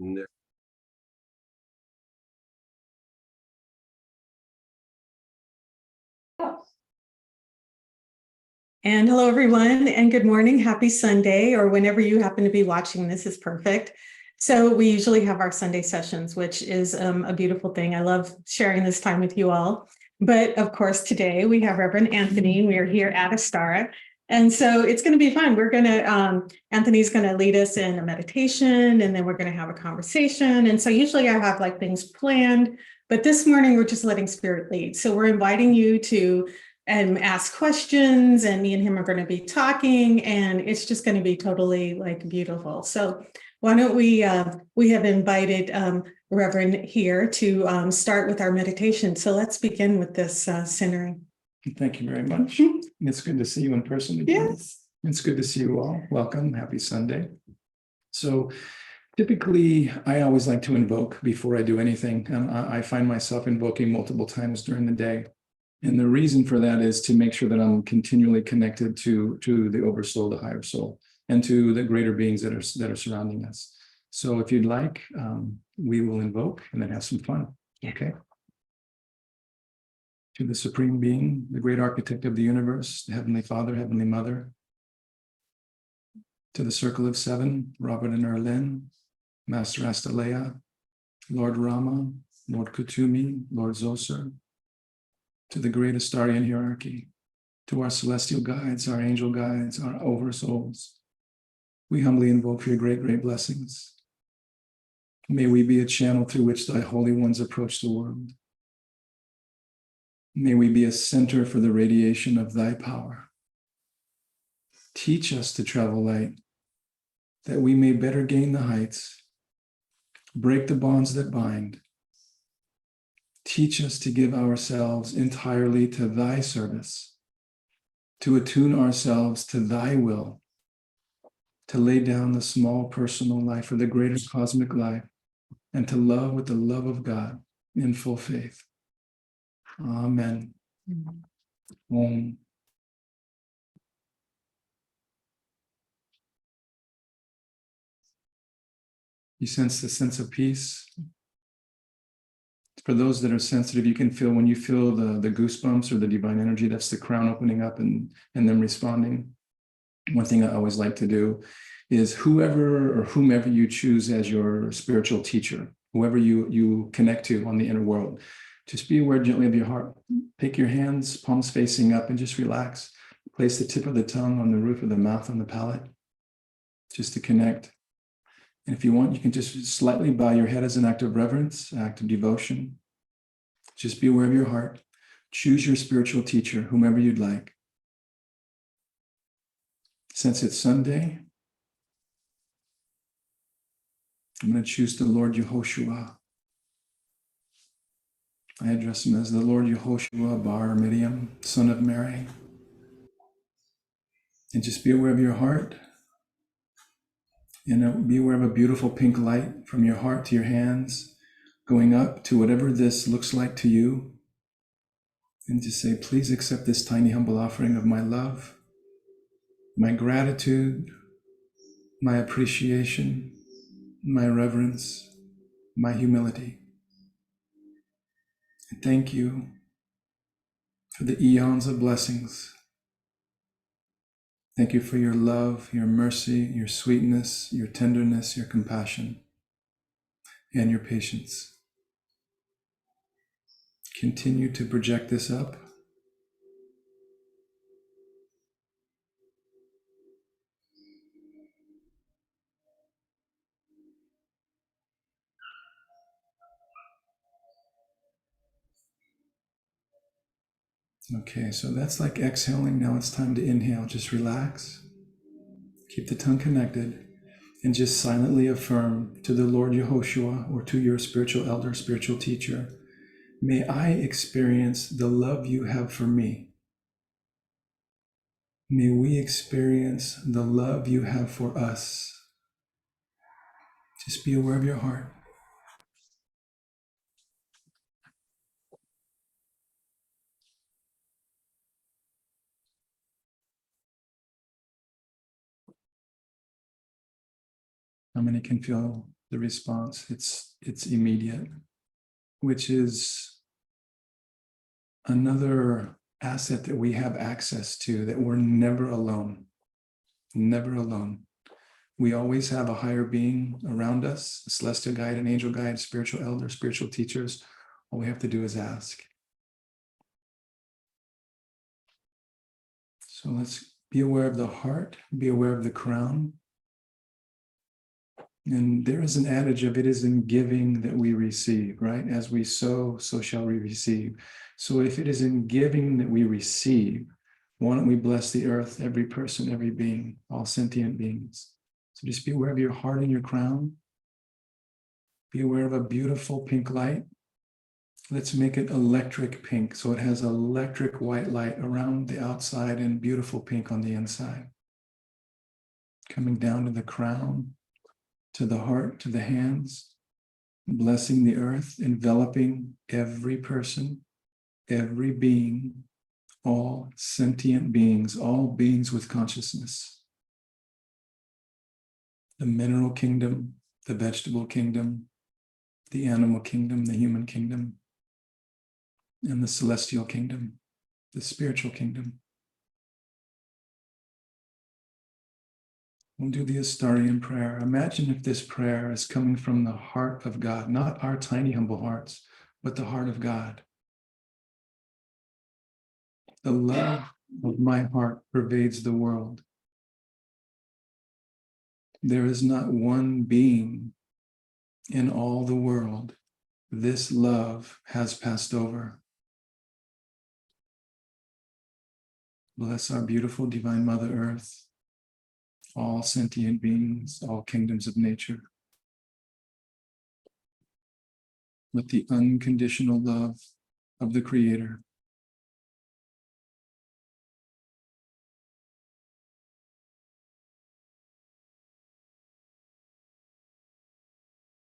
No. And hello, everyone, and good morning. Happy Sunday, or whenever you happen to be watching this is perfect. So we usually have our Sunday sessions, which is a beautiful thing. I love sharing this time with you all. But of course, today we have Reverend Anthony. We are here at Astara. And so it's going to be fun. Anthony's going to lead us in a meditation, and then we're going to have a conversation. And so usually I have like things planned, but this morning we're just letting Spirit lead. So we're inviting you to ask questions, and me and him are going to be talking, and it's just going to be totally like beautiful. So why don't we have invited Reverend here to start with our meditation. So let's begin with this centering. Thank you very much. It's good to see you in person again. Yes. It's good to see you all. Welcome. Happy Sunday. So typically, I always like to invoke before I do anything. I find myself invoking multiple times during the day. And the reason for that is to make sure that I'm continually connected to the oversoul, the higher soul, and to the greater beings that are surrounding us. So if you'd like, we will invoke and then have some fun. Okay. To the Supreme Being, the great architect of the universe, the Heavenly Father, Heavenly Mother. To the Circle of Seven, Robert and Erlin, Master Astalea, Lord Rama, Lord Kutumi, Lord Zoser. To the great Astarian hierarchy, to our celestial guides, our angel guides, our oversouls. We humbly invoke for your great, great blessings. May we be a channel through which thy holy ones approach the world. May we be a center for the radiation of thy power. Teach us to travel light, that we may better gain the heights, break the bonds that bind. Teach us to give ourselves entirely to thy service, to attune ourselves to thy will, to lay down the small personal life for the greater cosmic life, and to love with the love of God in full faith. Amen. Om. You sense the sense of peace. For those that are sensitive, you can feel when you feel the goosebumps or the divine energy, that's the crown opening up and them responding. One thing I always like to do is whoever or whomever you choose as your spiritual teacher, whoever you connect to on the inner world, just be aware gently of your heart. Take your hands, palms facing up, and just relax. Place the tip of the tongue on the roof of the mouth, on the palate, just to connect. And if you want, you can just slightly bow your head as an act of reverence, act of devotion. Just be aware of your heart. Choose your spiritual teacher, whomever you'd like. Since it's Sunday, I'm going to choose the Lord Yehoshua. I address him as the Lord Yehoshua Bar Miriam, son of Mary. And just be aware of your heart. And be aware of a beautiful pink light from your heart to your hands, going up to whatever this looks like to you. And just say, please accept this tiny, humble offering of my love, my gratitude, my appreciation, my reverence, my humility. And thank you for the eons of blessings. Thank you for your love, your mercy, your sweetness, your tenderness, your compassion, and your patience. Continue to project this up. Okay, so that's like exhaling. Now it's time to inhale. Just relax. Keep the tongue connected and just silently affirm to the Lord Yehoshua or to your spiritual elder, spiritual teacher, may I experience the love you have for me. May we experience the love you have for us. Just be aware of your heart. How many can feel the response. It's immediate, which is another asset that we have access to, that we're never alone. Never alone. We always have a higher being around us, a celestial guide, an angel guide, spiritual elder, spiritual teachers. All we have to do is ask. So let's be aware of the heart, be aware of the crown. And there is an adage of, it is in giving that we receive, right? As we sow, so shall we receive. So if it is in giving that we receive, why don't we bless the earth, every person, every being, all sentient beings? So just be aware of your heart and your crown. Be aware of a beautiful pink light. Let's make it electric pink, so it has electric white light around the outside and beautiful pink on the inside. Coming down to the crown, to the heart, to the hands, blessing the earth, enveloping every person, every being, all sentient beings, all beings with consciousness. The mineral kingdom, the vegetable kingdom, the animal kingdom, the human kingdom, and the celestial kingdom, the spiritual kingdom. We'll do the Astarian prayer. Imagine if this prayer is coming from the heart of God, not our tiny, humble hearts, but the heart of God. The love of my heart pervades the world. There is not one being in all the world this love has passed over. Bless our beautiful divine Mother Earth, all sentient beings, all kingdoms of nature, with the unconditional love of the Creator.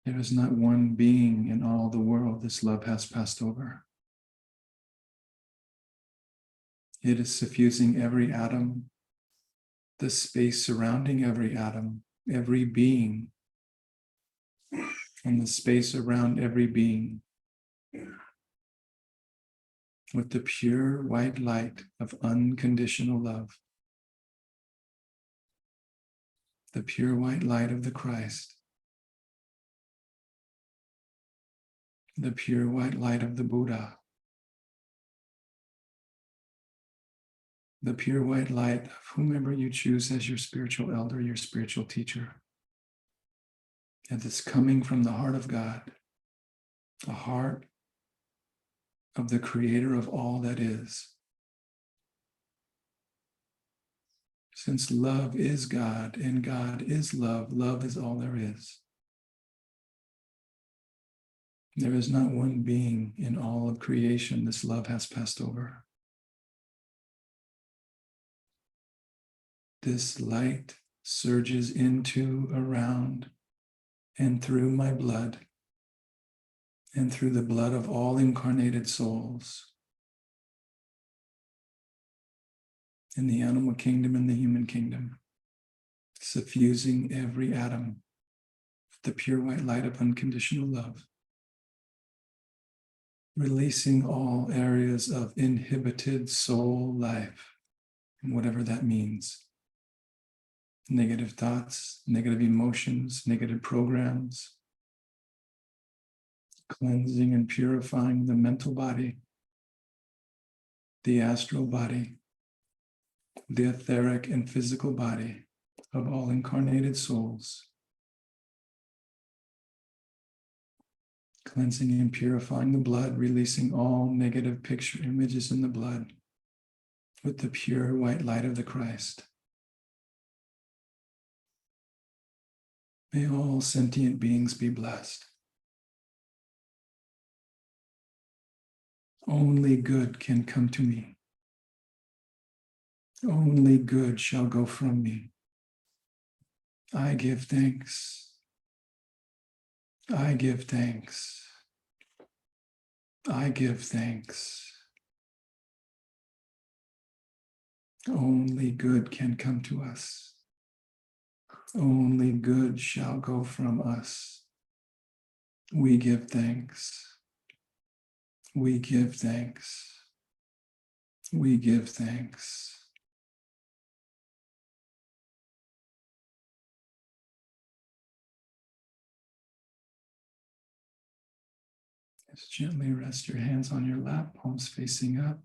There is not one being in all the world this love has passed over. It is suffusing every atom, the space surrounding every atom, every being, and the space around every being, with the pure white light of unconditional love, the pure white light of the Christ, the pure white light of the Buddha, the pure white light of whomever you choose as your spiritual elder, your spiritual teacher. And it's coming from the heart of God, the heart of the Creator of all that is. Since love is God and God is love, love is all there is. There is not one being in all of creation this love has passed over. This light surges into, around, and through my blood, and through the blood of all incarnated souls in the animal kingdom and the human kingdom, suffusing every atom with the pure white light of unconditional love, releasing all areas of inhibited soul life, and whatever that means. Negative thoughts, negative emotions, negative programs, cleansing and purifying the mental body, the astral body, the etheric and physical body of all incarnated souls, cleansing and purifying the blood, releasing all negative picture images in the blood with the pure white light of the Christ. May all sentient beings be blessed. Only good can come to me. Only good shall go from me. I give thanks. I give thanks. I give thanks. Only good can come to us. Only good shall go from us. We give thanks. We give thanks. We give thanks. Just gently rest your hands on your lap, palms facing up.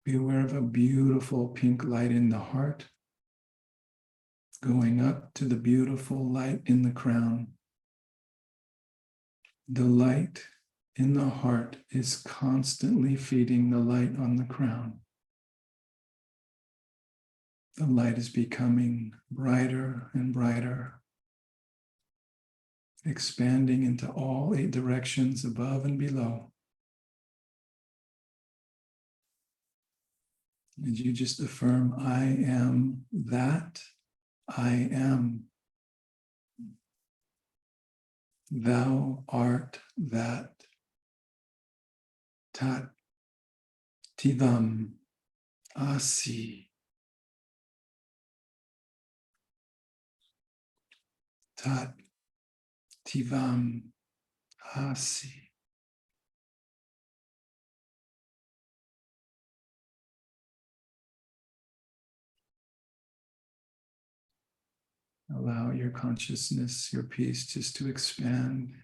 Be aware of a beautiful pink light in the heart, going up to the beautiful light in the crown. The light in the heart is constantly feeding the light on the crown. The light is becoming brighter and brighter, expanding into all 8 directions above and below. And you just affirm, I am that I am. Thou art that. Tat tivam asi. Tat tivam asi. Allow your consciousness, your peace just to expand.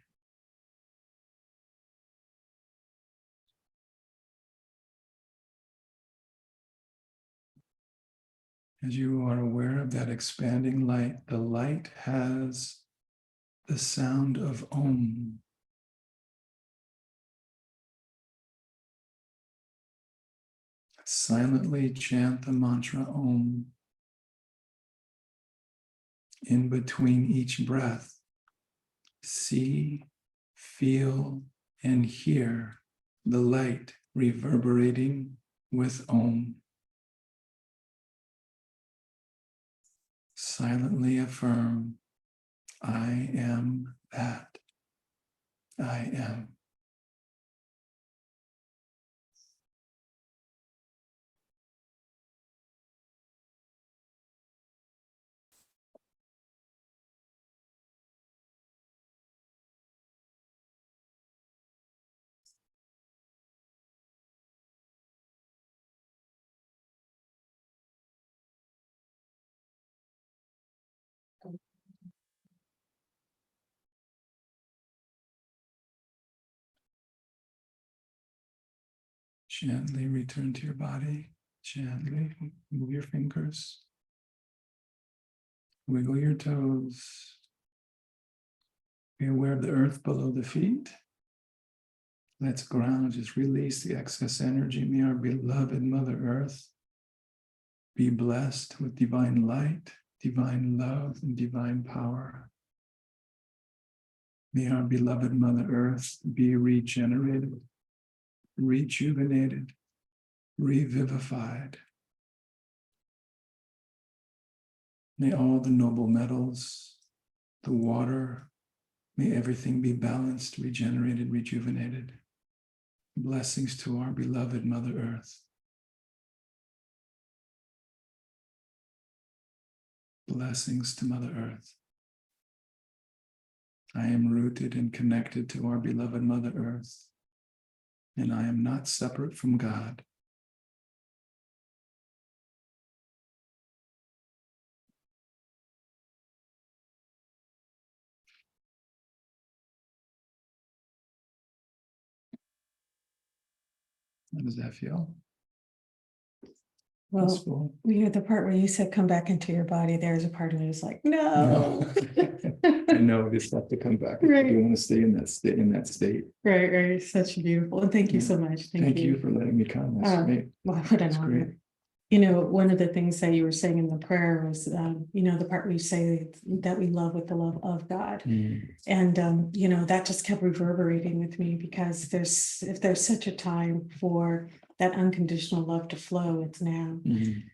As you are aware of that expanding light, the light has the sound of Om. Silently chant the mantra Om. In between each breath, see, feel, and hear the light reverberating with Om. Silently affirm, I am that. I am. Gently return to your body. Gently move your fingers. Wiggle your toes. Be aware of the earth below the feet. Let's ground, just release the excess energy. May our beloved Mother Earth be blessed with divine light, divine love, and divine power. May our beloved Mother Earth be regenerated, rejuvenated, revivified. May all the noble metals, the water, may everything be balanced, regenerated, rejuvenated. Blessings to our beloved Mother Earth. Blessings to Mother Earth. I am rooted and connected to our beloved Mother Earth, and I am not separate from God. How does that feel? Well, Peaceful? we had the part where you said, come back into your body. There's a part of me that's like, no. I know, just have to come back. Right. If you want to stay in that state. Right, right. Such beautiful. And thank you Yeah. so much. Thank you for letting me come. That's great. Well, what an That's great. honor. You know, one of the things that you were saying in the prayer was, you know, the part where you say that we love with the love of God. And, you know, that just kept reverberating with me, because if there's such a time for that unconditional love to flow, it's now.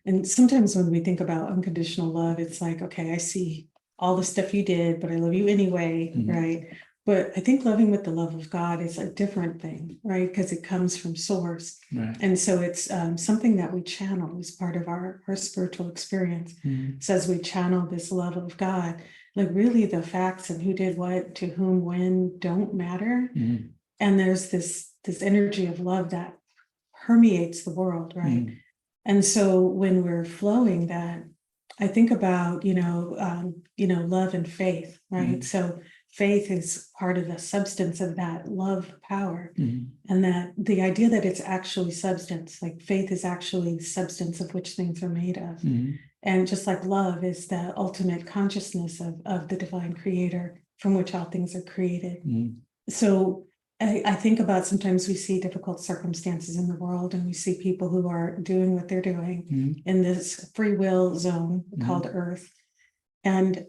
And sometimes when we think about unconditional love, it's like, okay, I see all the stuff you did, but I love you anyway, right? But I think loving with the love of God is a different thing, right? Because it comes from source. Right. And so it's something that we channel as part of our spiritual experience. So as we channel this love of God, like really the facts and who did what to whom when don't matter. And there's this energy of love that permeates the world, right? And so when we're flowing that, I think about, love and faith, right? So faith is part of the substance of that love power. And that the idea that it's actually substance, like faith is actually substance of which things are made of. And just like love is the ultimate consciousness of the divine creator from which all things are created. So I think about sometimes we see difficult circumstances in the world and we see people who are doing what they're doing in this free will zone called Earth. And,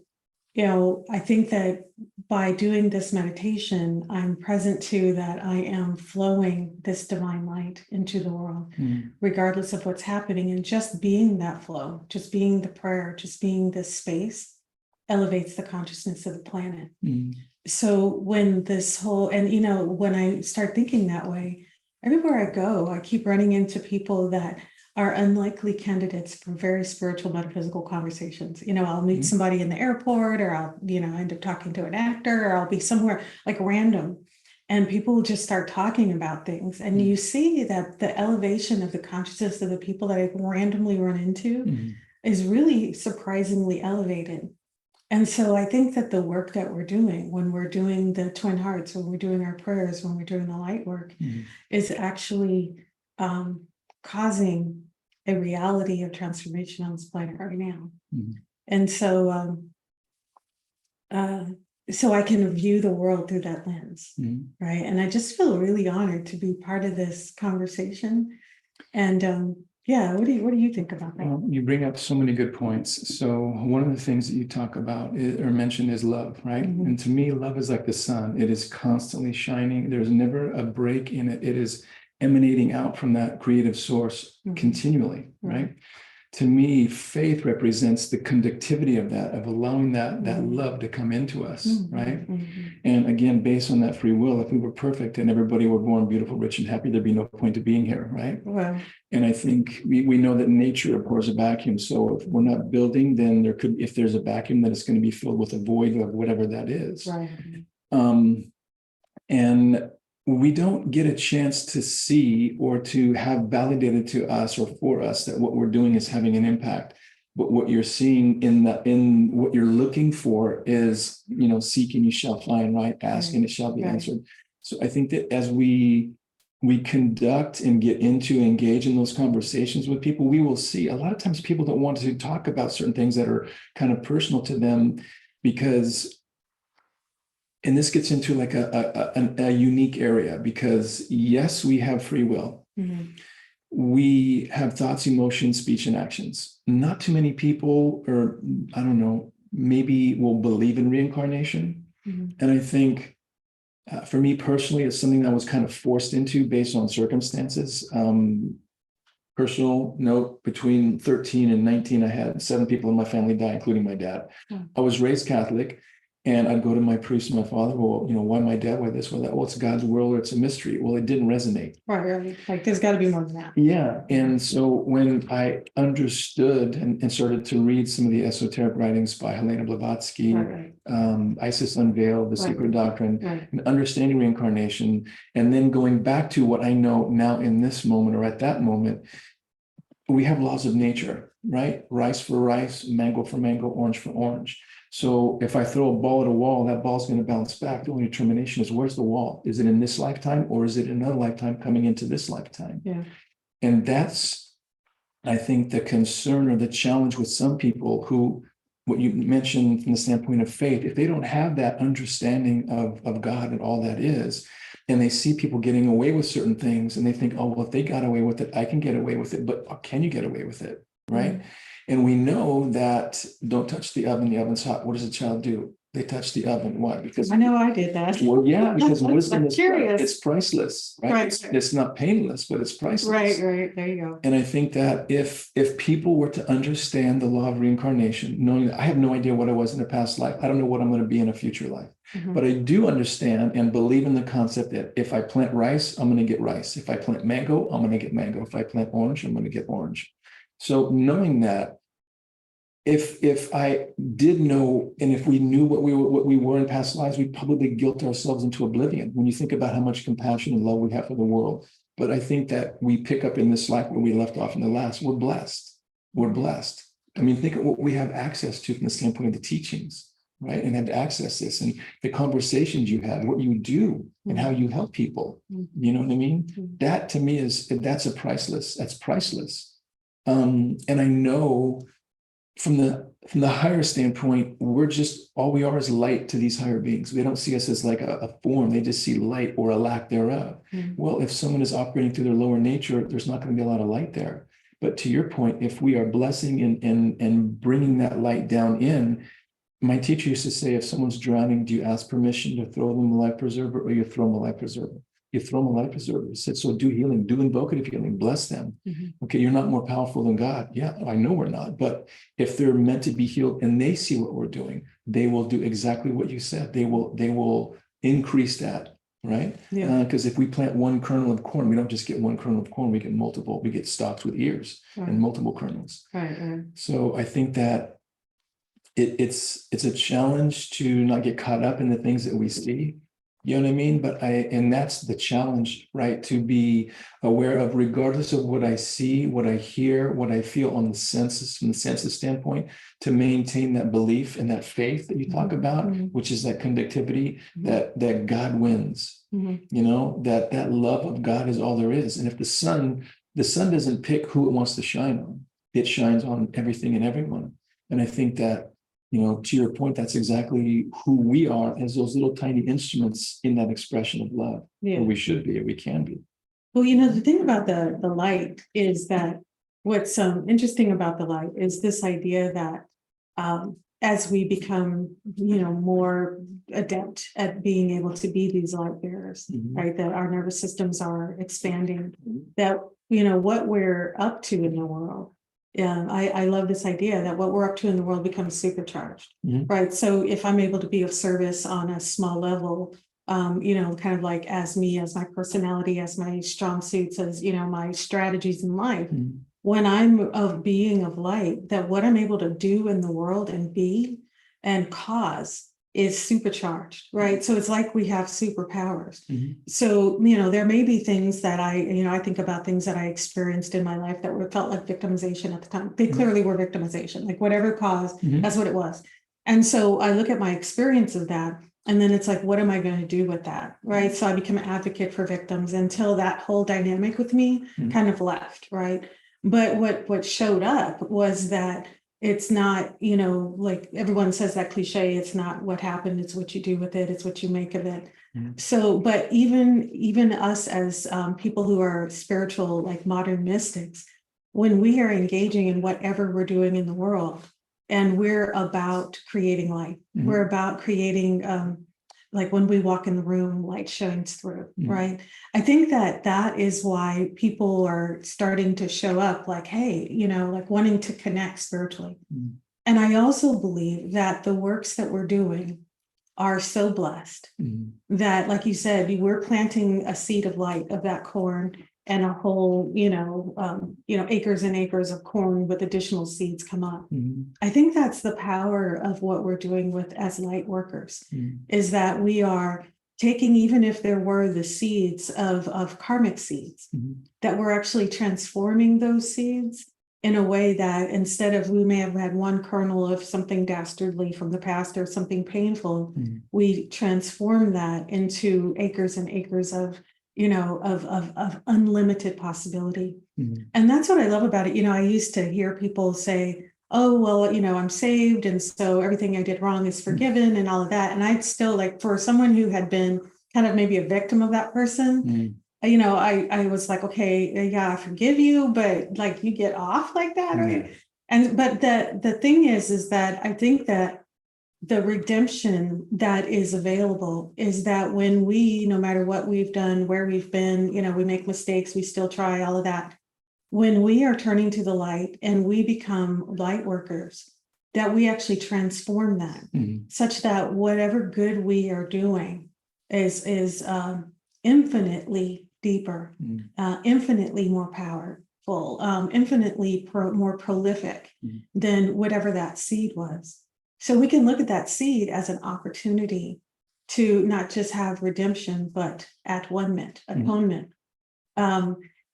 I think that by doing this meditation, I'm present to that I am flowing this divine light into the world, regardless of what's happening. And just being that flow, just being the prayer, just being this space elevates the consciousness of the planet. So when this whole, and when I start thinking that way, everywhere I go, I keep running into people that are unlikely candidates for very spiritual metaphysical conversations. I'll meet somebody in the airport, or I'll, end up talking to an actor, or I'll be somewhere like random, and people will just start talking about things. And you see that the elevation of the consciousness of the people that I randomly run into is really surprisingly elevated. And so I think that the work that we're doing, when we're doing the twin hearts, when we're doing our prayers, when we're doing the light work, is actually causing a reality of transformation on this planet right now. And so so I can view the world through that lens, right? And I just feel really honored to be part of this conversation. And what do you think about that? Well, you bring up so many good points. So one of the things that you talk about or mention is love, right? And to me, love is like the sun. It is constantly shining. There's never a break in it. It is emanating out from that creative source continually, right? To me, faith represents the conductivity of that, of allowing that love to come into us, right? And again, based on that free will, if we were perfect and everybody were born beautiful, rich, and happy, there'd be no point to being here, right? Wow. And I think we know that nature abhors a vacuum. So if we're not building, then if there's a vacuum, then it's going to be filled with a void of whatever that is. Right. And we don't get a chance to see or to have validated to us or for us that what we're doing is having an impact. But what you're seeing in what you're looking for is, seek and you shall find, right? Ask and it shall be answered. So I think that as we conduct and get into, engage in those conversations with people, we will see a lot of times people don't want to talk about certain things that are kind of personal to them because, and this gets into like a unique area because yes, we have free will. We have thoughts, emotions, speech, and actions. Not too many people, or I don't know, maybe will believe in reincarnation. And I think for me personally, it's something that I was kind of forced into based on circumstances. Personal note, between 13 and 19, I had 7 people in my family die, including my dad. I was raised Catholic. And I'd go to my priest and my father, well, why my dad, why this, why that? Well, it's God's will or it's a mystery. Well, it didn't resonate. Right. Like there's got to be more than that. Yeah. And so when I understood and started to read some of the esoteric writings by Helena Blavatsky, Isis Unveiled, The Secret Doctrine, and understanding reincarnation, and then going back to what I know now in this moment or at that moment, we have laws of nature, right? Rice for rice, mango for mango, orange for orange. So if I throw a ball at a wall, that ball's going to bounce back. The only determination is where's the wall? Is it in this lifetime or is it another lifetime coming into this lifetime? Yeah. And that's, I think, the concern or the challenge with some people who, what you mentioned from the standpoint of faith, if they don't have that understanding of God and all that is, and they see people getting away with certain things and they think, oh, well, if they got away with it, I can get away with it. But can you get away with it? Right. And we know that don't touch the oven's hot. What does a child do? They touch the oven. Why? Because I know I did that. well, yeah, because wisdom I'm is curious. it's priceless, right? Right. It's not painless, but it's priceless. Right. There you go. And I think that if people were to understand the law of reincarnation, knowing that I have no idea what I was in a past life, I don't know what I'm going to be in a future life. Mhm. But I do understand and believe in the concept that if I plant rice, I'm going to get rice. If I plant mango, I'm going to get mango. If I plant orange, I'm going to get orange. So knowing that, if I did know, and if we knew what we were in past lives, we'd probably guilt ourselves into oblivion when you think about how much compassion and love we have for the world. But I think that we pick up in this life where we left off in the last. We're blessed. We're blessed. I mean, think of what we have access to from the standpoint of the teachings, right? And have to access this and the conversations you have, what you do, and how you help people. You know what I mean? That to me that's priceless. And I know from the higher standpoint, we're just all we are is light to these higher beings. They don't see us as like a form, they just see light or a lack thereof. Well, if someone is operating through their lower nature, there's not going to be a lot of light there. But to your point, if we are blessing and bringing that light down in, my teacher used to say, if someone's drowning, do you ask permission to throw them a life preserver, or you throw them a life preserver? You throw them a life preserver. He said, so do healing, do invocative healing, bless them. Okay, you're not more powerful than God. Yeah, I know we're not. But if they're meant to be healed and they see what we're doing, they will do exactly what you said. They will increase that, right? Because if we plant one kernel of corn, we don't just get one kernel of corn, we get multiple, we get stalks with ears and multiple kernels. Right. So I think that it's a challenge to not get caught up in the things that we see. You know what I mean? And that's the challenge, right? To be aware of, regardless of what I see, what I hear, what I feel on the senses, from the senses standpoint, to maintain that belief and that faith that you talk about, which is that conductivity, that God wins. You know, that love of God is all there is. And if the sun doesn't pick who it wants to shine on, it shines on everything and everyone. And I think that, you know, to your point, that's exactly who we are, as those little tiny instruments in that expression of love. Or we should be, or we can be. Well, you know, the thing about the light is that what's interesting about the light is this idea that as we become, you know, more adept at being able to be these light bearers, right, that our nervous systems are expanding, that, you know, what we're up to in the world. I love this idea that what we're up to in the world becomes supercharged, right? So if I'm able to be of service on a small level, you know, kind of like as me, as my personality, as my strong suits, as, you know, my strategies in life, when I'm of being of light, that what I'm able to do in the world and be and cause is supercharged, right? So it's like we have superpowers. So, you know, there may be things that I think about things that I experienced in my life that felt like victimization at the time. They clearly were victimization, like whatever caused, that's what it was. And so I look at my experience of that, and then it's like, what am I going to do with that, right? So I become an advocate for victims until that whole dynamic with me kind of left, right? But what showed up was that it's not, you know, like everyone says that cliche, it's not what happened, it's what you do with it, it's what you make of it. So, but even us as people who are spiritual, like modern mystics, when we are engaging in whatever we're doing in the world, and we're about creating light, we're about creating, like when we walk in the room, light shines through, right? I think that is why people are starting to show up like, hey, you know, like wanting to connect spiritually. And I also believe that the works that we're doing are so blessed that, like you said, we're planting a seed of light of that corn, and a whole, acres and acres of corn with additional seeds come up. I think that's the power of what we're doing with as light workers, is that we are taking, even if there were the seeds of karmic seeds, that we're actually transforming those seeds in a way that instead of, we may have had one kernel of something dastardly from the past or something painful, we transform that into acres and acres of unlimited possibility. And that's what I love about it. You know, I used to hear people say, oh, well, you know, I'm saved, and so everything I did wrong is forgiven and all of that. And I'd still, like, for someone who had been kind of maybe a victim of that person, you know, I was like, okay, yeah, I forgive you, but like, you get off like that, right? And but the thing is that I think that the redemption that is available is that when we, no matter what we've done, where we've been, we make mistakes, we still try all of that. When we are turning to the light and we become light workers, that we actually transform that such that whatever good we are doing is infinitely deeper, infinitely more powerful, infinitely more prolific than whatever that seed was. So we can look at that seed as an opportunity to not just have redemption, but atonement.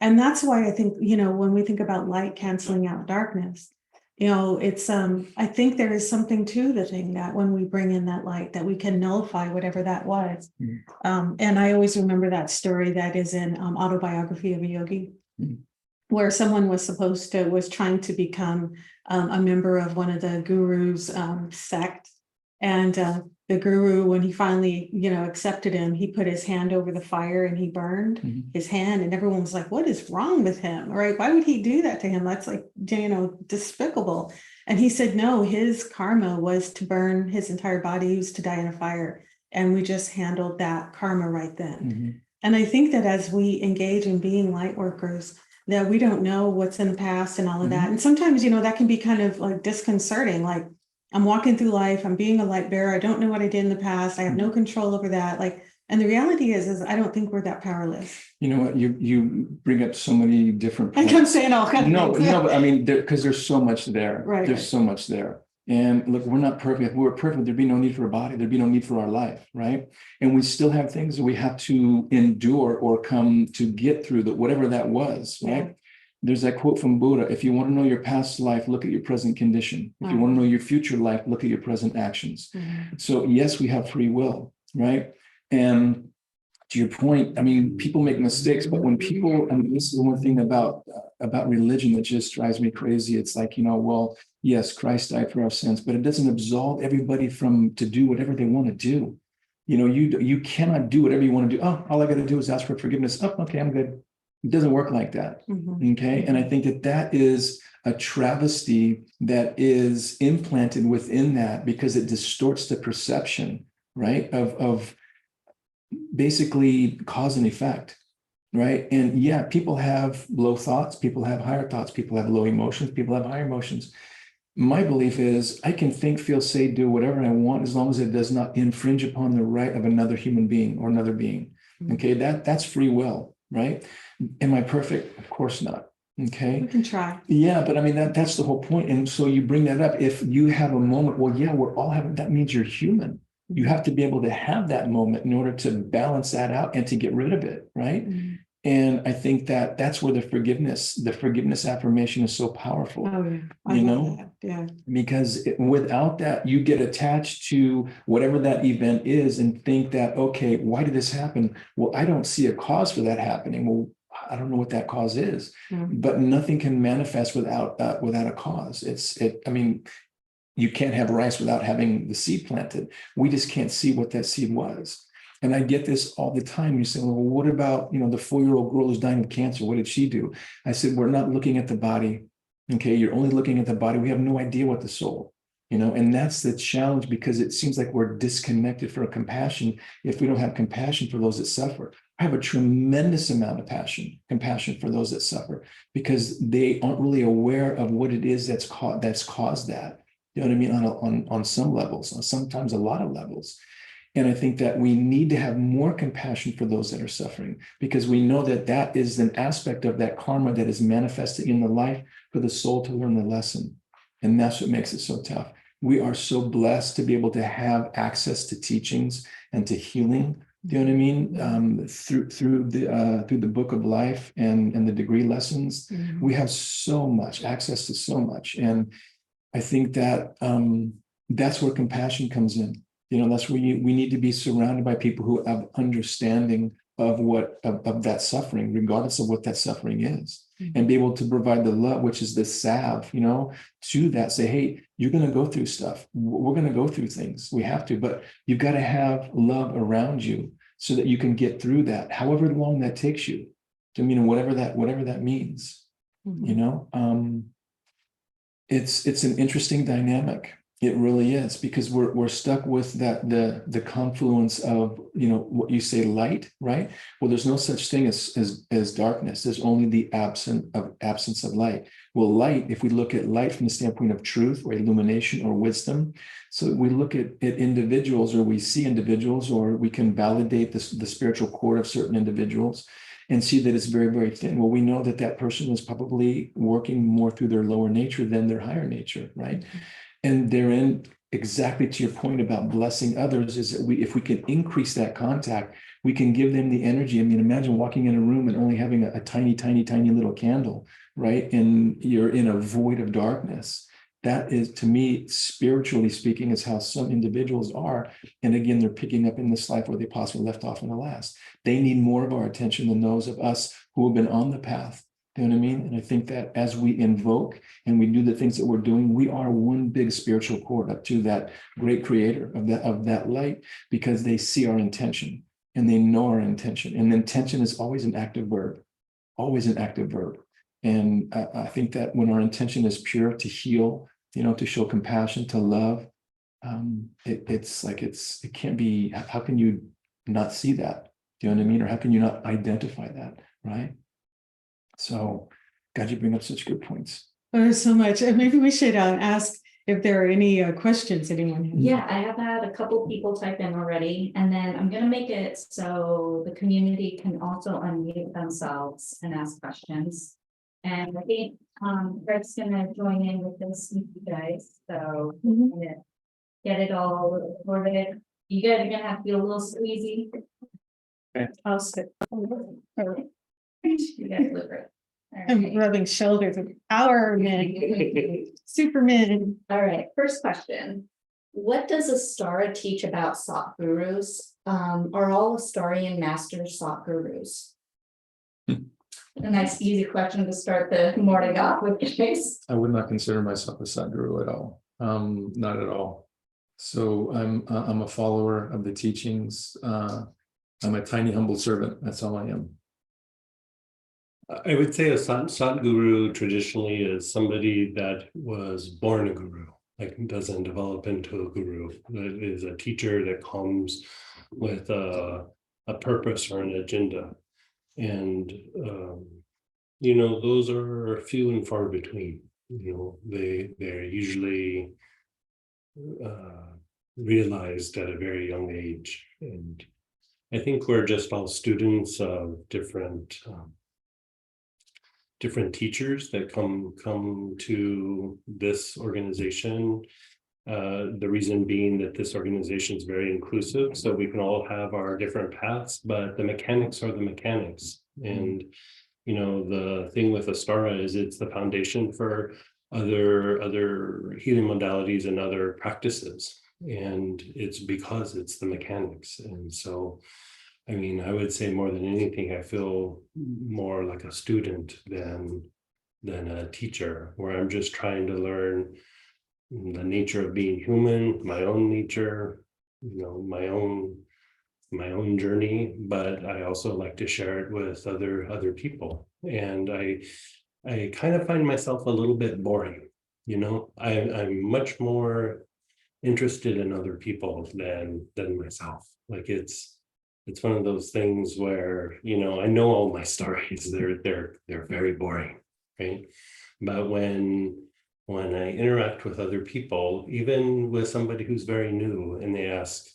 And that's why I think, when we think about light canceling out darkness, it's, I think there is something to the thing that when we bring in that light, that we can nullify whatever that was. And I always remember that story that is in Autobiography of a Yogi, where someone was trying to become a member of one of the guru's sect. And the guru, when he finally, accepted him, he put his hand over the fire and he burned his hand. And everyone was like, what is wrong with him? Right? Why would he do that to him? That's like, despicable. And he said, no, his karma was to burn his entire body. He was to die in a fire. And we just handled that karma right then. And I think that as we engage in being light workers, that we don't know what's in the past and all of that. And sometimes, that can be kind of like disconcerting. Like, I'm walking through life, I'm being a light bearer. I don't know what I did in the past. I have no control over that. And the reality is I don't think we're that powerless. You know what? You bring up so many different points. I'm saying all kinds of things. No, but I mean, because there's so much there. Right. There's so much there. And look, we're not perfect. If we were perfect, there'd be no need for a body. There'd be no need for our life, right? And we still have things that we have to endure or come to get through, that whatever that was, right? Yeah. There's that quote from Buddha: if you want to know your past life, look at your present condition. If you want to know your future life, look at your present actions. So yes, we have free will, right? And to your point, I mean, people make mistakes, but when people, and this is the one thing about religion that just drives me crazy. It's like, well, yes, Christ died for our sins, but it doesn't absolve everybody to do whatever they want to do. You cannot do whatever you want to do. Oh, all I got to do is ask for forgiveness. Oh, okay, I'm good. It doesn't work like that. Okay. And I think that is a travesty that is implanted within that, because it distorts the perception, right, of basically cause and effect, right? And yeah, people have low thoughts, people have higher thoughts, people have low emotions, people have higher emotions. My belief is I can think, feel, say, do whatever I want, as long as it does not infringe upon the right of another human being or another being. Okay, that's free will, right? Am I perfect? Of course not. Okay. We can try. Yeah, but I mean, that's the whole point. And so you bring that up. If you have a moment, well, yeah, we're all having, that means you're human. You have to be able to have that moment in order to balance that out and to get rid of it, right? And I think that's where the forgiveness affirmation is so powerful. Oh, yeah. I love that. Yeah. Because without that, you get attached to whatever that event is and think that, okay, why did this happen? Well, I don't see a cause for that happening. Well, I don't know what that cause is, but nothing can manifest without a cause. I mean, you can't have rice without having the seed planted. We just can't see what that seed was. And I get this all the time. You say, well, what about, the 4-year-old girl who's dying of cancer? What did she do? I said, we're not looking at the body. Okay. You're only looking at the body. We have no idea what the soul, and that's the challenge, because it seems like we're disconnected for compassion if we don't have compassion for those that suffer. I have a tremendous amount of compassion for those that suffer, because they aren't really aware of what it is that's caused that. You know what I mean? On some levels, sometimes a lot of levels. And I think that we need to have more compassion for those that are suffering, because we know that is an aspect of that karma that is manifested in the life for the soul to learn the lesson. And that's what makes it so tough. We are so blessed to be able to have access to teachings and to healing. Do you know what I mean? Through the book of life and the degree lessons, we have so much access to so much. And I think that that's where compassion comes in. That's where we need to be surrounded by people who have understanding of that suffering, regardless of what that suffering is, and be able to provide the love, which is the salve, to that. Say, hey, you're going to go through stuff. We're going to go through things. We have to, but you've got to have love around you so that you can get through that, however long that takes you. Whatever that means. It's an interesting dynamic. It really is, because we're stuck with that the confluence of, what you say, light, right? Well, there's no such thing as darkness. There's only the absence of light. Well, light, if we look at light from the standpoint of truth or illumination or wisdom, so we look at individuals, or we see individuals, or we can validate the spiritual core of certain individuals and see that it's very, very thin. Well, we know that that person is probably working more through their lower nature than their higher nature, right? And therein, exactly to your point about blessing others, is that if we can increase that contact, we can give them the energy. I mean, imagine walking in a room and only having a tiny, tiny, tiny little candle, right? And you're in a void of darkness. That is, to me, spiritually speaking, is how some individuals are. And again, they're picking up in this life where they possibly left off in the last. They need more of our attention than those of us who have been on the path. You know what I mean? And I think that as we invoke and we do the things that we're doing, we are one big spiritual cord up to that great creator of that light, because they see our intention and they know our intention. And intention is always an active verb, always an active verb. And I think that when our intention is pure, to heal, to show compassion, to love, it can't be, how can you not see that? Do you know what I mean? Or how can you not identify that, right? So, God, you bring up such good points. Oh, so much. And maybe we should ask if there are any questions anyone has. Yeah, I have had a couple people type in already, and then I'm gonna make it so the community can also unmute themselves and ask questions. And I think Greg's gonna join in with this with you guys, so I'm gonna get it all recorded. You guys are gonna have to be a little squeezy. I'll sit. You guys look great. All I'm right. rubbing shoulders with our men, Superman. All right, first question. What does Astara teach about Satgurus? Are all Astarian masters Satgurus? A nice easy question to start the morning off with, guys. I would not consider myself a Sadhguru at all. Not at all. So I'm a follower of the teachings. I'm a tiny, humble servant. That's all I am. I would say a Satguru traditionally is somebody that was born a guru, like doesn't develop into a guru. That is a teacher that comes with a purpose or an agenda. And, those are few and far between. They're usually realized at a very young age. And I think we're just all students of different teachers that come to this organization. The reason being that this organization is very inclusive, so we can all have our different paths, but the mechanics are the mechanics. And the thing with Astara is it's the foundation for other healing modalities and other practices, and it's because it's the mechanics. And so I mean, I would say more than anything, I feel more like a student than a teacher, where I'm just trying to learn the nature of being human, my own nature, my own journey. But I also like to share it with other people. And I kind of find myself a little bit boring. I'm much more interested in other people than myself. Like it's one of those things where, I know all my stories, they're very boring, right? But when I interact with other people, even with somebody who's very new, and they ask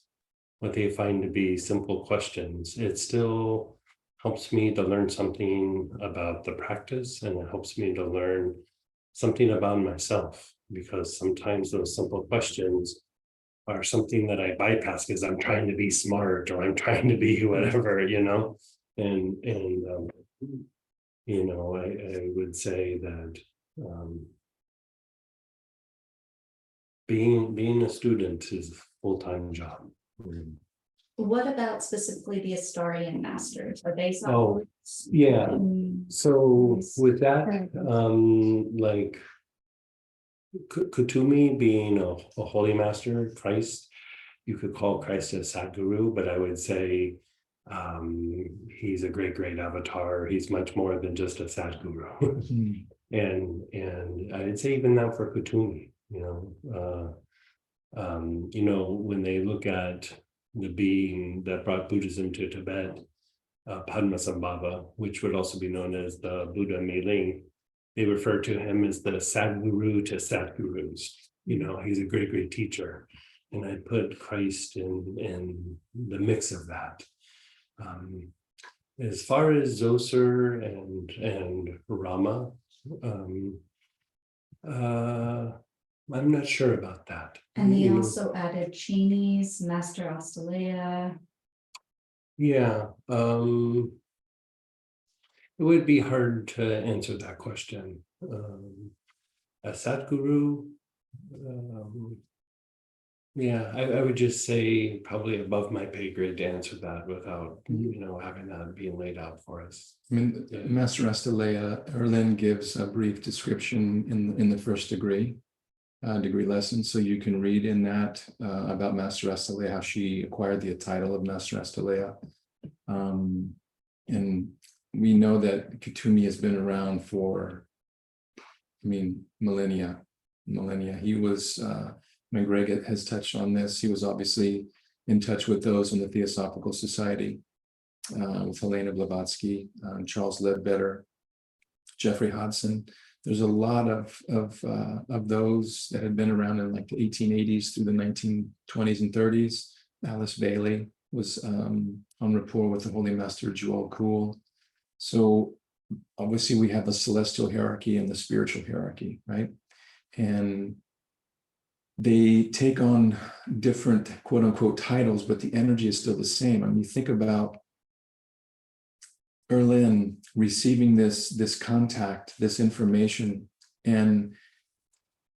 what they find to be simple questions, it still helps me to learn something about the practice, and it helps me to learn something about myself, because sometimes those simple questions are something that I bypass because I'm trying to be smart, or I'm trying to be whatever, and I would say that being a student is a full-time job. What about specifically the Astarian masters? Are they Oh, Satgurus? yeah. So with that, Right. like Kutumi being a holy master, Christ, you could call Christ a Sadguru, but I would say he's a great avatar. He's much more than just a Sadguru. And I'd say even now for Kutumi, You know, when they look at the being that brought Buddhism to Tibet, Padmasambhava, which would also be known as the Buddha Meiling, they refer to him as the Sadguru to Sadgurus. You know, he's a great, great teacher. And I put Christ in the mix of that. As far as Zoser and Rama, I'm not sure about that. And they You know, also added Chenies, Master Astalea. yeah, it would be hard to answer that question. A Sadguru, yeah, I would just say probably above my pay grade to answer that without, you know, having that being laid out for us. I mean, Master Astalea, Erlin gives a brief description in the first degree lesson. So you can read in that about Master Astalea, how she acquired the title of Master Astalea. And we know that Kuthumi has been around for, I mean, millennia. He was, McGregor has touched on this. He was obviously in touch with those in the Theosophical Society, with Helena Blavatsky, Charles Ledbetter, Jeffrey Hodson. There's a lot of those that had been around in like the 1880s through the 1920s and 30s. Alice Bailey was on rapport with the Holy Master Jewel Kuhl. So obviously we have the celestial hierarchy and the spiritual hierarchy, right? And they take on different quote unquote titles, but the energy is still the same. I mean, think about Erlin receiving this contact, this information, and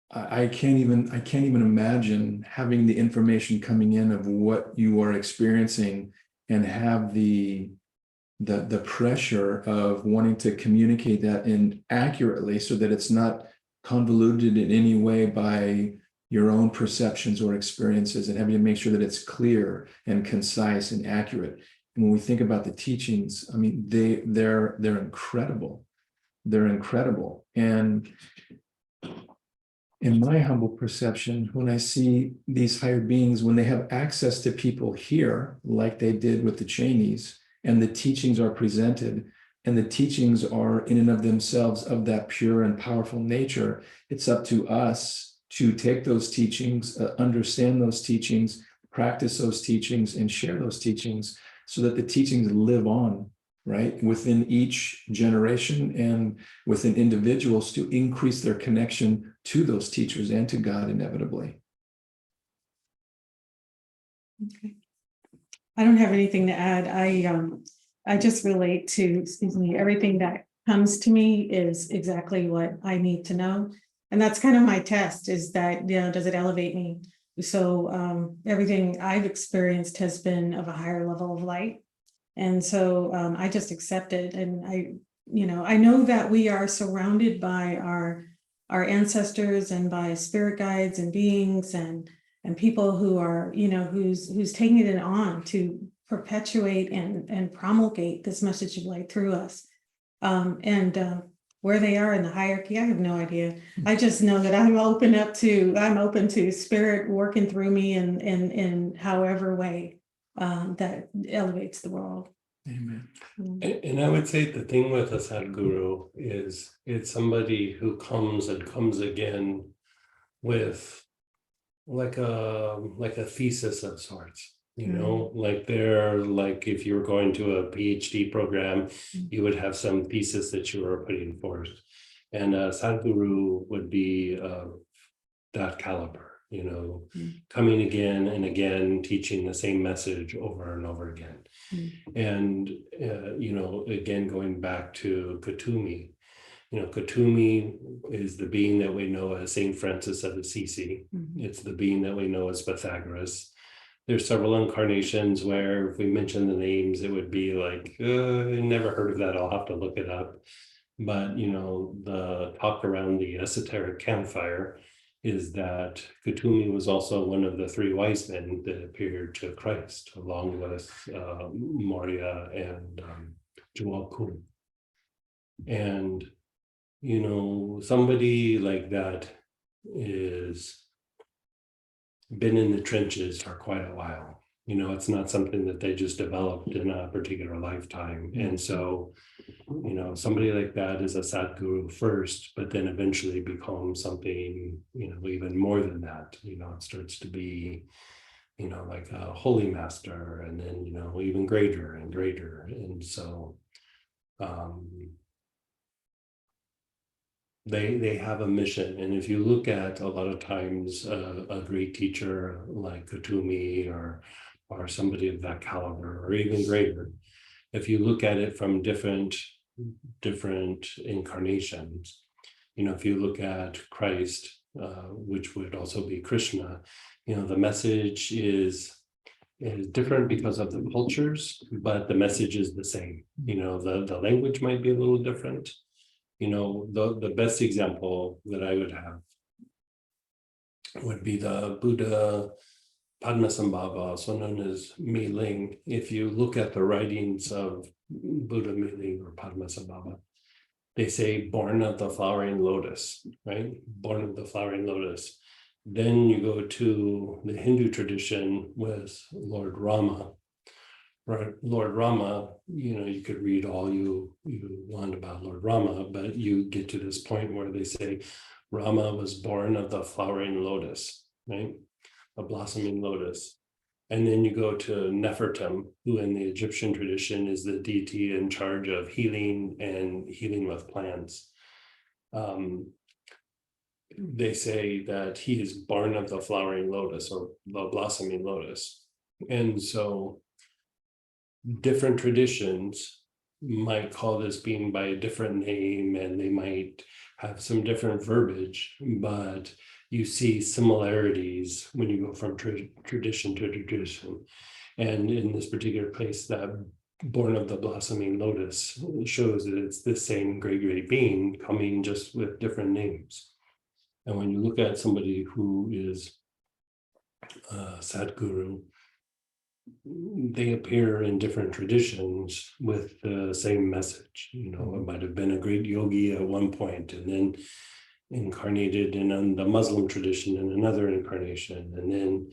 I can't even imagine having the information coming in of what you are experiencing and have the pressure of wanting to communicate that in accurately so that it's not convoluted in any way by your own perceptions or experiences, and having to make sure that it's clear and concise and accurate. And when we think about the teachings, I mean, they're incredible. They're incredible. And in my humble perception, when I see these higher beings, when they have access to people here, like they did with the Cheneys, and the teachings are presented, and the teachings are in and of themselves of that pure and powerful nature, it's up to us to take those teachings, understand those teachings, practice those teachings, and share those teachings so that the teachings live on, right, within each generation and within individuals to increase their connection to those teachers and to God inevitably. Okay. I don't have anything to add. I just relate to, everything that comes to me is exactly what I need to know. And that's kind of my test, is that, does it elevate me? So everything I've experienced has been of a higher level of light. And so I just accept it. And I know that we are surrounded by our ancestors and by spirit guides and beings and people who are, who's taking it on to perpetuate and promulgate this message of light through us. Where they are in the hierarchy, I have no idea. I just know that I'm open to spirit working through me in however way that elevates the world. Amen. And I would say the thing with a Sadguru is it's somebody who comes and comes again with like a thesis of sorts. Like they're like, if you were going to a PhD program, you would have some thesis that you were putting forth. And Sadhguru would be that caliber, coming again and again, teaching the same message over and over again. And, again, going back to Kuthumi, Kuthumi is the being that we know as Saint Francis of Assisi. It's the being that we know as Pythagoras. There's several incarnations where if we mention the names, it would be like, I never heard of that. I'll have to look it up. But, the talk around the esoteric campfire is that Kuthumi was also one of the three wise men that appeared to Christ, along with Moria and Jewel Kuhl. And, somebody like that is been in the trenches for quite a while. You know, it's not something that they just developed in a particular lifetime. And so, you know, somebody like that is a Sadhguru first, but then eventually becomes something, you know, even more than that. You know, it starts to be, you know, like a holy master, and then, you know, even greater and greater. And so they have a mission. And if you look at a lot of times a great teacher like Kutumi or somebody of that caliber or even greater, if you look at it from different incarnations, you know, if you look at Christ, which would also be Krishna, you know, the message is different because of the cultures, but the message is the same. You know, the language might be a little different. You know, the best example that I would have would be the Buddha Padmasambhava, also known as Mi Ling. If you look at the writings of Buddha Mi Ling or Padmasambhava, they say born of the flowering lotus, right? Born of the flowering lotus. Then you go to the Hindu tradition with Lord Rama. Right, Lord Rama, you know, you could read all you want about Lord Rama, but you get to this point where they say Rama was born of the flowering lotus, right? A blossoming lotus. And then you go to Nefertum, who in the Egyptian tradition is the deity in charge of healing and healing with plants. They say that he is born of the flowering lotus or the blossoming lotus. And so different traditions might call this being by a different name, and they might have some different verbiage, but you see similarities when you go from tradition to tradition. And in this particular case, that born of the blossoming lotus shows that it's the same great being coming just with different names. And when you look at somebody who is Sadhguru, they appear in different traditions with the same message. You know, it might have been a great yogi at one point, and then incarnated in the Muslim tradition in another incarnation, and then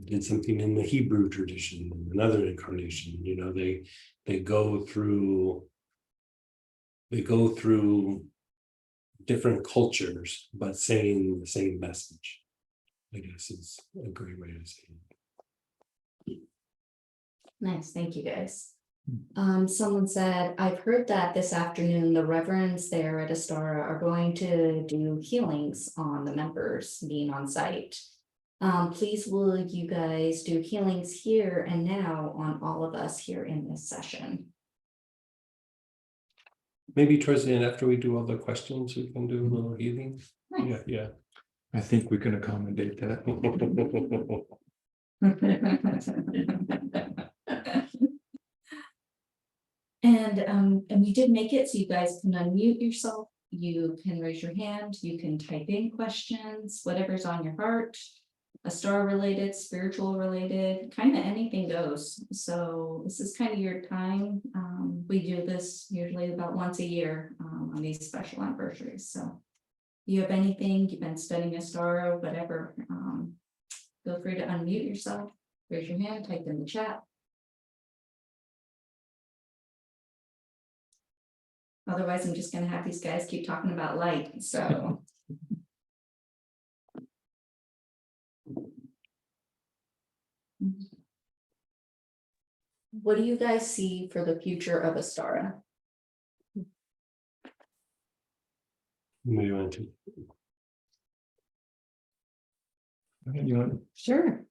did something in the Hebrew tradition in another incarnation. You know, they go through different cultures, but saying the same message, I guess is a great way to say it. Nice, thank you guys. Someone said, I've heard that this afternoon, the reverends there at Astara are going to do healings on the members being on site. Please will you guys do healings here and now on all of us here in this session? Maybe towards the end, after we do all the questions, we can do a little healing. Nice. Yeah. I think we can accommodate that. And you did make it, so you guys can unmute yourself, you can raise your hand, you can type in questions, whatever's on your heart, a star related, spiritual related, kind of anything goes. So this is kind of your time. We do this usually about once a year on these special anniversaries. So you have anything, you've been studying a star or whatever, feel free to unmute yourself, raise your hand, type in the chat. Otherwise, I'm just gonna have these guys keep talking about light, so. What do you guys see for the future of Astara? Maybe you want to. You want Sure.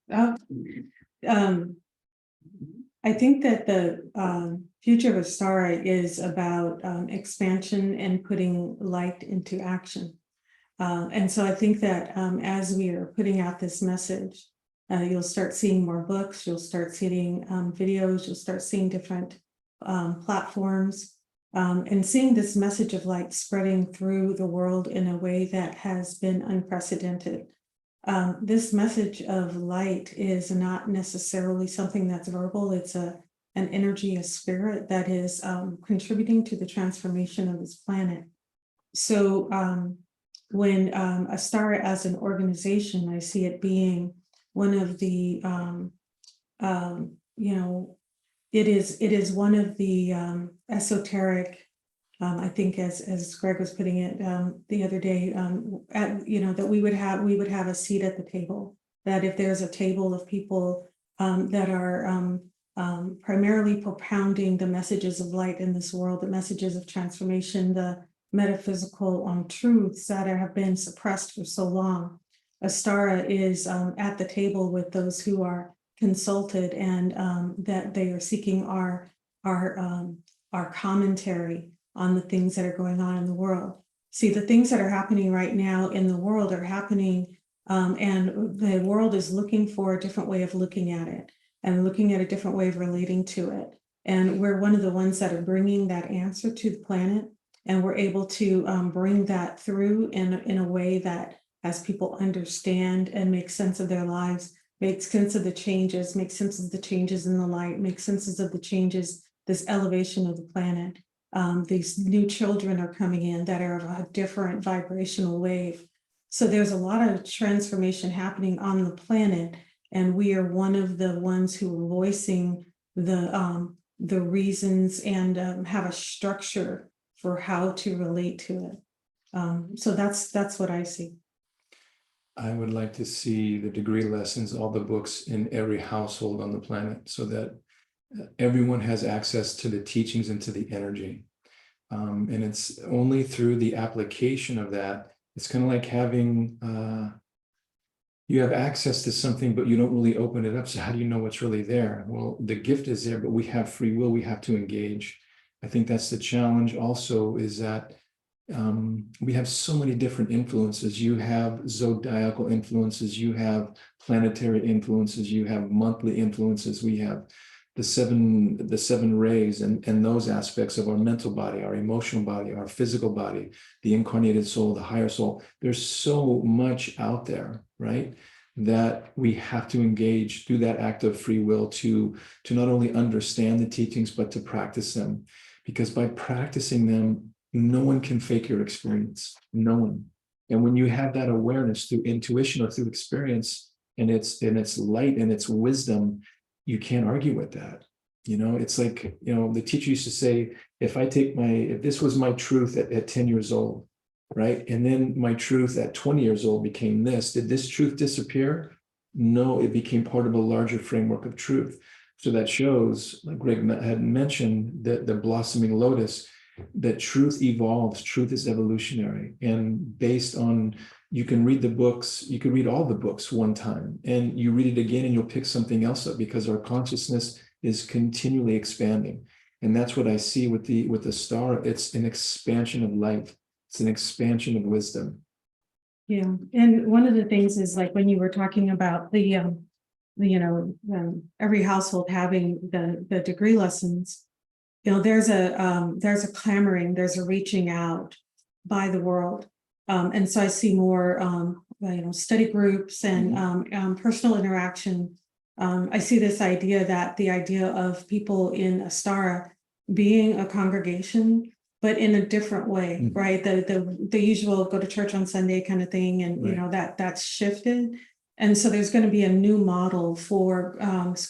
I think that the future of Astara is about expansion and putting light into action. And so I think that as we are putting out this message, you'll start seeing more books, you'll start seeing videos, you'll start seeing different platforms, and seeing this message of light spreading through the world in a way that has been unprecedented. This message of light is not necessarily something that's verbal. It's an energy, a spirit that is contributing to the transformation of this planet. So when Astara as an organization, I see it being one of the you know, it is one of the esoteric, I think as Greg was putting it the other day, that we would have a seat at the table. That if there's a table of people that are primarily propounding the messages of light in this world, the messages of transformation, the metaphysical truths that have been suppressed for so long, Astara is at the table with those who are consulted, and that they are seeking our commentary on the things that are going on in the world. See, the things that are happening right now in the world are happening, and the world is looking for a different way of looking at it and looking at a different way of relating to it. And we're one of the ones that are bringing that answer to the planet, and we're able to bring that through in a way that as people understand and make sense of their lives, make sense of the changes, make sense of the changes in the light, make sense of the changes, this elevation of the planet. These new children are coming in that are of a different vibrational wave. So there's a lot of transformation happening on the planet, and we are one of the ones who are voicing the reasons and have a structure for how to relate to it. So that's what I see. I would like to see the degree lessons, all the books in every household on the planet, so that everyone has access to the teachings and to the energy. And it's only through the application of that. It's kind of like having, you have access to something, but you don't really open it up. So how do you know what's really there? Well, the gift is there, but we have free will. We have to engage. I think that's the challenge also, is that we have so many different influences. You have zodiacal influences, you have planetary influences, you have monthly influences, we have the seven rays and those aspects of our mental body, our emotional body, our physical body, the incarnated soul, the higher soul. There's so much out there, right? That we have to engage through that act of free will to not only understand the teachings, but to practice them. Because by practicing them, no one can fake your experience, no one. And when you have that awareness through intuition or through experience, and it's light and it's wisdom, you can't argue with that. You know, it's like, the teacher used to say, if this was my truth at 10 years old, right? And then my truth at 20 years old became this, did this truth disappear? No, it became part of a larger framework of truth. So that shows, like Greg had mentioned, that the blossoming lotus, that truth evolves, truth is evolutionary. And based on, you can read the books, you can read all the books one time, and you read it again and you'll pick something else up, because our consciousness is continually expanding. And that's what I see with the star. It's an expansion of light. It's an expansion of wisdom. Yeah, and one of the things is, like, when you were talking about the every household having the degree lessons, there's a clamoring, there's a reaching out by the world. And so I see more, study groups and personal interaction. I see this idea of people in Astara being a congregation, but in a different way, right? The usual go to church on Sunday kind of thing, and Right. that's shifted. And so there's going to be a new model for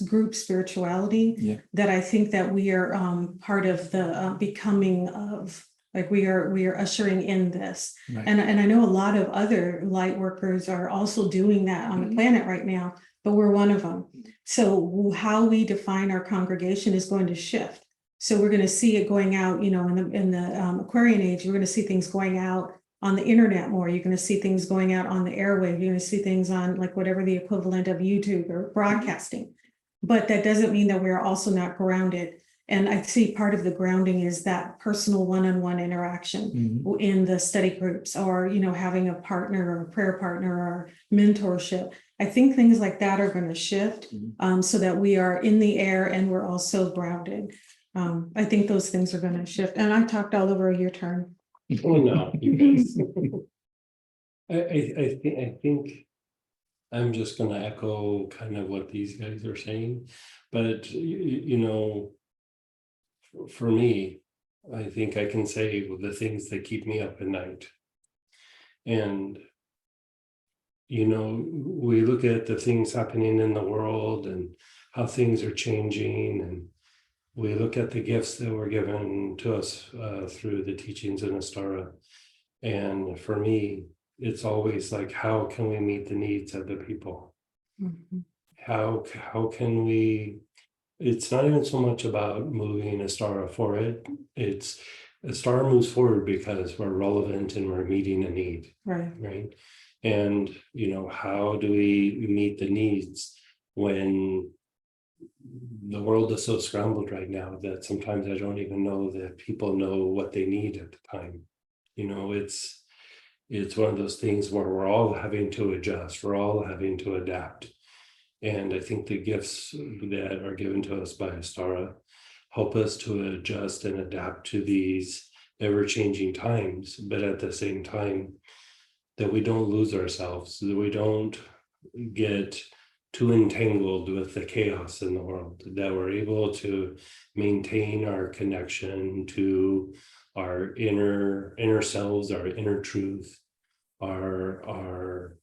group spirituality that I think that we are part of the becoming of. Like, we are ushering in this. Right. And I know a lot of other light workers are also doing that on the planet right now, but we're one of them. So how we define our congregation is going to shift. So we're going to see it going out, in the Aquarian age, we're going to see things going out on the internet more. You're going to see things going out on the airwave. You're going to see things on, like, whatever the equivalent of YouTube or broadcasting. But that doesn't mean that we're also not grounded. And I see part of the grounding is that personal one-on-one interaction in the study groups, or, having a partner or a prayer partner or mentorship. I think things like that are going to shift so that we are in the air and we're also grounded. I think those things are going to shift. And I talked all over your turn. Oh, no, you guys. I think I'm just going to echo kind of what these guys are saying, but for me, I think I can say the things that keep me up at night. And, you know, we look at the things happening in the world and how things are changing, and we look at the gifts that were given to us through the teachings in Astara. And for me, it's always like, how can we meet the needs of the people? Mhm. How can we? It's not even so much about moving Astara forward. It's Astara moves forward because we're relevant and we're meeting a need, Right. right? And you know, how do we meet the needs when the world is so scrambled right now that sometimes I don't even know that people know what they need at the time. You know, it's one of those things where we're all having to adjust, we're all having to adapt. And I think the gifts that are given to us by Astara help us to adjust and adapt to these ever-changing times, but at the same time, that we don't lose ourselves, that we don't get too entangled with the chaos in the world, that we're able to maintain our connection to our inner selves, our inner truth, our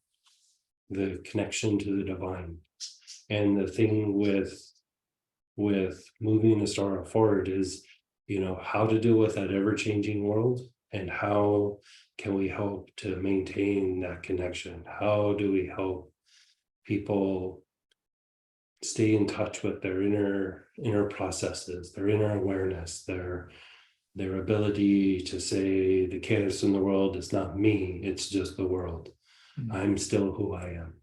the connection to the divine. And the thing with moving Astara forward is, you know, how to deal with that ever-changing world, and how can we help to maintain that connection? How do we help people stay in touch with their inner processes, their inner awareness, their ability to say the chaos in the world is not me, it's just the world. Mhm. I'm still who I am.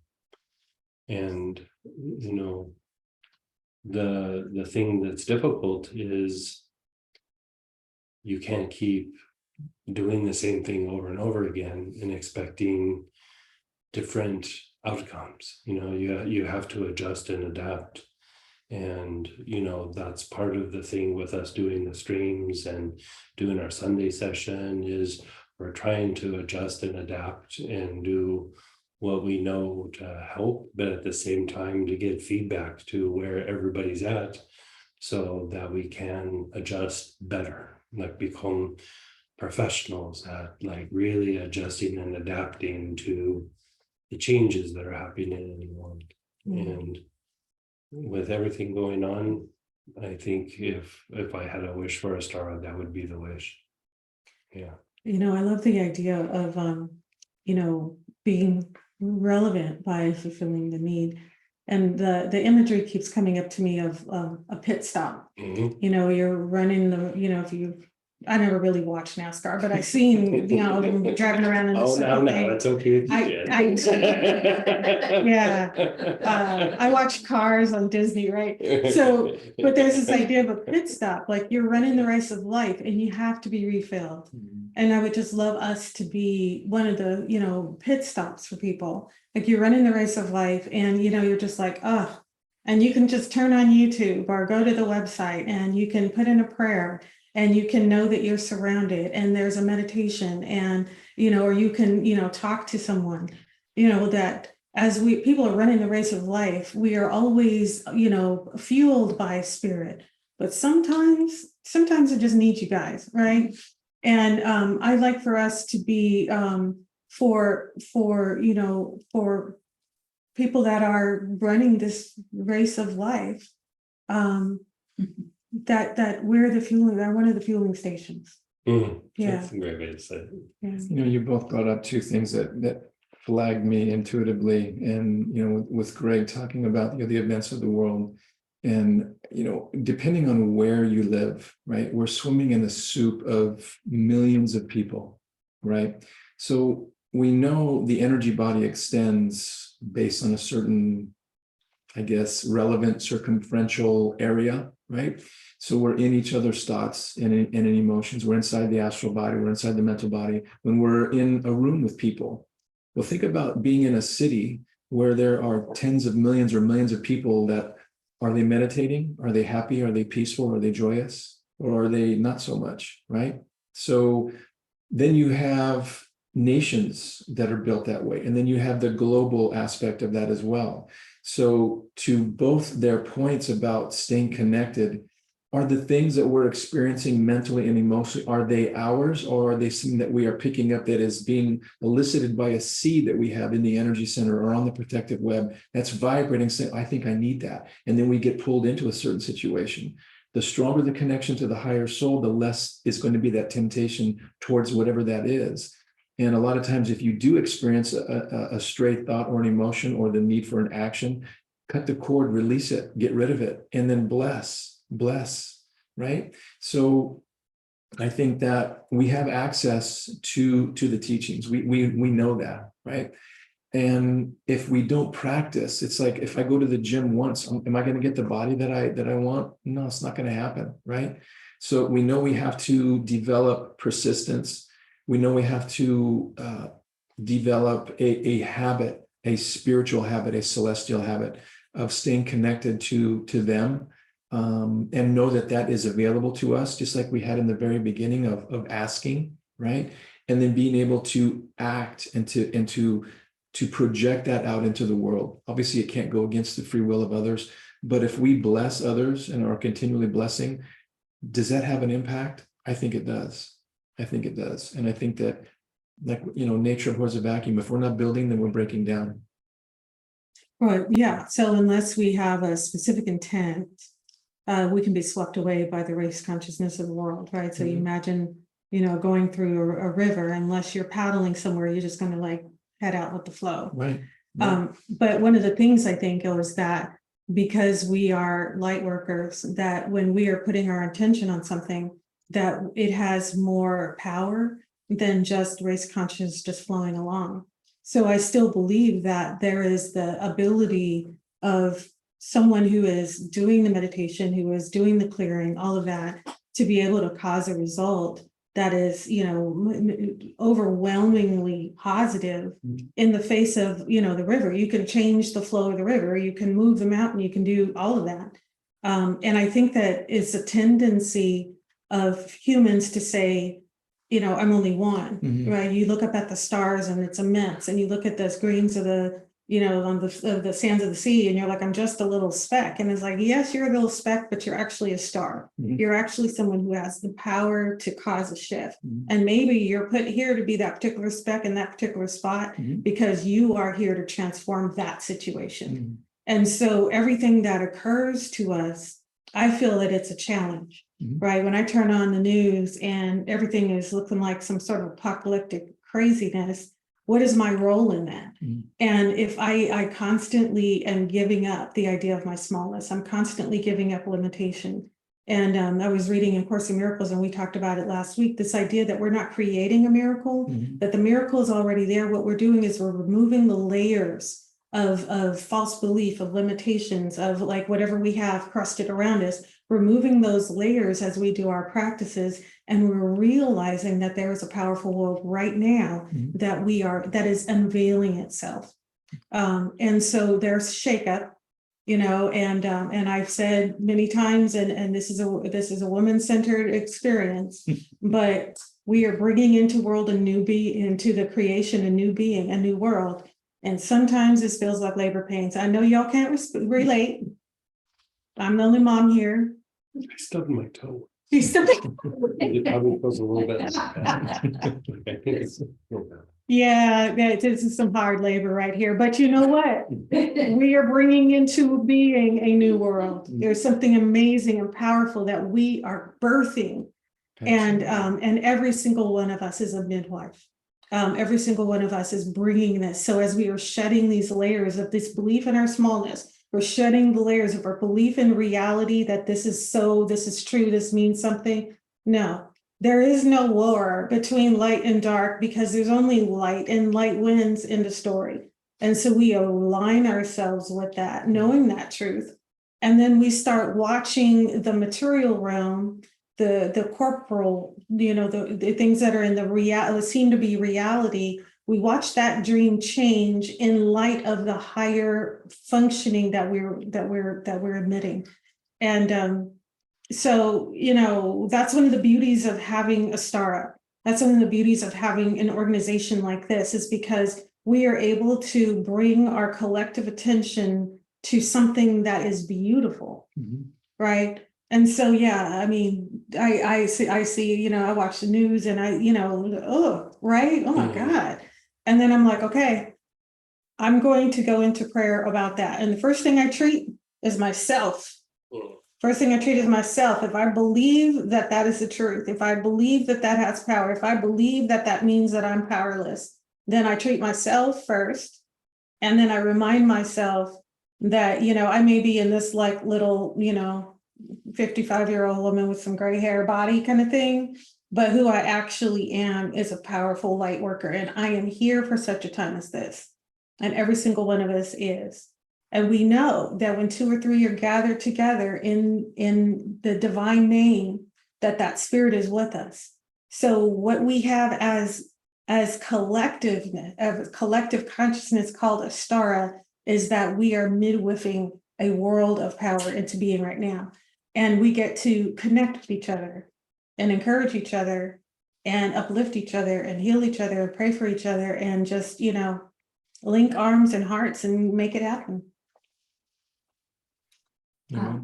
And you know, the thing that's difficult is you can't keep doing the same thing over and over again and expecting different outcomes. You know, you have to adjust and adapt. And you know, that's part of the thing with us doing the streams and doing our Sunday session, is we're trying to adjust and adapt and do what we know to help, but at the same time to get feedback to where everybody's at, so that we can adjust better, like become professionals at like really adjusting and adapting to the changes that are happening in the world. And with everything going on, I think if I had a wish for Astara, that would be the wish. Yeah. You know, I love the idea of, you know, being relevant by fulfilling the need. And the imagery keeps coming up to me of a pit stop. Mhm. You know, you're running you know, I never really watched NASCAR, but I've seen, you know, them driving around in the Oh, circle no, thing. it's okay if you did. Yeah, I watch Cars on Disney, right? So, but there's this idea of a pit stop, like you're running the race of life and you have to be refilled. And I would just love us to be one of the, you know, pit stops for people. Like you're running the race of life and, you know, you're just like, oh, and you can just turn on YouTube or go to the website and you can put in a prayer and you can know that you're surrounded and there's a meditation and, you know, or you can, you know, talk to someone, you know, that as people are running the race of life, we are always, you know, fueled by spirit, but sometimes it just needs you guys, right? And I'd like for us to be for you know, for people that are running this race of life, that we're the fueling, they're one of the fueling stations. Yeah. That's a great way to say it. Yeah. You know, you both brought up two things that flagged me intuitively, and you know, with Greg talking about, you know, the events of the world, and you know, depending on where you live, right, we're swimming in the soup of millions of people, right? So we know the energy body extends based on a certain, I guess, relevant circumferential area, right? So we're in each other's thoughts and in emotions. We're inside the astral body. We're inside the mental body. When we're in a room with people, well, think about being in a city where there are tens of millions or millions of people. That are they meditating? Are they happy? Are they peaceful? Are they joyous? Or are they not so much, right? So then you have nations that are built that way. And then you have the global aspect of that as well. So to both their points about staying connected, are the things that we're experiencing mentally and emotionally, are they ours, or are they something that we are picking up that is being elicited by a seed that we have in the energy center or on the protective web that's vibrating, saying, I think I need that. And then we get pulled into a certain situation. The stronger the connection to the higher soul, the less is going to be that temptation towards whatever that is. And a lot of times, if you do experience a stray thought or an emotion or the need for an action, cut the cord, release it, get rid of it, and then bless, right? So I think that we have access to the teachings. We know that, right? And if we don't practice, it's like, if I go to the gym once, am I going to get the body that I want? No, it's not going to happen, right? So we know we have to develop persistence. We know we have to develop a habit, a spiritual habit, a celestial habit of staying connected to them, and know that that is available to us, just like we had in the very beginning of asking, right? And then being able to act and to project that out into the world. Obviously, it can't go against the free will of others, but if we bless others and are continually blessing, does that have an impact? I think it does. I think it does. And I think that, like, nature abhors a vacuum. If we're not building, then we're breaking down. Right, yeah. So unless we have a specific intent, we can be swept away by the race consciousness of the world, right? So you Mhm. imagine, going through a river, unless you're paddling somewhere, you're just going to like head out with the flow. Right. But one of the things I think is that because we are light workers, that when we are putting our intention on something, that it has more power than just race consciousness just flowing along. So I still believe that there is the ability of someone who is doing the meditation, who is doing the clearing, all of that, to be able to cause a result that is, overwhelmingly positive in the face of, the river. You can change the flow of the river, you can move the mountain, you can do all of that. And I think that it's a tendency of humans to say, I'm only one, Mhm. right? You look up at the stars and it's immense, and you look at the grains of the, on the sands of the sea, and you're like, I'm just a little speck. And it's like, yes, you're a little speck, but you're actually a star. Mhm. You're actually someone who has the power to cause a shift. Mhm. And maybe you're put here to be that particular speck in that particular spot Mhm. because you are here to transform that situation. Mhm. And so everything that occurs to us, I feel that it's a challenge. Mhm. Right? When I turn on the news and everything is looking like some sort of apocalyptic craziness, what is my role in that? Mhm. And if I constantly am giving up the idea of my smallness, I'm constantly giving up limitation. And I was reading in Course in Miracles, and we talked about it last week, this idea that we're not creating a miracle, Mhm. that the miracle is already there. What we're doing is we're removing the layers of false belief, of limitations, of like whatever we have crusted around us, removing those layers as we do our practices, and we're realizing that there is a powerful world right now Mhm. that is unveiling itself. And so there's shakeup, and I've said many times, and this is a woman-centered experience, but we are bringing into the creation a new being, a new world. And sometimes this feels like labor pains. I know y'all can't relate. I'm the only mom here. I stubbed my toe. You still It probably feels a little bit. I think it's. Yeah, this is some hard labor right here, but you know what? We are bringing into being a new world. There's something amazing and powerful that we are birthing. And every single one of us is a midwife. Every single one of us is bringing this. So as we are shedding these layers of this belief in our smallness, we're shedding the layers of our belief in reality that this is true, this means something. No, there is no war between light and dark, because there's only light, and light wins in the story. And so we align ourselves with that, knowing that truth. And then we start watching the material realm, the corporal, the things that are in the reality, seem to be reality. We watch that dream change in light of the higher functioning that we're admitting. And so, that's one of the beauties of having a startup. That's one of the beauties of having an organization like this, is because we are able to bring our collective attention to something that is beautiful, Mhm. right? And so, yeah, I mean, I see, I watch the news and oh, right? Oh my Mhm. God. And then I'm like, okay, I'm going to go into prayer about that. And the first thing I treat is myself. Mm. First thing I treat is myself. If I believe that that is the truth, if I believe that that has power, if I believe that that means that I'm powerless, then I treat myself first. And then I remind myself that, I may be in this like little, 55-year-old woman with some gray hair body kind of thing, but who I actually am is a powerful light worker. And I am here for such a time as this. And every single one of us is. And we know that when 2 or 3 are gathered together in the divine name, that spirit is with us. So what we have as collective consciousness called Astara is that we are midwiffing a world of power into being right now. And we get to connect with each other and encourage each other and uplift each other and heal each other and pray for each other and just, link arms and hearts and make it happen. I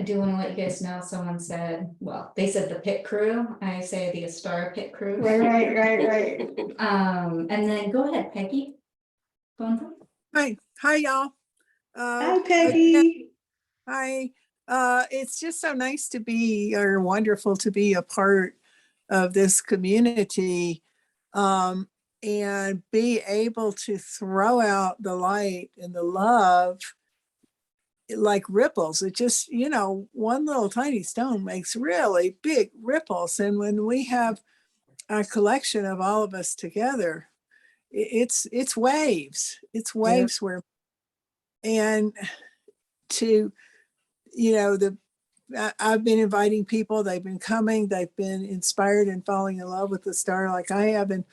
do want to let you guys know, someone said, well, they said the pit crew, I say the Astara pit crew. Right. And then go ahead, Peggy. Go on. Hi, y'all. Hi, Peggy. Hi. It's just so nice to be, or wonderful to be a part of this community, and be able to throw out the light and the love like ripples. It just, one little tiny stone makes really big ripples. And when we have a collection of all of us together, it's waves. It's waves where, and to, I've been inviting people, they've been coming, they've been inspired and falling in love with the star like I have. And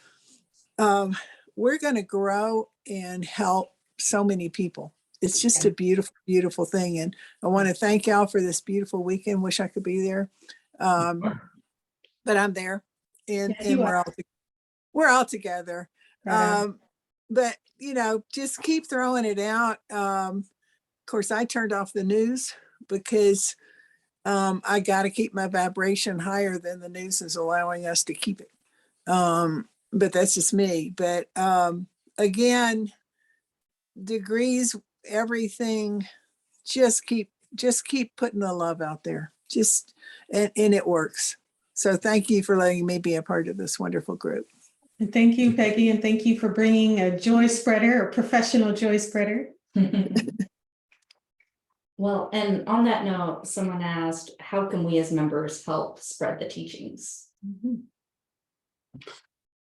we're going to grow and help so many people. It's just a beautiful, beautiful thing. And I want to thank y'all for this beautiful weekend. Wish I could be there. But I'm there, and we're all together. But just keep throwing it out. Of course, I turned off the news because I got to keep my vibration higher than the news is allowing us to keep it. But that's just me. But again, degrees, everything, just keep putting the love out there. And it works. So thank you for letting me be a part of this wonderful group. And thank you, Peggy, and thank you for bringing a joy spreader, a professional joy spreader. Well, and on that note, someone asked, how can we as members help spread the teachings?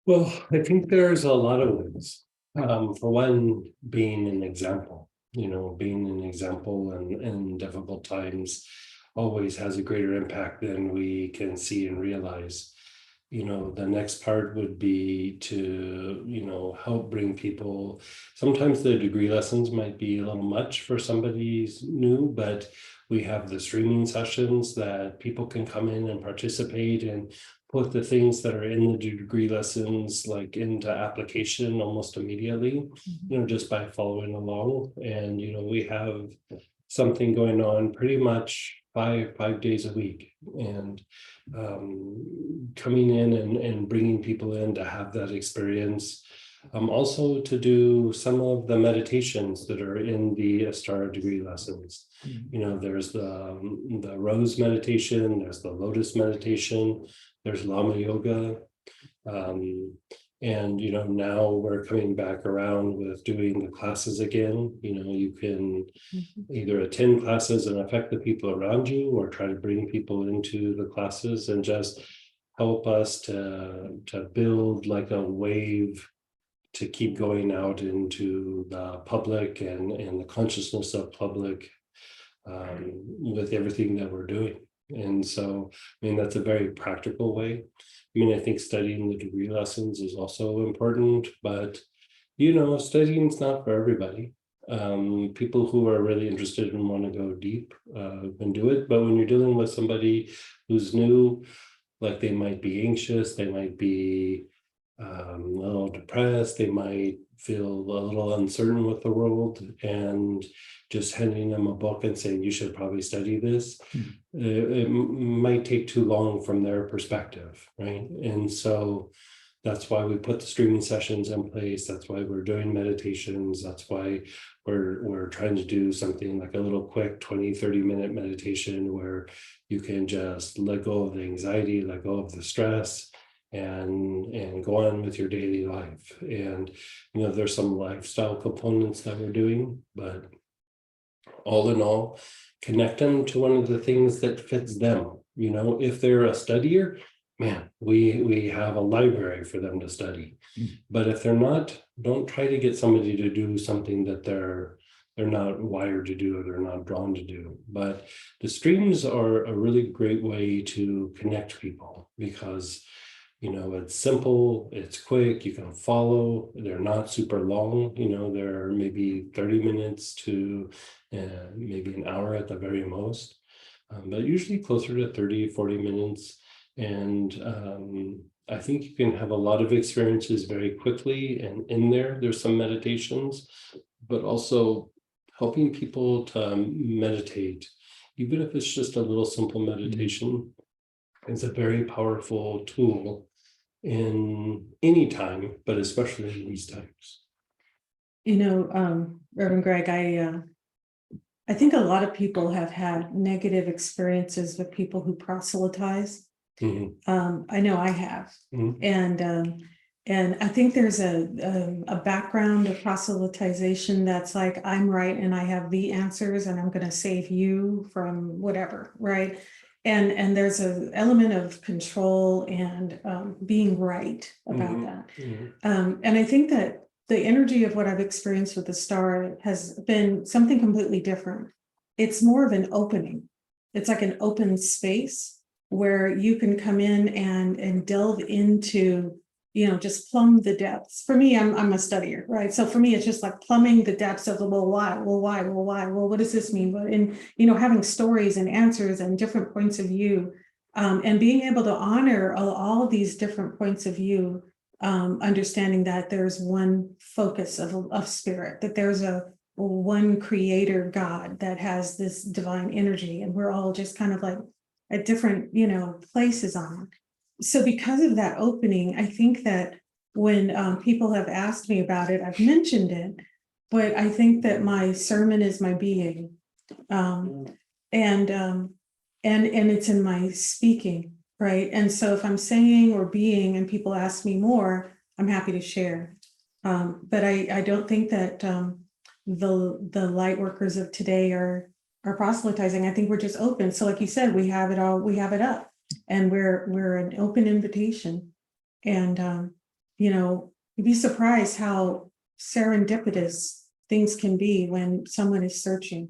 Well, I think there's a lot of ways. For one, being an example, being an example in difficult times always has a greater impact than we can see and realize. The next part would be to, help bring people. Sometimes the degree lessons might be a little much for somebody new, but we have the streaming sessions that people can come in and participate and put the things that are in the degree lessons like into application almost immediately, just by following along. And, we have something going on pretty much five days a week, and coming in and bringing people in to have that experience. Also to do some of the meditations that are in the Astara degree lessons. There's the rose meditation, there's the lotus meditation, there's Lama yoga. And, now we're coming back around with doing the classes again. You can either attend classes and affect the people around you, or try to bring people into the classes and just help us to build like a wave to keep going out into the public and the consciousness of public with everything that we're doing. And so, that's a very practical way. I think studying the degree lessons is also important, but, studying is not for everybody. People who are really interested and want to go deep can do it. But when you're dealing with somebody who's new, like they might be anxious, they might be a little depressed, they might feel a little uncertain with the world, and just handing them a book and saying, you should probably study this, it might take too long from their perspective, right? And so that's why we put the streaming sessions in place. That's why we're doing meditations. That's why we're trying to do something like a little quick 20-30 minute meditation where you can just let go of the anxiety, let go of the stress, and go on with your daily life. And there's some lifestyle components that we're doing, but all in all, connect them to one of the things that fits them. If they're a studier, man, we have a library for them to study. But if they're not, don't try to get somebody to do something that they're not wired to do or they're not drawn to do. But the streams are a really great way to connect people, because it's simple, it's quick, you can follow, they're not super long, they're maybe 30 minutes to maybe an hour at the very most, but usually closer to 30-40 minutes. And I think you can have a lot of experiences very quickly, and in there's some meditations, but also helping people to meditate, even if it's just a little simple meditation. It's a very powerful tool in any time, but especially in these times. Reverend Greg, I think a lot of people have had negative experiences with people who proselytize. Mhm. I know I have. Mhm. And I think there's a background of proselytization that's like, I'm right and I have the answers and I'm going to save you from whatever, right? And there's an element of control and being right about that. And I think that the energy of what I've experienced with the star has been something completely different. It's more of an opening. It's like an open space where you can come in and delve into, just plumb the depths. For me, I'm a studier, right? So for me, it's just like plumbing the depths of the, well, why? Well, what does this mean? And, having stories and answers and different points of view, and being able to honor all of these different points of view, understanding that there's one focus of spirit, that there's one creator God that has this divine energy, and we're all just kind of like at different, places on it. So because of that opening, I think that when people have asked me about it, I've mentioned it, but I think that my sermon is my being, and it's in my speaking, right? And so if I'm saying or being and people ask me more, I'm happy to share. But I don't think that the light workers of today are proselytizing. I think we're just open. So like you said, we have it up, and we're an open invitation. And you'd be surprised how serendipitous things can be when someone is searching.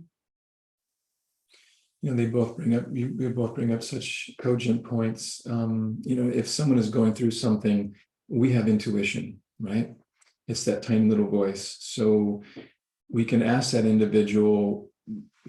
They both bring up such cogent points. If someone is going through something, we have intuition, right? It's that tiny little voice. So we can ask that individual,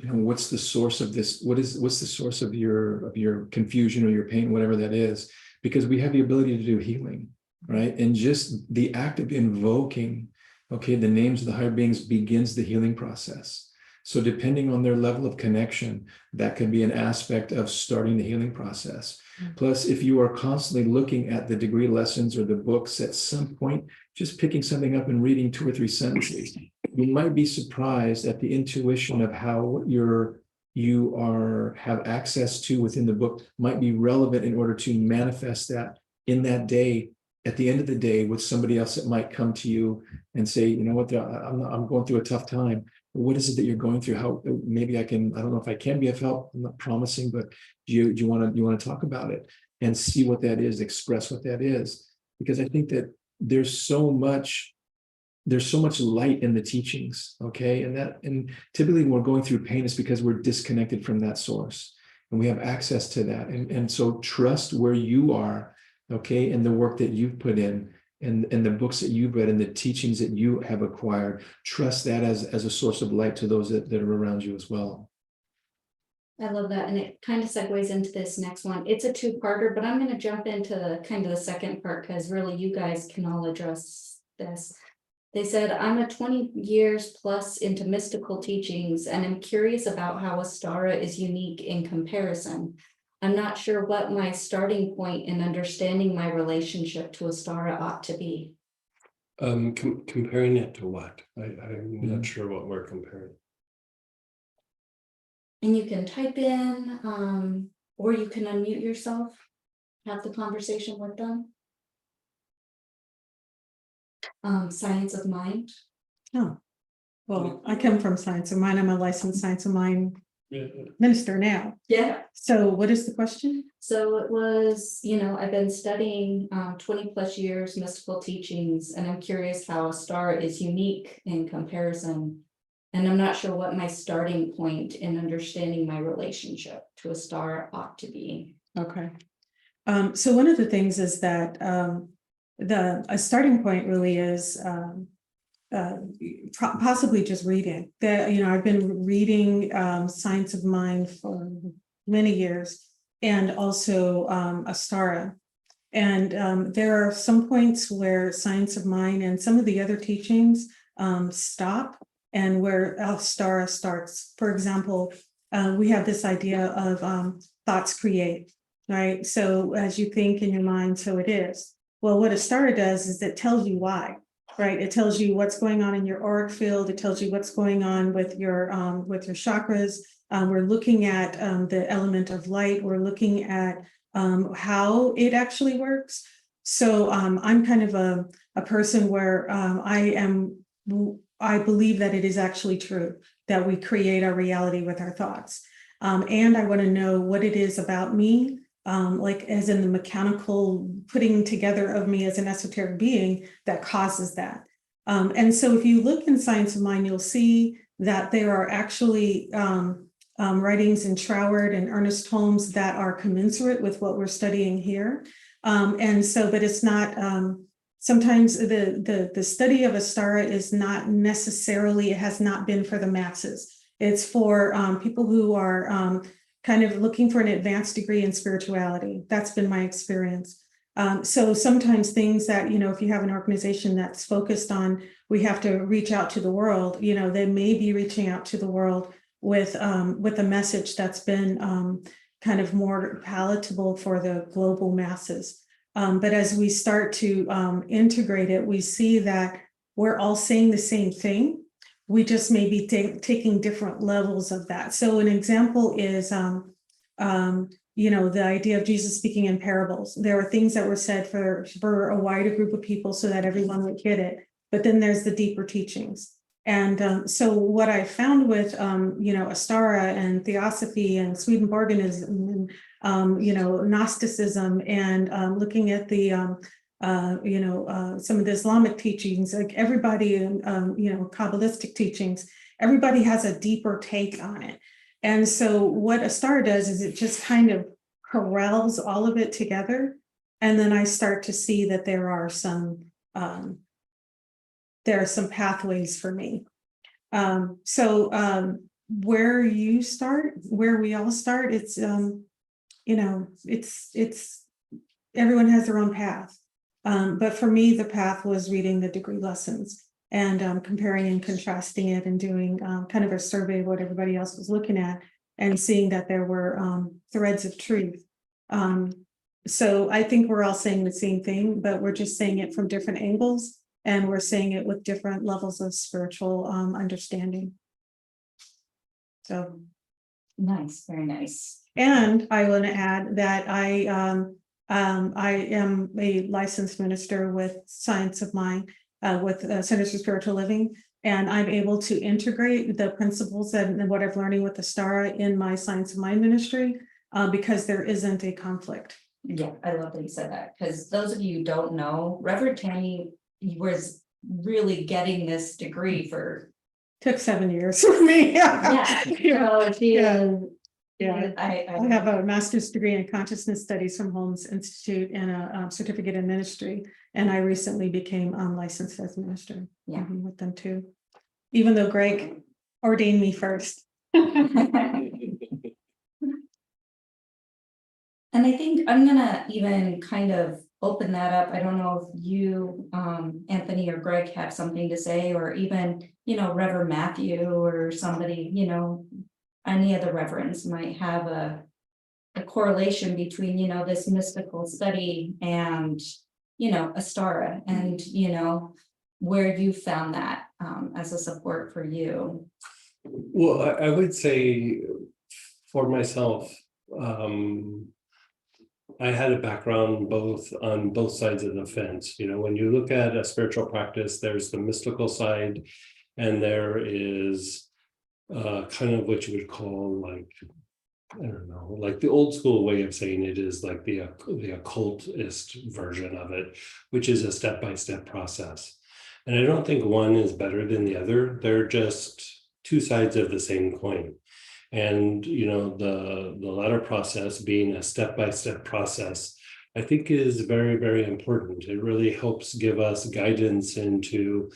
what's the source of this? What's the source of your confusion or your pain, whatever that is? Because we have the ability to do healing, right? And just the act of invoking, the names of the higher beings begins the healing process. So depending on their level of connection, that could be an aspect of starting the healing process. Plus, if you are constantly looking at the degree lessons or the books, at some point, just picking something up and reading 2 or 3 sentences, you might be surprised at the intuition of how you have access to within the book might be relevant in order to manifest that in that day, at the end of the day, with somebody else that might come to you and say, I'm going through a tough time. What is it that you're going through? How maybe I don't know if I can be of help. I'm not promising, but do you want to talk about it and see what that is, express what that is? Because I think that there's so much light in the teachings, and typically when we're going through pain, it's because we're disconnected from that source, and we have access to that. And so trust where you are, and the work that you've put in, and the books that you've read and the teachings that you have acquired. Trust that as a source of light to those that are around you as well. I love that. And it kind of segues into this next one. It's a 2-parter, but I'm going to jump into kind of the second part because really you guys can all address this. They said, I'm a 20 years plus into mystical teachings and am curious about how Astara is unique in comparison. I'm not sure what my starting point in understanding my relationship to Astara ought to be. Comparing it to what? I'm Mhm. not sure what we're comparing. And you can type in, or you can unmute yourself, have the conversation with them. Science of Mind. Oh, well, I come from Science of Mind. I'm a licensed Science of Mind Yeah. minister now. Yeah. So what is the question? So it was, I've been studying 20 plus years mystical teachings, and I'm curious how Astara is unique in comparison. And I'm not sure what my starting point in understanding my relationship to Astara ought to be. Okay. So one of the things is that a starting point really is possibly just reading. I've been reading Science of Mind for many years, and also Astara. And there are some points where Science of Mind and some of the other teachings stop, and where Astara starts. For example, we have this idea of thoughts create, right? So as you think in your mind, so it is. Well, what Astara does is it tells you why, right? It tells you what's going on in your auric field. It tells you what's going on with your chakras. We're looking at the element of light. We're looking at how it actually works. So I'm kind of a person where I believe that it is actually true that we create our reality with our thoughts. And I want to know what it is about me, like as in the mechanical putting together of me as an esoteric being that causes that. And so if you look in Science of Mind, you'll see that there are actually writings in Troward and Ernest Holmes that are commensurate with what we're studying here. And so, but it's not, sometimes the study of Astara is not necessarily, it has not been for the masses. It's for people who are kind of looking for an advanced degree in spirituality. That's been my experience. So sometimes things that, if you have an organization that's focused on, we have to reach out to the world, they may be reaching out to the world with a message that's been kind of more palatable for the global masses. But as we start to integrate it, we see that we're all saying the same thing. We just may be taking different levels of that. So an example is, the idea of Jesus speaking in parables. There are things that were said for a wider group of people so that everyone would get it. But then there's the deeper teachings. And so what I found with, Astara and Theosophy and Swedenborgianism and, Gnosticism and looking at the, some of the Islamic teachings, like everybody, Kabbalistic teachings, everybody has a deeper take on it. And so what Astara does is it just kind of corrals all of it together. And then I start to see that there are some pathways for me. So where you start, where we all start, it's, it's everyone has their own path. But for me, the path was reading the degree lessons and comparing and contrasting it and doing kind of a survey of what everybody else was looking at and seeing that there were threads of truth. So I think we're all saying the same thing, but we're just saying it from different angles. And we're saying it with different levels of spiritual understanding. So Nice, very nice. and I want to add that I am a licensed minister with Science of Mind, with Centers for Spiritual Living, and I'm able to integrate the principles and what I've learning with Astara in my Science of Mind ministry because there isn't a conflict. Yeah, I love that you said that, because those of you who don't know, Reverend Tammy was really getting this degree for. Took 7 years for me. Yeah. So she Yeah. is. Yeah. I I have a master's degree in consciousness studies from Holmes Institute and a certificate in ministry. And I recently became licensed as minister. Yeah. With them too. Even though Greg ordained me first. And I think I'm gonna even kind of open that up. I don't know if you, Anthony or Greg have something to say, or even, Reverend Matthew or somebody, any of the reverends might have a correlation between, this mystical study and, Astara, and, where you found that as a support for you. Well, I would say for myself, I had a background on both sides of the fence. When you look at a spiritual practice, there's the mystical side, and there is kind of what you would call, like, I don't know, like the old school way of saying it is like the occultist version of it, which is a step-by-step process. And I don't think one is better than the other. They're just two sides of the same coin. And, the latter process being a step-by-step process, I think is very, very important. It really helps give us guidance into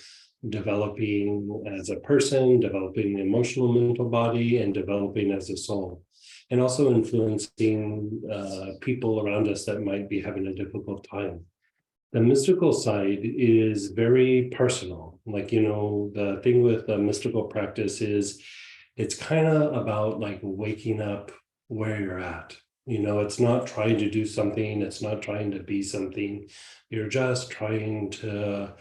developing as a person, developing the emotional mental body, and developing as a soul. And also influencing people around us that might be having a difficult time. The mystical side is very personal. Like, the thing with the mystical practice is it's kind of about like waking up where you're at. It's not trying to do something. It's not trying to be something. You're just trying to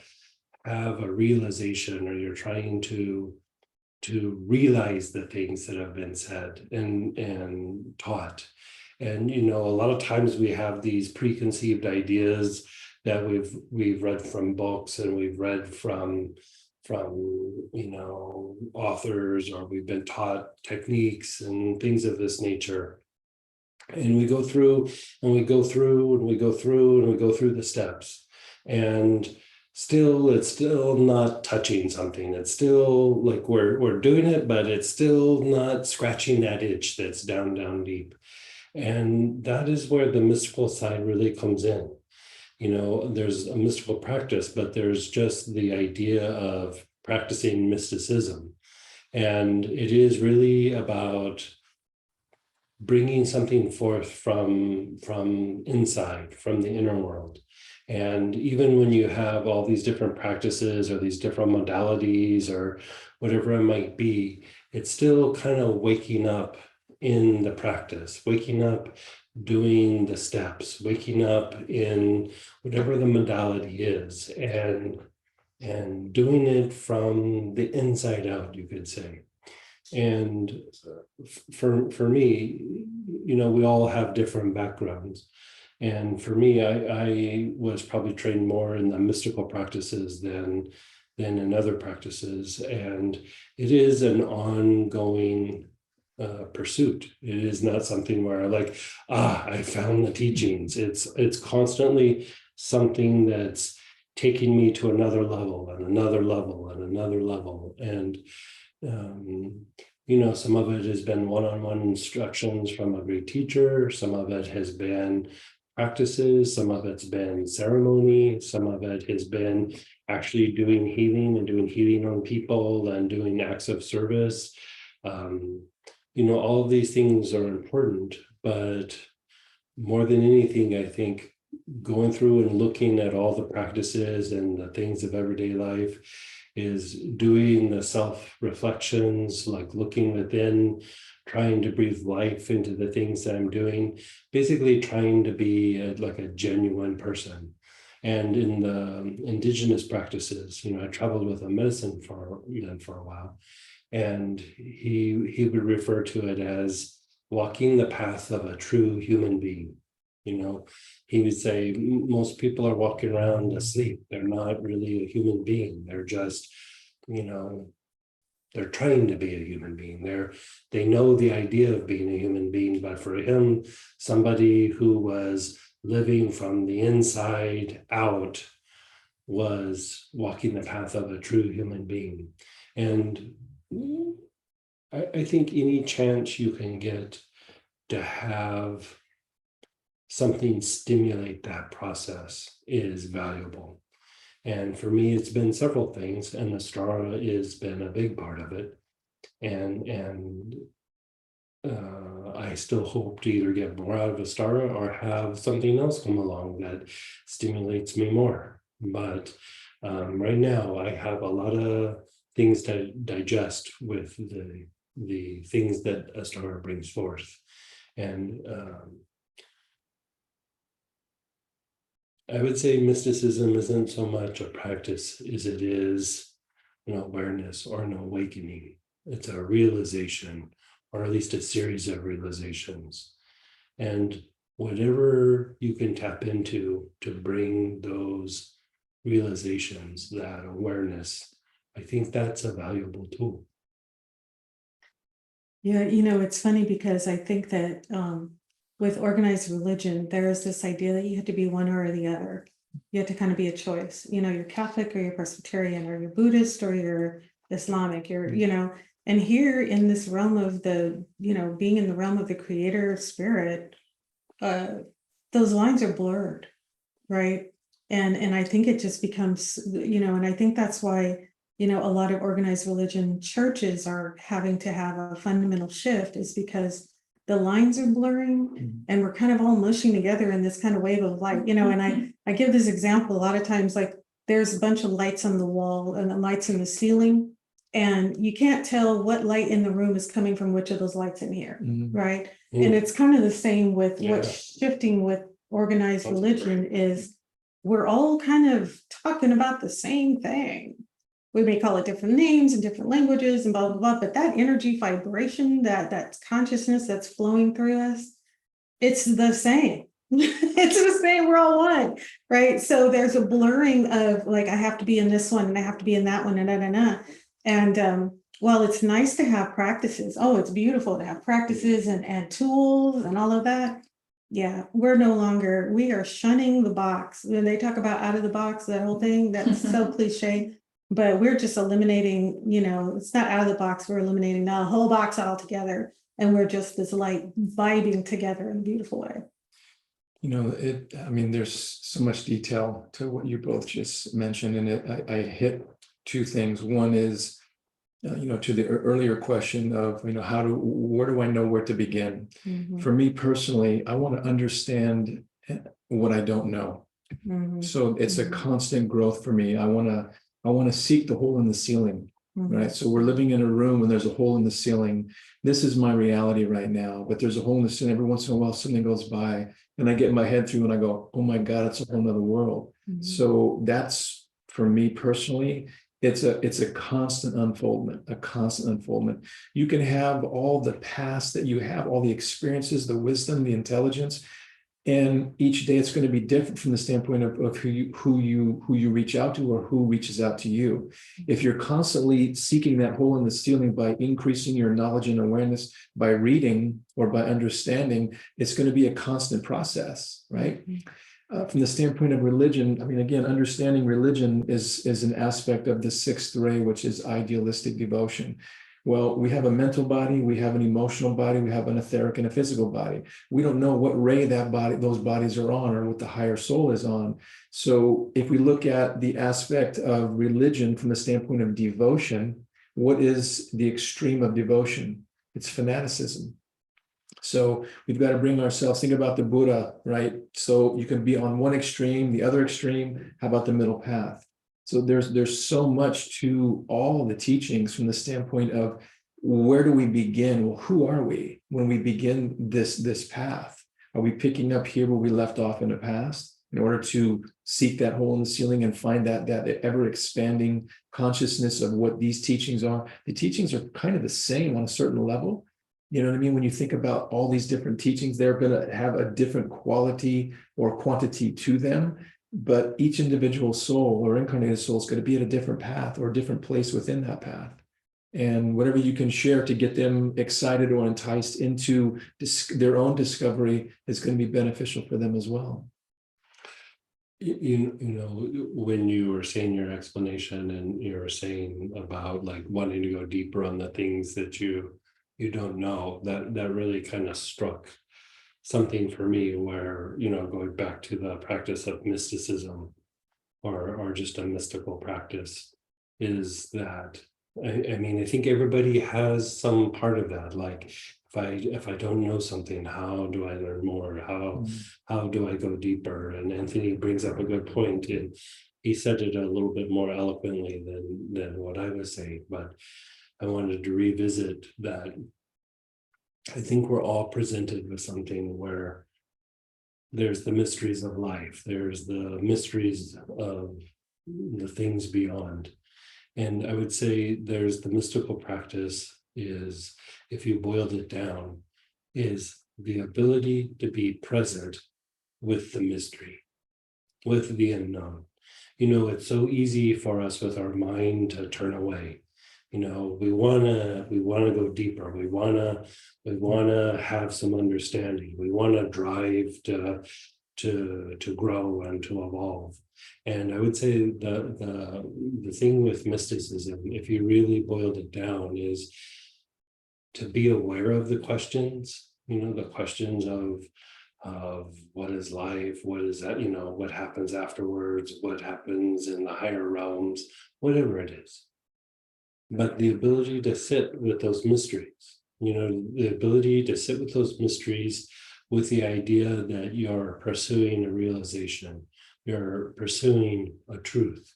have a realization, or you're trying to realize the things that have been said and taught. And, a lot of times we have these preconceived ideas that we've read from books, and we've read from authors, or we've been taught techniques and things of this nature. And we go through and we go through and we go through and we go through the steps, and it's still not touching something. It's still like we're doing it, but it's still not scratching that itch that's down deep. And that is where the mystical side really comes in. There's a mystical practice, but there's just the idea of practicing mysticism. And it is really about bringing something forth from inside, from the inner world. And even when you have all these different practices or these different modalities or whatever it might be, it's still kind of waking up in the practice, waking up doing the steps, waking up in whatever the modality is, and doing it from the inside out, you could say. And for me, we all have different backgrounds. And for me, I was probably trained more in the mystical practices than in other practices. And it is an ongoing pursuit. It is not something where I found the teachings. It's constantly something that's taking me to another level and another level and another level. And some of it has been one-on-one instructions from a great teacher. Some of it has been practices. Some of it's been ceremony. Some of it has been actually doing healing on people and doing acts of service. All of these things are important, but more than anything, I think going through and looking at all the practices and the things of everyday life is doing the self-reflections, like looking within, trying to breathe life into the things that I'm doing, basically trying to be a genuine person. And in the indigenous practices, I traveled with a medicine for a while, and he would refer to it as walking the path of a true human being. He would say most people are walking around asleep. They're not really a human being. They're just, they're trying to be a human being. They know the idea of being a human being, but for him, somebody who was living from the inside out was walking the path of a true human being. And I think any chance you can get to have something stimulate that process is valuable. And for me, it's been several things, and Astara has been a big part of it. And I still hope to either get more out of a star or have something else come along that stimulates me more. But right now I have a lot of things to digest with the things that a star brings forth. And I would say mysticism isn't so much a practice as it is an awareness or an awakening. It's a realization, or at least a series of realizations. And whatever you can tap into to bring those realizations, that awareness, I think that's a valuable tool. Yeah, it's funny because I think that with organized religion, there is this idea that you have to be one or the other. You have to kind of be a choice. You're Catholic or you're Presbyterian or you're Buddhist or you're Islamic, and here in this realm of the, being in the realm of the creator spirit, those lines are blurred, right? And I think it just becomes, and I think that's why, a lot of organized religion churches are having to have a fundamental shift, is because the lines are blurring and we're kind of all mushing together in this kind of wave of light, and I give this example a lot of times, like there's a bunch of lights on the wall and the lights in the ceiling, and you can't tell what light in the room is coming from which of those lights in here, right? And it's kind of the same with what's shifting with organized religion is we're all kind of talking about the same thing. We may call it different names and different languages and blah, blah, blah, but that energy vibration, that consciousness that's flowing through us, it's the same. It's the same, we're all one, right? So there's a blurring of like, I have to be in this one and I have to be in that one and while it's nice to have practices, it's beautiful to have practices and tools and all of that. Yeah, we are shunning the box. When they talk about out of the box, that whole thing, that's so cliche. But we're just eliminating, it's not out of the box, we're eliminating the whole box altogether. And we're just this light vibing together in a beautiful way. There's so much detail to what you both just mentioned, and I hit two things. One is, to the earlier question of, where do I know where to begin? For me personally, I want to understand what I don't know. So it's a constant growth for me. I want to seek the hole in the ceiling, right? So we're living in a room and there's a hole in the ceiling. This is my reality right now, but there's a hole in the ceiling. Every once in a while, something goes by and I get my head through and I go, oh my God, it's a whole nother world. So that's, for me personally, it's a constant unfoldment, You can have all the past that you have, all the experiences, the wisdom, the intelligence, and each day it's going to be different from the standpoint of who you reach out to or who reaches out to you. If you're constantly seeking that hole in the ceiling by increasing your knowledge and awareness by reading or by understanding, it's going to be a constant process, right? From the standpoint of religion, again, understanding religion is an aspect of the sixth ray, which is idealistic devotion. Well, we have a mental body, we have an emotional body, we have an etheric and a physical body. We don't know what ray those bodies are on, or what the higher soul is on. So if we look at the aspect of religion from the standpoint of devotion, what is the extreme of devotion? It's fanaticism. So we've got to bring ourselves, think about the Buddha, right? So you can be on one extreme, the other extreme. How about the middle path? So there's so much to all the teachings from the standpoint of where do we begin? Well, who are we when we begin this path? Are we picking up here where we left off in the past in order to seek that hole in the ceiling and find that ever expanding consciousness of what these teachings are? The teachings are kind of the same on a certain level. You know what I mean? When you think about all these different teachings, they're going to have a different quality or quantity to them. But each individual soul or incarnated soul is going to be at a different path or a different place within that path. And whatever you can share to get them excited or enticed into their own discovery is going to be beneficial for them as well. When you were saying your explanation and you were saying about like wanting to go deeper on the things that you don't know, that really kind of struck something for me where, going back to the practice of mysticism or just a mystical practice, is that, I think everybody has some part of that. Like if if I don't know something, how do I learn more? How do I go deeper? And Anthony brings up a good point, and he said it a little bit more eloquently than what I was saying, but I wanted to revisit that. I think we're all presented with something where there's the mysteries of life, there's the mysteries of the things beyond. And I would say there's the mystical practice is, if you boiled it down, is the ability to be present with the mystery, with the unknown. You know, it's so easy for us with our mind to turn away. You know, we wanna go deeper. We wanna have some understanding. We wanna drive to grow and to evolve. And I would say the thing with mysticism, if you really boiled it down, is to be aware of the questions, you know, the questions of what is life, what is that, you know, what happens afterwards, what happens in the higher realms, whatever it is. But the ability to sit with those mysteries, you know, the ability to sit with those mysteries with the idea that you're pursuing a realization, you're pursuing a truth,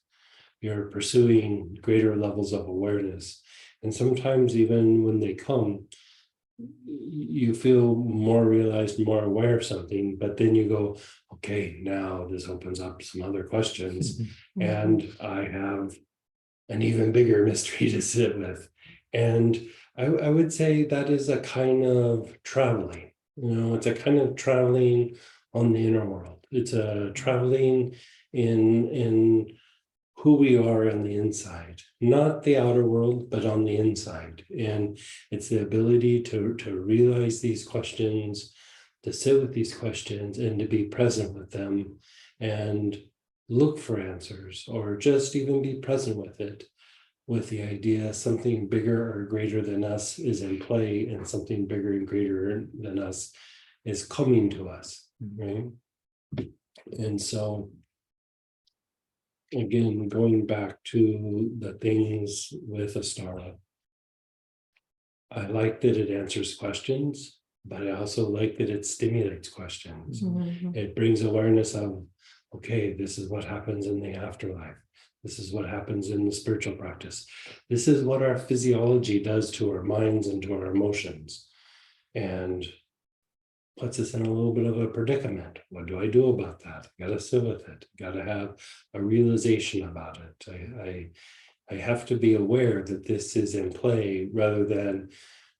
you're pursuing greater levels of awareness. And sometimes even when they come, you feel more realized, more aware of something, but then you go, okay, now this opens up some other questions, and I have an even bigger mystery to sit with. And I would say that is a kind of traveling, you know, it's a kind of traveling on the inner world. It's a traveling in who we are on the inside, not the outer world, but on the inside. And it's the ability to realize these questions, to sit with these questions, and to be present with them and look for answers, or just even be present with it, with the idea something bigger or greater than us is in play, and something bigger and greater than us is coming to us, right? And so, again, going back to the things with Astara, I like that it answers questions, but I also like that it stimulates questions. It brings awareness of, okay, this is what happens in the afterlife. This is what happens in the spiritual practice. This is what our physiology does to our minds and to our emotions, and puts us in a little bit of a predicament. What do I do about that? Got to sit with it. Got to have a realization about it. I have to be aware that this is in play, rather than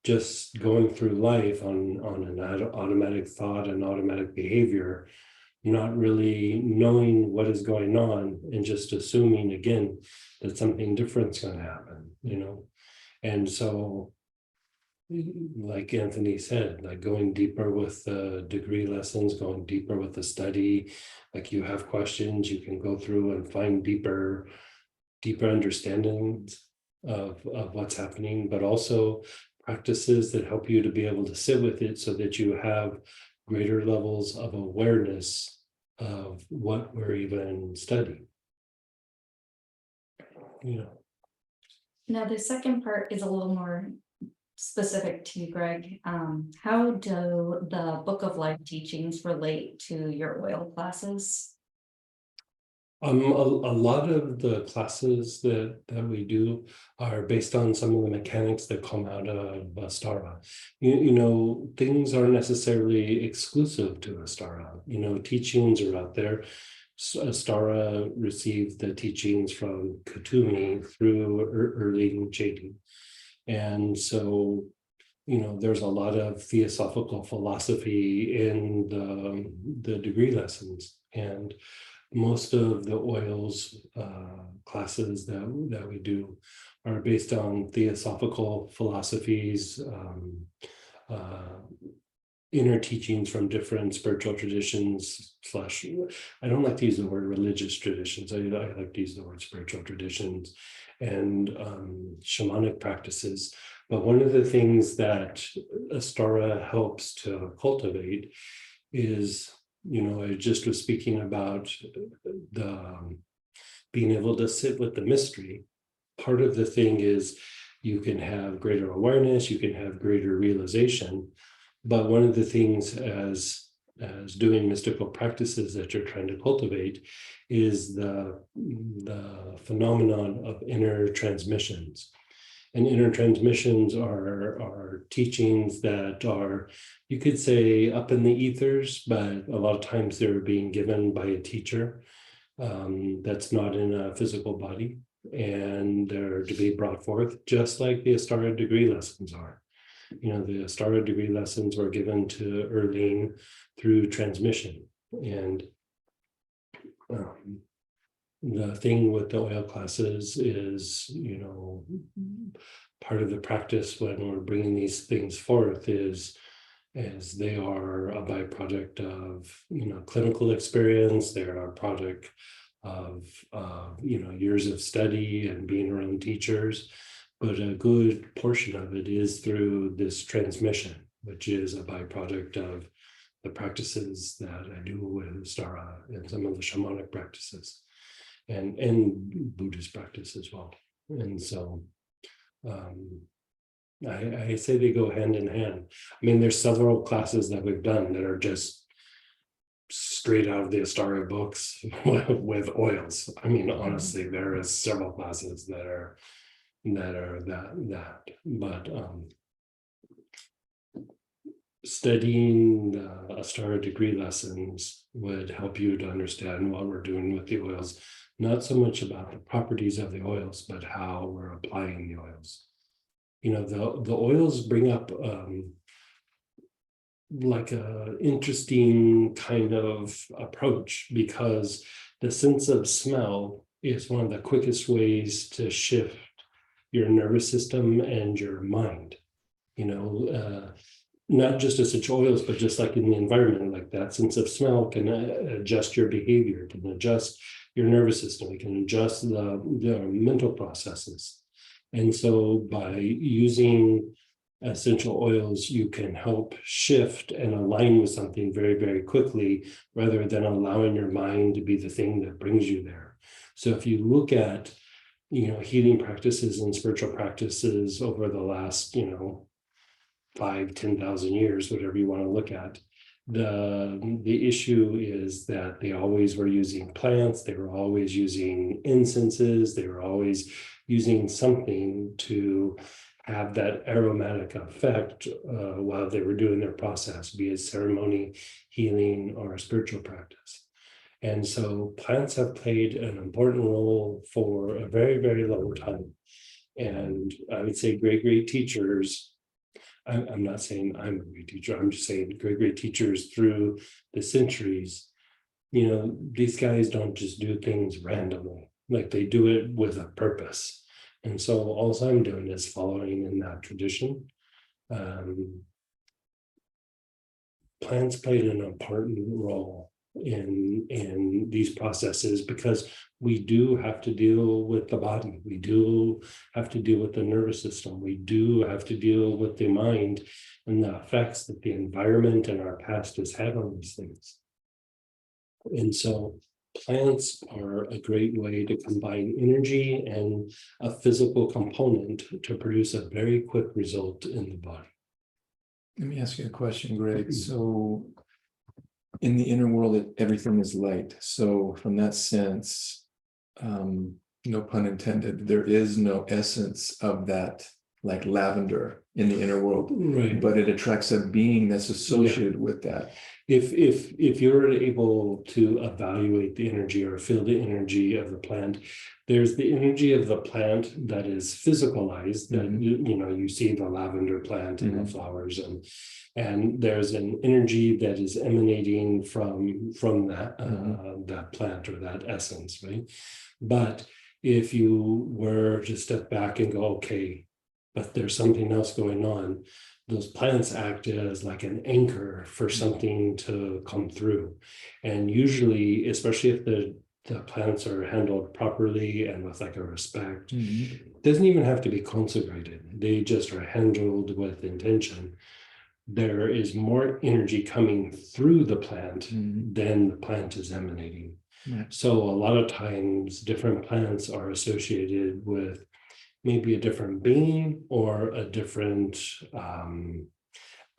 just going through life on an automatic thought and automatic behavior, not really knowing what is going on, and just assuming again that something different is going to happen, you know. And so, like Anthony said, like going deeper with the degree lessons, going deeper with the study, like you have questions, you can go through and find deeper understandings of what's happening, but also practices that help you to be able to sit with it, so that you have greater levels of awareness of what we're even studying. You know. Now, the second part is a little more specific to you, Greg. How do the Book of Life teachings relate to your oil classes? A lot of the classes that we do are based on some of the mechanics that come out of Astara. You know, things aren't necessarily exclusive to Astara. You know, teachings are out there. Astara received the teachings from Kuthumi through Erling Chedi. And so, you know, there's a lot of theosophical philosophy in the degree lessons, and most of the oils classes that we do are based on theosophical philosophies, inner teachings from different spiritual traditions / I don't like to use the word religious traditions. I like to use the word spiritual traditions and shamanic practices. But one of the things that Astara helps to cultivate is, you know, I just was speaking about the being able to sit with the mystery. Part of the thing is you can have greater awareness, you can have greater realization. But one of the things as doing mystical practices that you're trying to cultivate is the phenomenon of inner transmissions. And inner transmissions are teachings that are, you could say, up in the ethers, but a lot of times they're being given by a teacher that's not in a physical body, and they're to be brought forth just like the Astara degree lessons are. You know, the Astara degree lessons were given to Erlene through transmission. And the thing with the oil classes is, you know, part of the practice when we're bringing these things forth is as they are a byproduct of, you know, clinical experience. They're a product of, you know, years of study and being around teachers. But a good portion of it is through this transmission, which is a byproduct of the practices that I do with Stara and some of the shamanic practices and Buddhist practice as well. And so I say they go hand in hand. I mean, there's several classes that we've done that are just straight out of the Astara books with oils. I mean, honestly, there is several classes that are that, but studying the Astara degree lessons would help you to understand what we're doing with the oils, not so much about the properties of the oils, but how we're applying the oils. You know, the oils bring up like a interesting kind of approach, because the sense of smell is one of the quickest ways to shift your nervous system and your mind. You know, not just essential oils, but just like in the environment, like that sense of smell can adjust your behavior, can adjust your nervous system, it can adjust the mental processes. And so by using essential oils, you can help shift and align with something very, very quickly, rather than allowing your mind to be the thing that brings you there. So if you look at, you know, healing practices and spiritual practices over the last, you know, 5,000-10,000 years, whatever you want to look at, the issue is that they always were using plants, they were always using incenses, they were always using something to have that aromatic effect while they were doing their process, be it ceremony, healing, or spiritual practice. And so plants have played an important role for a very, very long time. And I would say great teachers, I'm not saying I'm a great teacher, I'm just saying great teachers through the centuries, you know, these guys don't just do things randomly, like they do it with a purpose. And so all I'm doing is following in that tradition. Plants played an important role in these processes, because we do have to deal with the body, we do have to deal with the nervous system, we do have to deal with the mind and the effects that the environment and our past has had on these things. And so plants are a great way to combine energy and a physical component to produce a very quick result in the body. Let me ask you a question, Greg. So in the inner world, everything is light. So from that sense, no pun intended, there is no essence of that, like lavender in the inner world, Right. but it attracts a being that's associated with that. If you're able to evaluate the energy or feel the energy of the plant, there's the energy of the plant that is physicalized, that you know, you see the lavender plant and the flowers, and there's an energy that is emanating from that that plant or that essence, right? But if you were to step back and go, okay, but there's something else going on, those plants act as like an anchor for something to come through. And usually, especially if the plants are handled properly and with like a respect, it doesn't even have to be consecrated. They just are handled with intention. There is more energy coming through the plant than the plant is emanating. Right. So a lot of times different plants are associated with maybe a different being or a different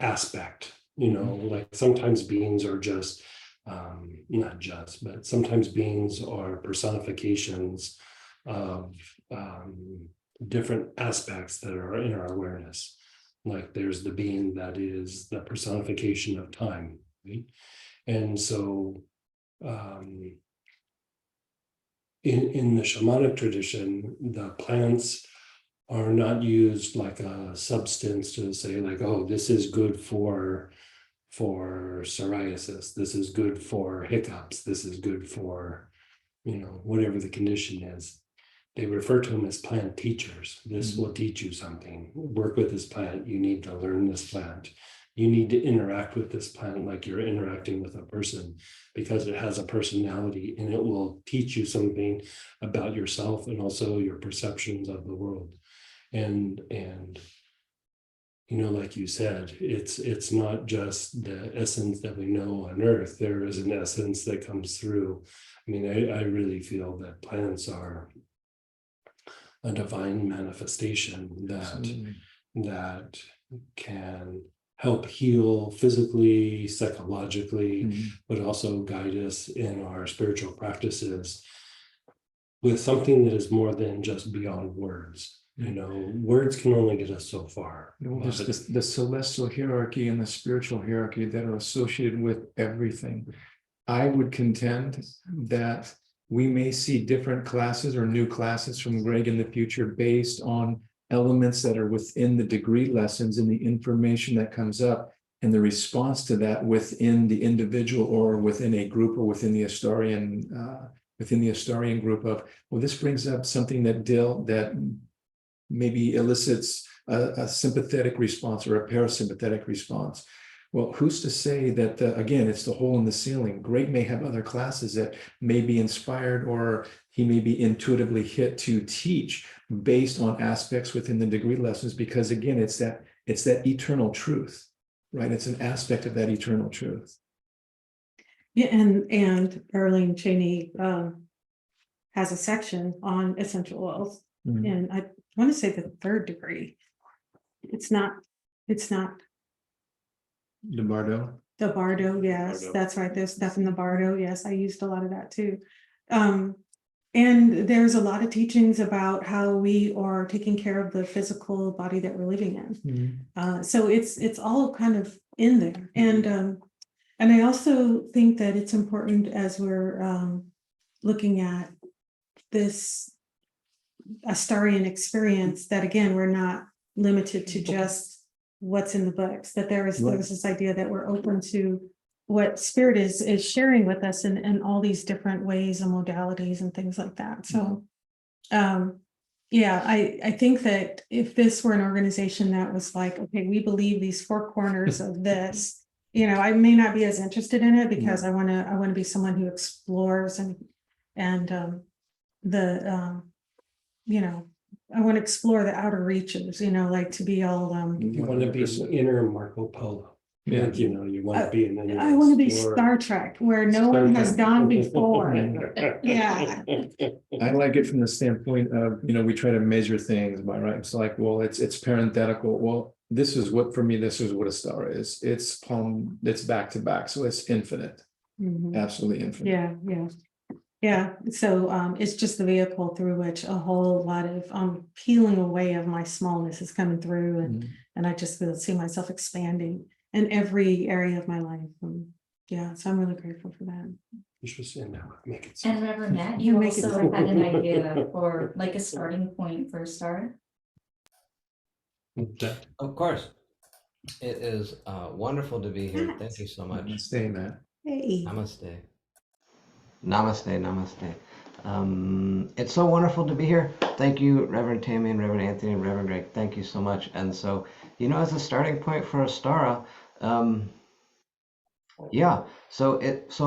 aspect. Like sometimes beings are just not just, but sometimes beings are personifications of different aspects that are in our awareness. Like there's the being that is the personification of time, right? And so in the shamanic tradition, the plants are not used like a substance to say like, oh, this is good for psoriasis, this is good for hiccups, this is good for, whatever the condition is. They refer to them as plant teachers. This will teach you something. Work with this plant. You need to learn this plant. You need to interact with this plant like you're interacting with a person, because it has a personality and it will teach you something about yourself and also your perceptions of the world. And like you said, it's not just the essence that we know on earth. There is an essence that comes through. I mean, I really feel that plants are a divine manifestation that can help heal physically, psychologically, but also guide us in our spiritual practices with something that is more than just beyond words. Words can only get us so far. There's the celestial hierarchy and the spiritual hierarchy that are associated with everything. I would contend that we may see different classes or new classes from Greg in the future based on elements that are within the degree lessons and the information that comes up and the response to that within the individual or within a group or within the Astarian group of, well, this brings up something that maybe elicits a sympathetic response or a parasympathetic response. Well, who's to say that, again, it's the hole in the ceiling. Greg may have other classes that may be inspired, or he may be intuitively hit to teach based on aspects within the degree lessons, because again, it's that eternal truth, right? It's an aspect of that eternal truth. Yeah, and Arlene Cheney has a section on essential oils, and I want to say the third degree. It's not The Bardo. the Bardo, yes, Bardo. that's right. There's stuff in the Bardo. Yes, I used a lot of that too. And there's a lot of teachings about how we are taking care of the physical body that we're living in. So it's all kind of in there. And I also think that it's important as we're looking at this Astarian experience, that again, we're not limited to just what's in the books, that there's this idea that we're open to what spirit is sharing with us in all these different ways and modalities and things like that. So I think that if this were an organization that was like, okay, we believe these four corners of this, I may not be as interested in it, because I want to be someone who explores I want to explore the outer reaches, like to be all You want to be inner Marco Polo. Yeah. Like, you want to be in the I want to be Star Trek, where no one has gone before. Yeah. I like it from the standpoint of, we try to measure things by, right? It's like, well, it's parenthetical. Well, this is what a star is. It's back to back. So it's infinite, absolutely infinite. Yeah. So it's just the vehicle through which a whole lot of peeling away of my smallness is coming through. And I just see myself expanding in every area of my life. So I'm really grateful for that. You should say now, make it. And Reverend Matt, you also had an idea for like a starting point for a start. Of course. It is wonderful to be here. Thank you so much. Stay, Matt. Hey. Namaste. Namaste. It's so wonderful to be here. Thank you, Reverend Tammy and Reverend Anthony and Reverend Greg. Thank you so much. And so, as a starting point for Astara, so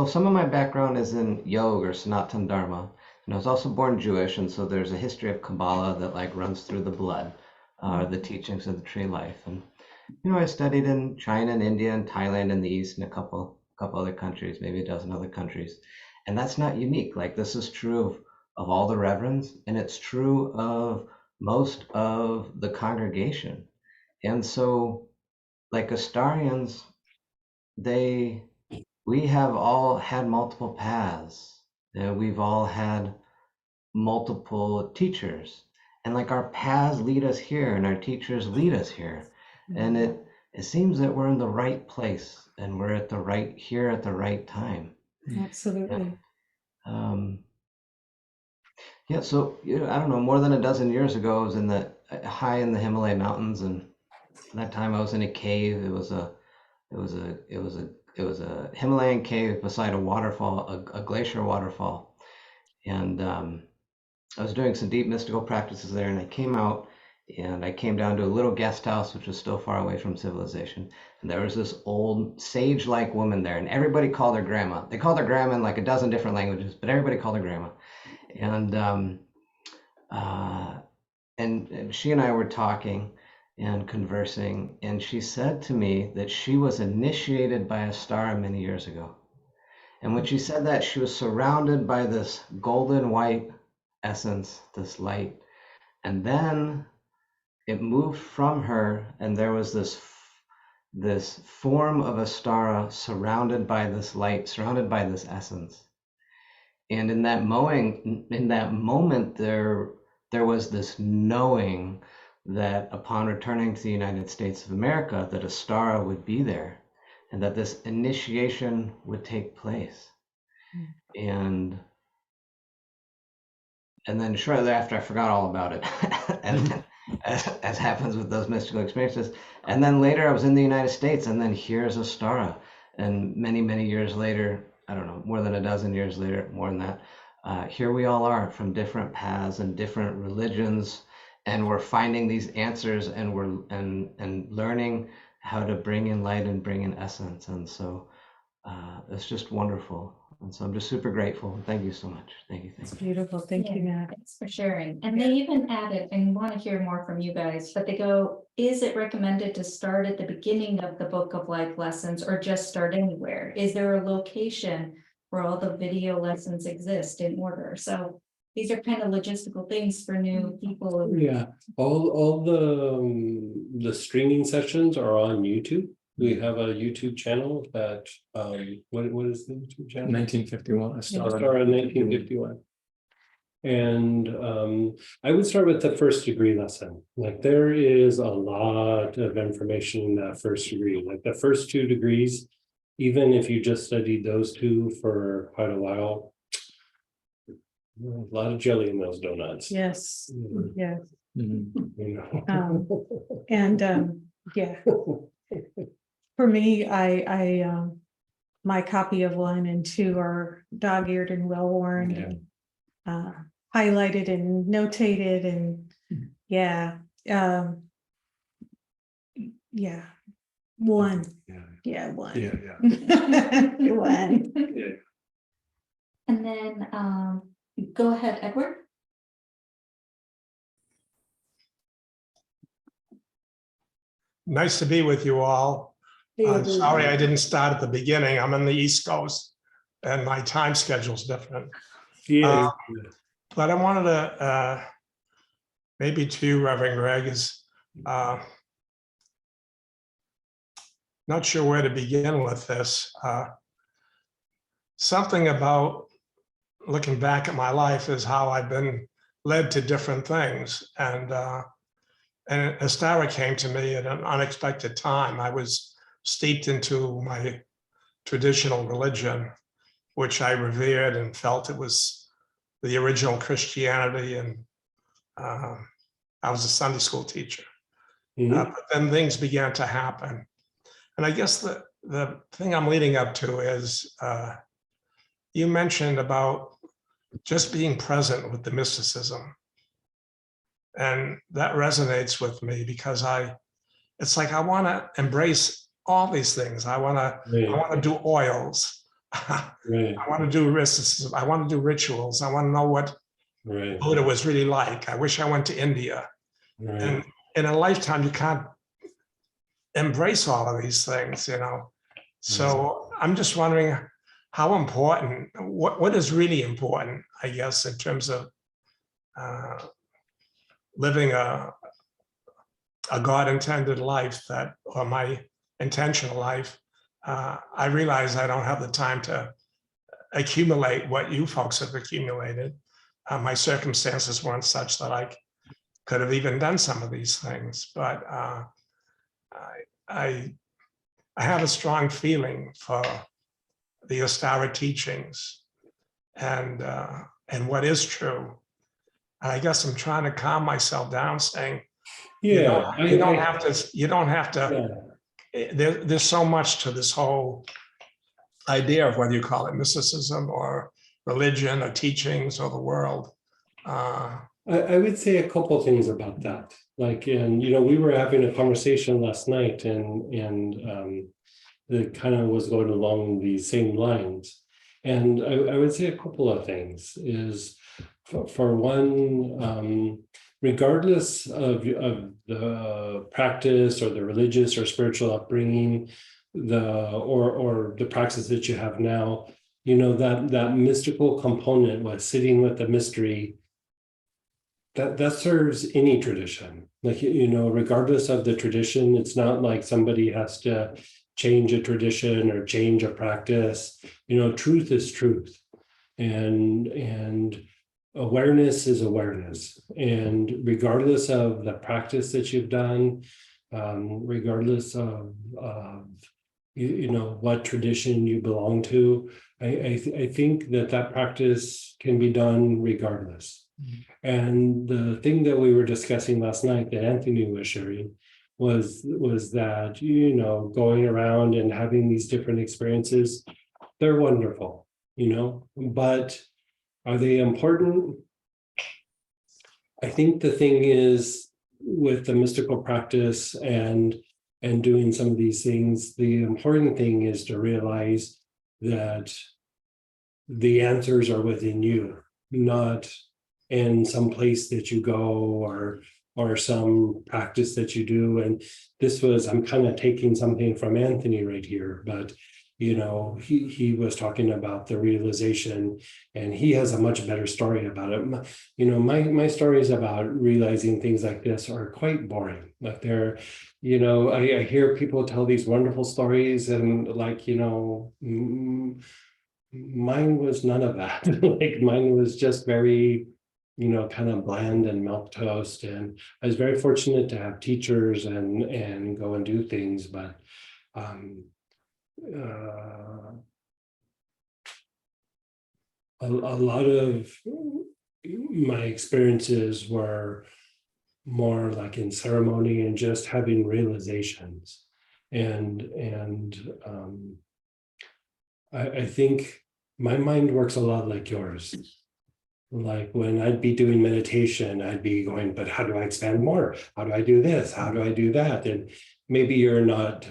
some of my background is in yoga or Sanatana Dharma. And I was also born Jewish, and so there's a history of Kabbalah that runs through the blood, the teachings of the tree life. And I studied in China and India and Thailand in the East and a couple other countries, maybe a dozen other countries. And that's not unique. Like, this is true of all the reverends, and it's true of most of the congregation. And so, like Astarians, we have all had multiple paths. We've all had multiple teachers. And like our paths lead us here and our teachers lead us here. And it seems that we're in the right place and we're at the right here at the right time. Absolutely. Yeah, so I don't know, more than a dozen years ago, I was in the high in the Himalaya mountains, and that time I was in a cave. It was a Himalayan cave beside a waterfall, a glacier waterfall, and I was doing some deep mystical practices there, and I came out and I came down to a little guest house, which was still far away from civilization. And there was this old sage-like woman there, and everybody called her grandma. They called her grandma in like a dozen different languages, but everybody called her grandma. And she and I were talking and conversing, and she said to me that she was initiated by Astara many years ago. And when she said that, she was surrounded by this golden white essence, this light. And then it moved from her, and there was this form of Astara surrounded by this light, surrounded by this essence. And in that moment, there was this knowing that upon returning to the United States of America, that Astara would be there, and that this initiation would take place. And then shortly after, I forgot all about it, and as happens with those mystical experiences. And then later, I was in the United States, and then here's Astara, and many, many years later, I don't know, more than a dozen years later, more than that, here we all are from different paths and different religions, and we're finding these answers, and we're and learning how to bring in light and bring in essence. And so it's just wonderful. And so I'm just super grateful. Thank you so much. Thank you. It's beautiful. Thank you, Matt. Thanks for sharing. And they even added, and want to hear more from you guys, but they go, is it recommended to start at the beginning of the Book of Life lessons or just start anywhere? Is there a location where all the video lessons exist in order? So these are kind of logistical things for new people. Yeah, all the streaming sessions are on YouTube. We have a YouTube channel that, what is the YouTube channel? 1951. Astara in 1951. And I would start with the first degree lesson. Like there is a lot of information in that first degree. Like the first 2 degrees, even if you just studied those 2 for quite a while, a lot of jelly in those donuts. Yes, yes. Mhm. You know? Yeah. For me, I my copy of 1 and 2 are dog-eared and well-worn, and highlighted and notated, and yeah. 1. Yeah, 1. Yeah. 1. And then, go ahead, Edward. Nice to be with you all. I'm sorry I didn't start at the beginning. I'm on the East Coast and my time schedule's different. Yeah. But I wanted to, maybe to you, Reverend Greg, is not sure where to begin with this. Something about looking back at my life is how I've been led to different things. And Astara came to me at an unexpected time. I was steeped into my traditional religion, which I revered and felt it was the original Christianity. And I was a Sunday school teacher. But then things began to happen. And I guess the thing I'm leading up to is you mentioned about just being present with the mysticism. And that resonates with me because it's like I want to embrace all these things. I want to do oils. I want to do mysticism. I want to do rituals. I want to know what Buddha was really like. I wish I went to India. And in a lifetime, you can't embrace all of these things, you know. So I'm just wondering how important, what is really important, I guess, in terms of living a God-intended life or my intentional life, I realize I don't have the time to accumulate what you folks have accumulated. My circumstances weren't such that I could have even done some of these things, but I have a strong feeling for the Ostara teachings and what is true. And I guess I'm trying to calm myself down, saying, you don't have to. There's so much to this whole idea of whether you call it mysticism or religion or teachings or the world. I would say a couple of things about that. Like, and we were having a conversation last night, and that kind of was going along these same lines. And I would say a couple of things is, for one, regardless of the practice or the religious or spiritual upbringing, or the practice that you have now, that mystical component was sitting with the mystery. That serves any tradition. Like, regardless of the tradition, it's not like somebody has to change a tradition or change a practice. Truth is truth, and awareness is awareness. And regardless of the practice that you've done, regardless of what tradition you belong to, I think that practice can be done regardless. And the thing that we were discussing last night that Anthony was sharing was that, going around and having these different experiences, they're wonderful, but are they important? I think the thing is, with the mystical practice and doing some of these things, the important thing is to realize that the answers are within you, not in some place that you go or some practice that you do. And I'm kind of taking something from Anthony right here, but he was talking about the realization, and he has a much better story about it. My stories about realizing things like this are quite boring. Like I hear people tell these wonderful stories, and mine was none of that. Like, mine was just very kind of bland and milquetoast. And I was very fortunate to have teachers and go and do things, but a lot of my experiences were more like in ceremony and just having realizations. And I think my mind works a lot like yours. Like, when I'd be doing meditation, I'd be going, but how do I expand more? How do I do this? How do I do that? And maybe you're not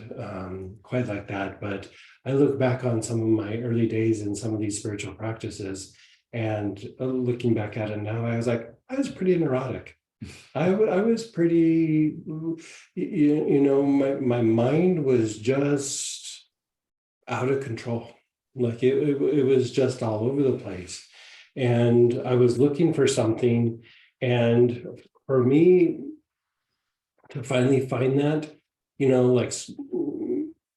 quite like that, but I look back on some of my early days in some of these spiritual practices, and looking back at it now, I was like, I was pretty neurotic. I was pretty, my mind was just out of control. Like, it was just all over the place. And I was looking for something, and for me to finally find that, like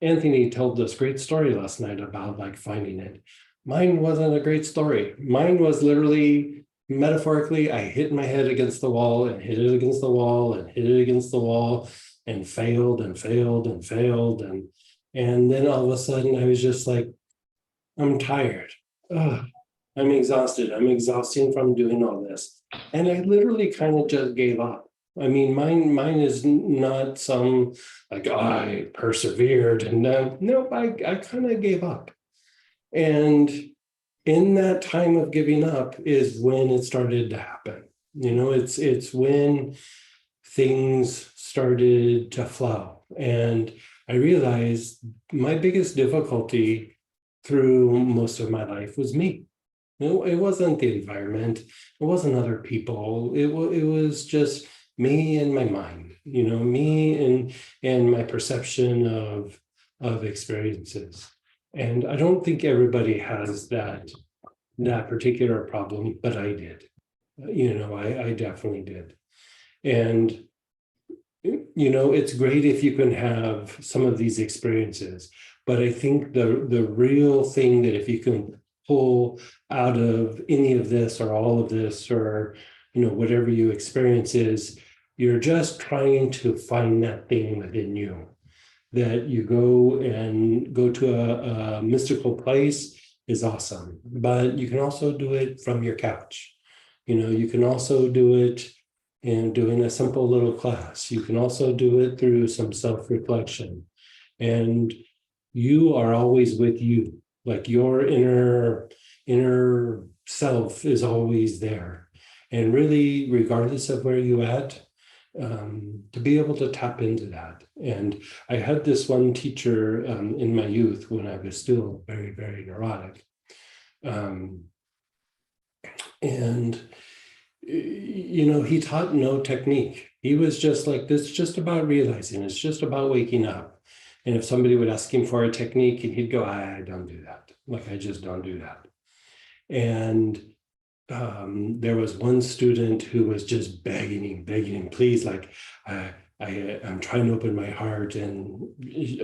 Anthony told this great story last night about like finding it. Mine wasn't a great story. Mine was literally, metaphorically, I hit my head against the wall and hit it against the wall and hit it against the wall and failed and failed and failed. And then all of a sudden I was just like, I'm tired. Ugh. I'm exhausted. I'm exhausting from doing all this. And I literally kind of just gave up. I mean, mine is not some like, I persevered, and no, I kind of gave up. And in that time of giving up is when it started to happen. It's when things started to flow. And I realized my biggest difficulty through most of my life was me. It wasn't the environment. It wasn't other people. It was just me and my mind, me and my perception of experiences. And I don't think everybody has that particular problem, but I did. I definitely did. And, you know, it's great if you can have some of these experiences, but I think the real thing that if you can pull out of any of this or all of this, or, you know, whatever you experience is, you're just trying to find that thing within you, that you go to a mystical place is awesome, but you can also do it from your couch. You know, you can also do it in doing a simple little class. You can also do it through some self-reflection. And you are always with you, like your inner self is always there. And really, regardless of where you at, to be able to tap into that. And I had this one teacher in my youth when I was still very, very neurotic. And, you know, he taught no technique. He was just like, this is just about realizing, it's just about waking up. And if somebody would ask him for a technique, he'd go, I don't do that. Like, I just don't do that. And there was one student who was just begging him, please, like, I'm trying to open my heart. And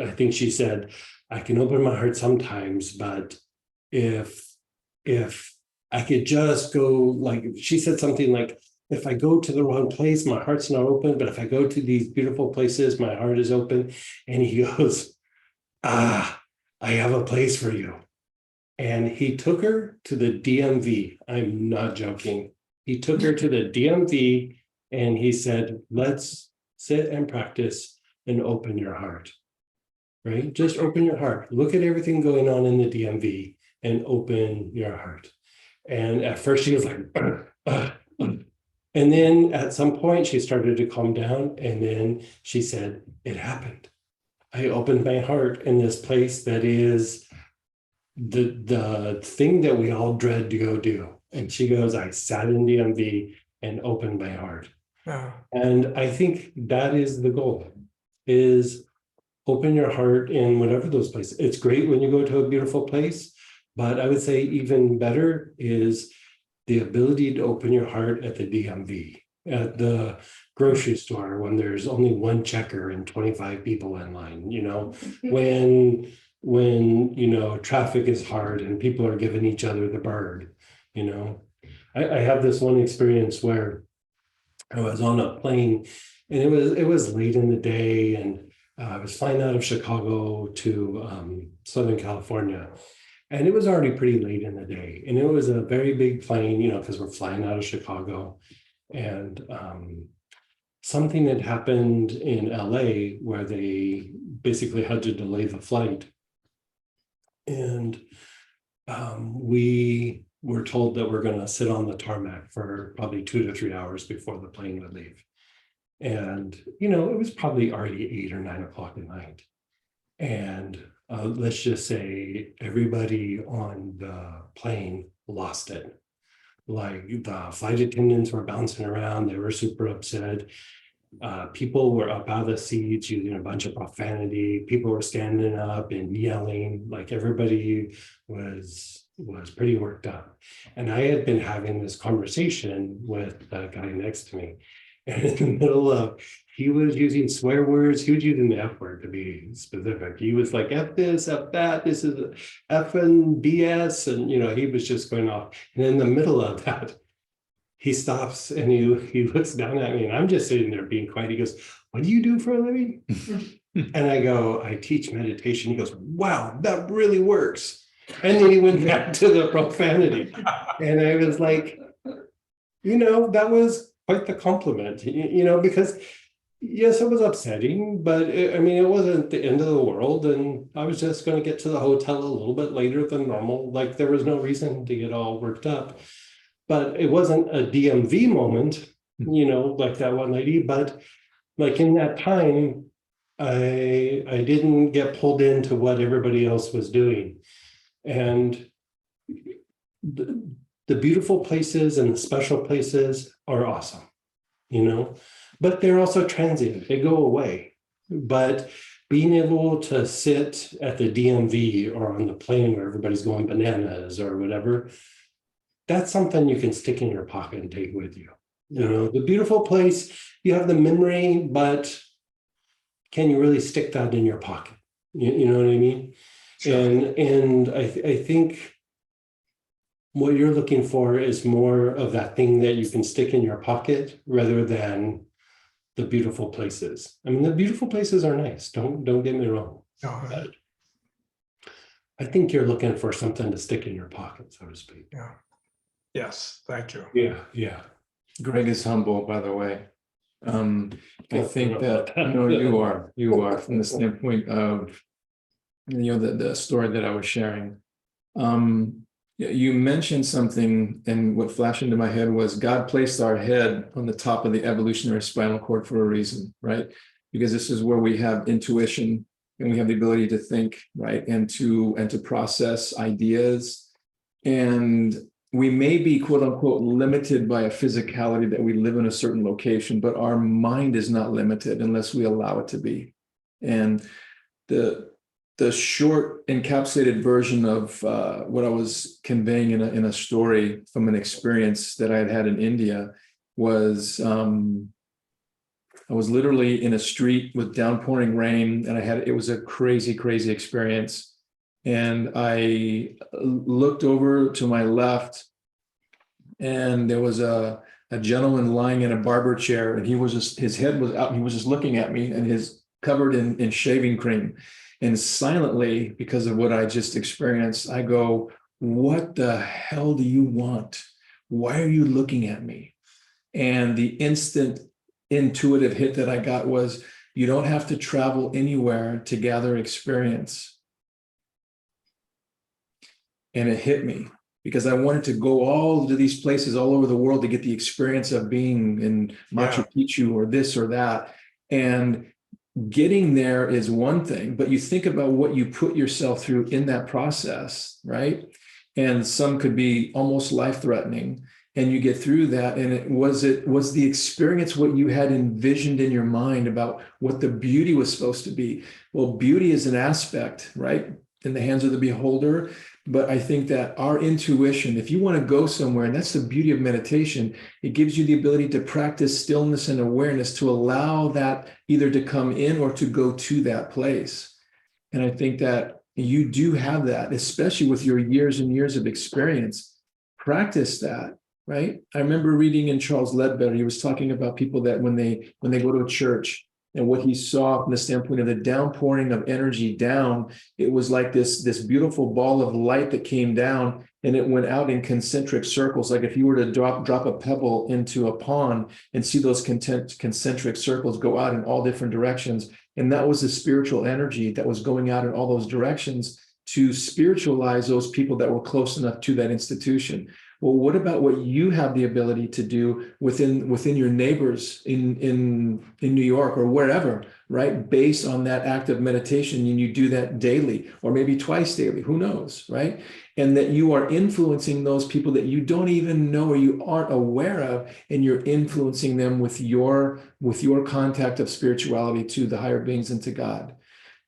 I think she said, I can open my heart sometimes, but if I could just go, like, she said something like, if I go to the wrong place, my heart's not open, but if I go to these beautiful places, my heart is open. And he goes, I have a place for you. And he took her to the DMV. I'm not joking. He took her to the DMV and he said, let's sit and practice and open your heart, right? Just open your heart. Look at everything going on in the DMV and open your heart. And at first she was like, and then at some point she started to calm down. And then she said, it happened. I opened my heart in this place that is the thing that we all dread to go do. And she goes, I sat in DMV and opened my heart. Yeah. And I think that is the goal, is open your heart in whatever those places. It's great when you go to a beautiful place, but I would say even better is the ability to open your heart at the DMV, at the grocery store when there's only one checker and 25 people in line, you know, when you know, traffic is hard and people are giving each other the bird, you know. I have this one experience where I was on a plane and it was late in the day, and I was flying out of Chicago to Southern California. And it was already pretty late in the day. And it was a very big plane, you know, because we're flying out of Chicago. And something had happened in LA where they basically had to delay the flight. And we were told that we're going to sit on the tarmac for probably 2 to 3 hours before the plane would leave. And, you know, it was probably already 8 or 9 o'clock at night. And let's just say everybody on the plane lost it. Like, the flight attendants were bouncing around. They were super upset. People were up out of the seats using a bunch of profanity. People were standing up and yelling. Like, everybody was pretty worked up. And I had been having this conversation with the guy next to me. And in the middle of, he was using swear words. He was using the F word, to be specific. He was like, F this, F that, this is effing BS. And, you know, he was just going off. And in the middle of that, he stops and he looks down at me, and I'm just sitting there being quiet. He goes, what do you do for a living? And I go, I teach meditation. He goes, wow, that really works. And then he went back to the profanity. And I was like, you know, that was quite the compliment, you know, because yes, it was upsetting, but I mean, it wasn't the end of the world. And I was just going to get to the hotel a little bit later than normal. Like, there was no reason to get all worked up. But it wasn't a DMV moment, you know, like that one lady. But like, in that time, I didn't get pulled into what everybody else was doing. And the beautiful places and the special places are awesome, you know, but they're also transient. They go away. But being able to sit at the DMV or on the plane where everybody's going bananas or whatever, that's something you can stick in your pocket and take with you. You know, the beautiful place, you have the memory, but can you really stick that in your pocket? You know what I mean? Sure. And I think what you're looking for is more of that thing that you can stick in your pocket rather than the beautiful places. I mean, the beautiful places are nice. Don't get me wrong. No, But I think you're looking for something to stick in your pocket, so to speak. yeah. Yes, thank you. Yeah. Greg is humble, by the way. I Oh, think I that, don't know no, you are from the standpoint of, the story that I was sharing. You mentioned something, and what flashed into my head was God placed our head on the top of the evolutionary spinal cord for a reason, right? Because this is where we have intuition and we have the ability to think, right, and to process ideas. And we may be, quote unquote, limited by a physicality that we live in a certain location, but our mind is not limited unless we allow it to be. And the short encapsulated version of what I was conveying in a story from an experience that I had had in India was I was literally in a street with downpouring rain, and it was a crazy, crazy experience. And I looked over to my left, and there was a gentleman lying in a barber chair, and his head was out, and he was just looking at me, and his covered in shaving cream. And silently, because of what I just experienced, I go, "What the hell do you want? Why are you looking at me?" And the instant intuitive hit that I got was, you don't have to travel anywhere to gather experience. And it hit me because I wanted to go all to these places all over the world to get the experience of being in Machu Picchu or this or that. And getting there is one thing, but you think about what you put yourself through in that process, right? And some could be almost life-threatening, and you get through that. And was the experience what you had envisioned in your mind about what the beauty was supposed to be? Well, beauty is an aspect, right, in the hands of the beholder. But I think that our intuition, if you want to go somewhere, and that's the beauty of meditation, it gives you the ability to practice stillness and awareness to allow that either to come in or to go to that place. And I think that you do have that, especially with your years and years of experience. Practice that, right? I remember reading in Charles Ledbetter, he was talking about people that when they go to a church, and what he saw from the standpoint of the downpouring of energy down, it was like this beautiful ball of light that came down, and it went out in concentric circles. Like if you were to drop a pebble into a pond and see those concentric circles go out in all different directions. And that was the spiritual energy that was going out in all those directions to spiritualize those people that were close enough to that institution. Well, what about what you have the ability to do within your neighbors in New York or wherever, right? Based on that act of meditation, and you do that daily or maybe twice daily, who knows, right? And that you are influencing those people that you don't even know or you aren't aware of, and you're influencing them with your contact of spirituality to the higher beings and to God.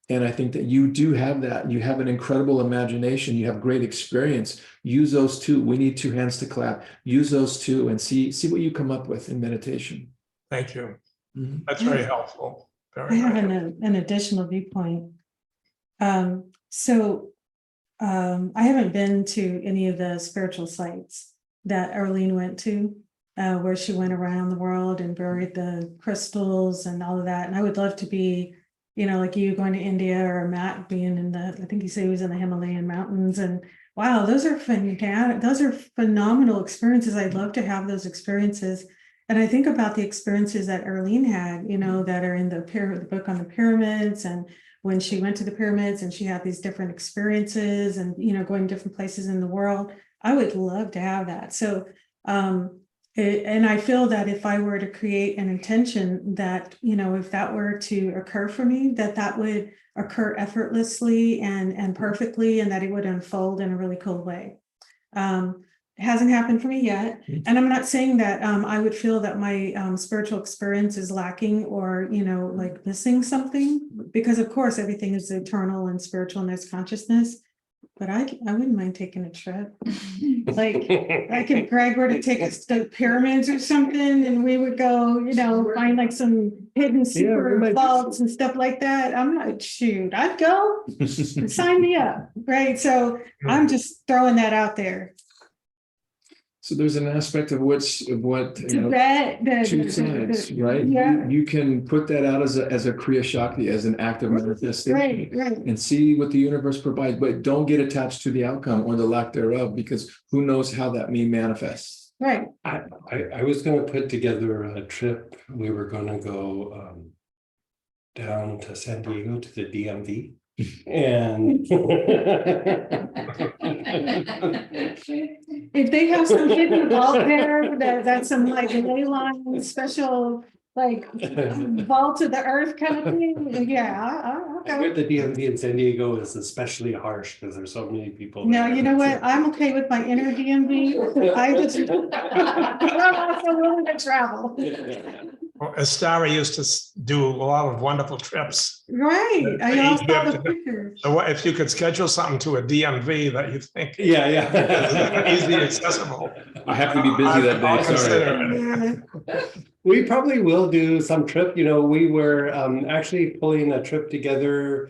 And I think that you do have that. You have an incredible imagination. You have great experience. Use those two. We need two hands to clap. Use those two and see what you come up with in meditation. Thank you. Mhm. That's very helpful. I Very have helpful. an additional viewpoint. I haven't been to any of the spiritual sites that Arlene went to, where she went around the world and buried the crystals and all of that. And I would love to be, like you going to India, or Matt being I think you said he was in the Himalayan mountains. And wow, those are fantastic. Those are phenomenal experiences. I'd love to have those experiences. And I think about the experiences that Arlene had, that are in the book on the pyramids, and when she went to the pyramids and she had these different experiences and, going different places in the world. I would love to have that. So, and I feel that if I were to create an intention that, if that were to occur for me, that would occur effortlessly and perfectly, and that it would unfold in a really cool way. It hasn't happened for me yet. And I'm not saying that I would feel that my spiritual experience is lacking or, like missing something, because of course, everything is eternal and spiritual and there's consciousness. but I wouldn't mind taking a trip. Like, if Greg were to take us to the pyramids or something, and we would go, find like some hidden we super might do vaults and stuff like that. I'm not, shoot, I'd go, sign me up, right? So I'm just throwing that out there. So there's an aspect of what Tibet, two sides, right? Yeah. You can put that out as a Kriya Shakti, as an act of manifestation. Right. And see what the universe provides, but don't get attached to the outcome or the lack thereof, because who knows how that may manifest. Right. I was gonna put together a trip. We were gonna go down to San Diego to the DMV. And If they have some hidden vault there, that's some like ley line special, like vault to the earth kind of thing, yeah. I heard the DMV in San Diego is especially harsh because there's so many people. No, there. you know what, I'm okay with my inner DMV, I'm also willing to travel. Well, Estara used to do a lot of wonderful trips. Right, I also saw the Egypt. pictures. So what if you could schedule something to a DMV that you think Yeah. easily accessible? I have to be busy that I'll day, sorry. consider it. Yeah. We probably will do some trip. We were actually pulling a trip together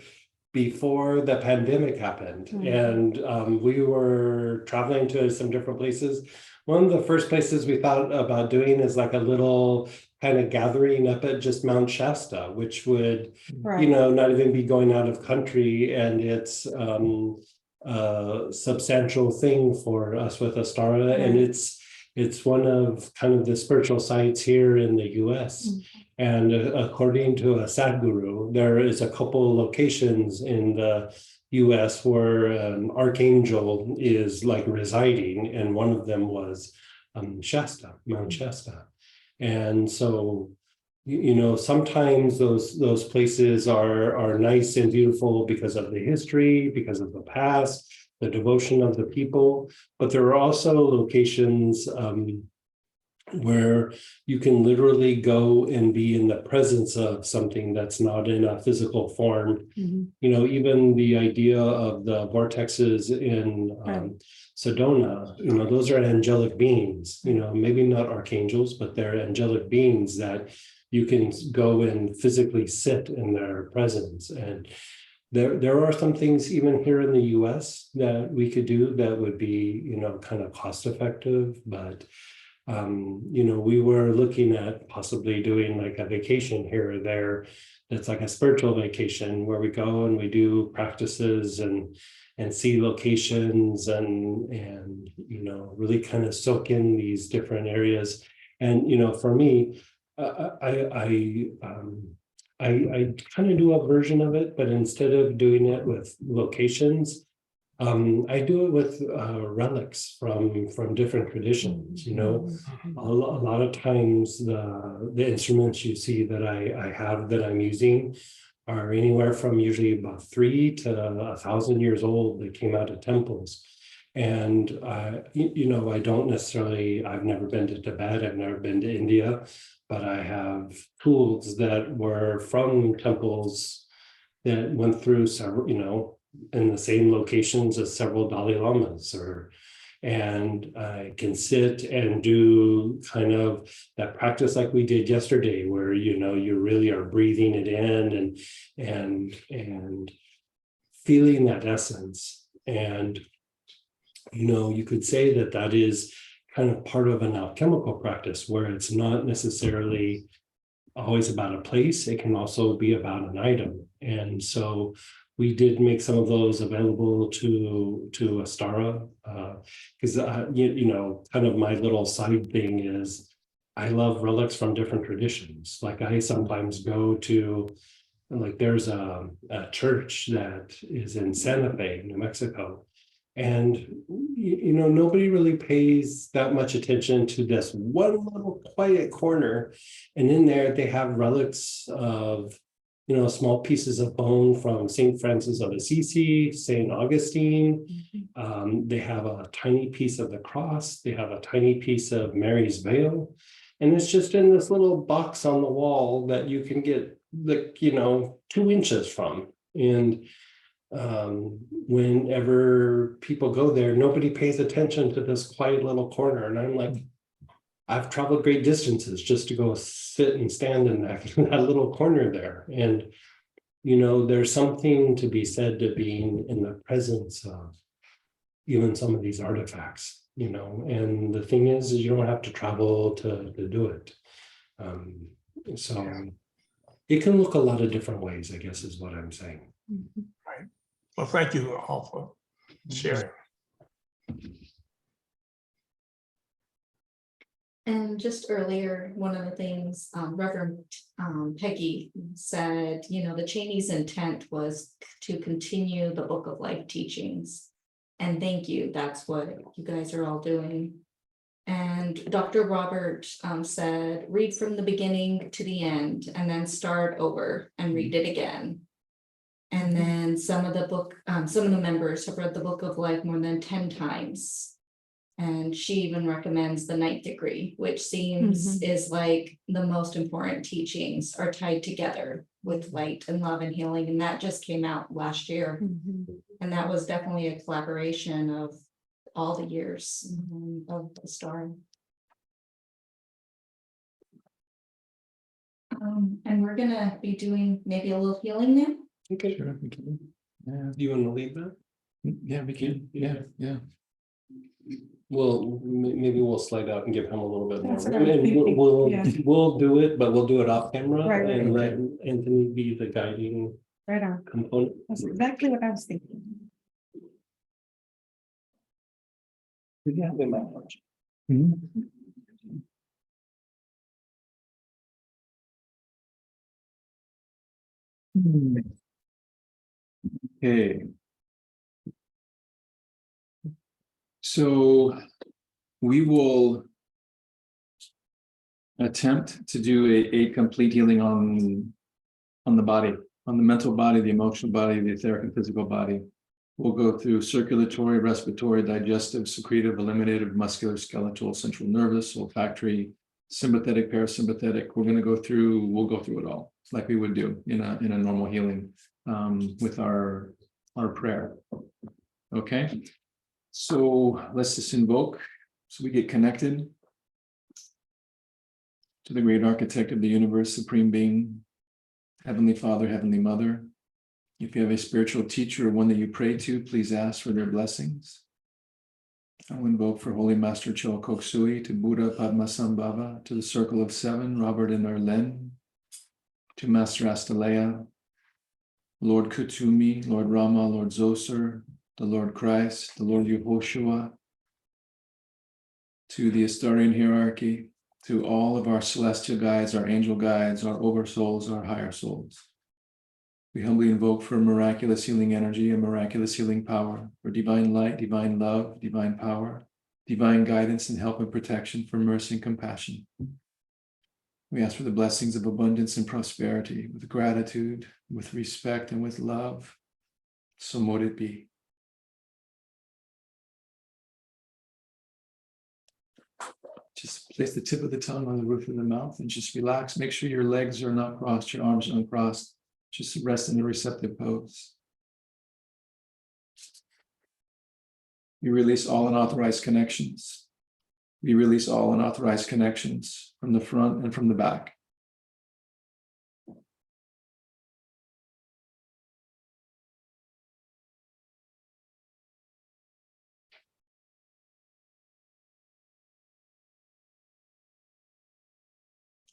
before the pandemic happened. And we were traveling to some different places. One of the first places we thought about doing is like a little kind of gathering up at just Mount Shasta, which would, Right. not even be going out of country. And it's a substantial thing for us with Astara. And it's one of kind of the spiritual sites here in the US. And according to a Sadhguru, there is a couple locations in the US where an archangel is like residing, and one of them was Shasta, Mount Shasta. And so, sometimes those places are nice and beautiful because of the history, because of the past, the devotion of the people, but there are also locations where you can literally go and be in the presence of something that's not in a physical form. Even the idea of the vortexes in Sedona, those are angelic beings, maybe not archangels, but they're angelic beings that you can go and physically sit in their presence. And there are some things even here in the US that we could do that would be, kind of cost effective, but we were looking at possibly doing like a vacation here or there. That's like a spiritual vacation where we go and we do practices and see locations and really kind of soak in these different areas. And for me, I kind of do a version of it, but instead of doing it with locations, I do it with relics from different traditions. A lot of times the instruments you see that I have that I'm using are anywhere from usually about 3 to 1,000 years old. They came out of temples. And, I don't necessarily, I've never been to Tibet, I've never been to India, but I have tools that were from temples that went through several, in the same locations as several Dalai Lamas, and I can sit and do kind of that practice like we did yesterday, where you really are breathing it in and feeling that essence. And you could say that is kind of part of an alchemical practice, where it's not necessarily always about a place. It can also be about an item. And so we did make some of those available to Astara, because kind of my little side thing is I love relics from different traditions. Like I sometimes go to, like there's a church that is in Santa Fe, New Mexico, and nobody really pays that much attention to this one little quiet corner, and in there they have relics of small pieces of bone from St. Francis of Assisi, St. Augustine. They have a tiny piece of the cross. They have a tiny piece of Mary's veil. And it's just in this little box on the wall that you can get 2 inches from. And whenever people go there, nobody pays attention to this quiet little corner. And I'm like, I've traveled great distances just to go sit and stand in that, that little corner there. And, you know, there's something to be said to being in the presence of even some of these artifacts, you know, and the thing is you don't have to travel to do it. So it can look a lot of different ways, I guess is what I'm saying. Well, thank you all for sharing. And just earlier, one of the things Reverend Peggy said, you know, the Cheney's intent was to continue the Book of Life teachings. And thank you, that's what you guys are all doing. And Dr. Robert said, read from the beginning to the end and then start over and read it again. And then some of the members have read the Book of Life more than 10 times. And she even recommends the Ninth Degree, which seems is like the most important teachings are tied together with light and love and healing. And that just came out last year. And that was definitely a collaboration of all the years of the star. And we're gonna be doing maybe a little healing now. Okay. Sure, we can. Yeah, Do you want to lead that? yeah, we can. Yeah, yeah. Well, maybe we'll slide out and give him a little bit more. That's what I was And thinking, yeah. we'll do it, but we'll do it off camera Right, and right. let Anthony be the guiding Right on. component. That's exactly what I was thinking. Yeah. Mhm. Okay. So we will attempt to do a complete healing on the body, on the mental body, the emotional body, the etheric and physical body. We'll go through circulatory, respiratory, digestive, secretive, eliminative, muscular, skeletal, central nervous, olfactory, sympathetic, parasympathetic. We'll go through it all like we would do in a normal healing with our prayer. Okay. So let's just invoke so we get connected to the great architect of the universe, supreme being, Heavenly Father, Heavenly Mother. If you have a spiritual teacher or one that you pray to, please ask for their blessings. I will invoke for Holy Master Choa Kok Sui, to Buddha Padmasambhava, to the Circle of Seven, Robert and Erlen, to Master Astalea, Lord Kutumi, Lord Rama, Lord Zoser, the Lord Christ, the Lord Yehoshua, to the Astarian hierarchy, to all of our celestial guides, our angel guides, our oversouls, our higher souls. We humbly invoke for miraculous healing energy and miraculous healing power, for divine light, divine love, divine power, divine guidance and help and protection, for mercy and compassion. We ask for the blessings of abundance and prosperity, with gratitude, with respect, and with love. So mote it be. Just place the tip of the tongue on the roof of the mouth and just relax. Make sure your legs are not crossed, your arms are uncrossed. Just rest in a receptive pose. We release all unauthorized connections. We release all unauthorized connections from the front and from the back.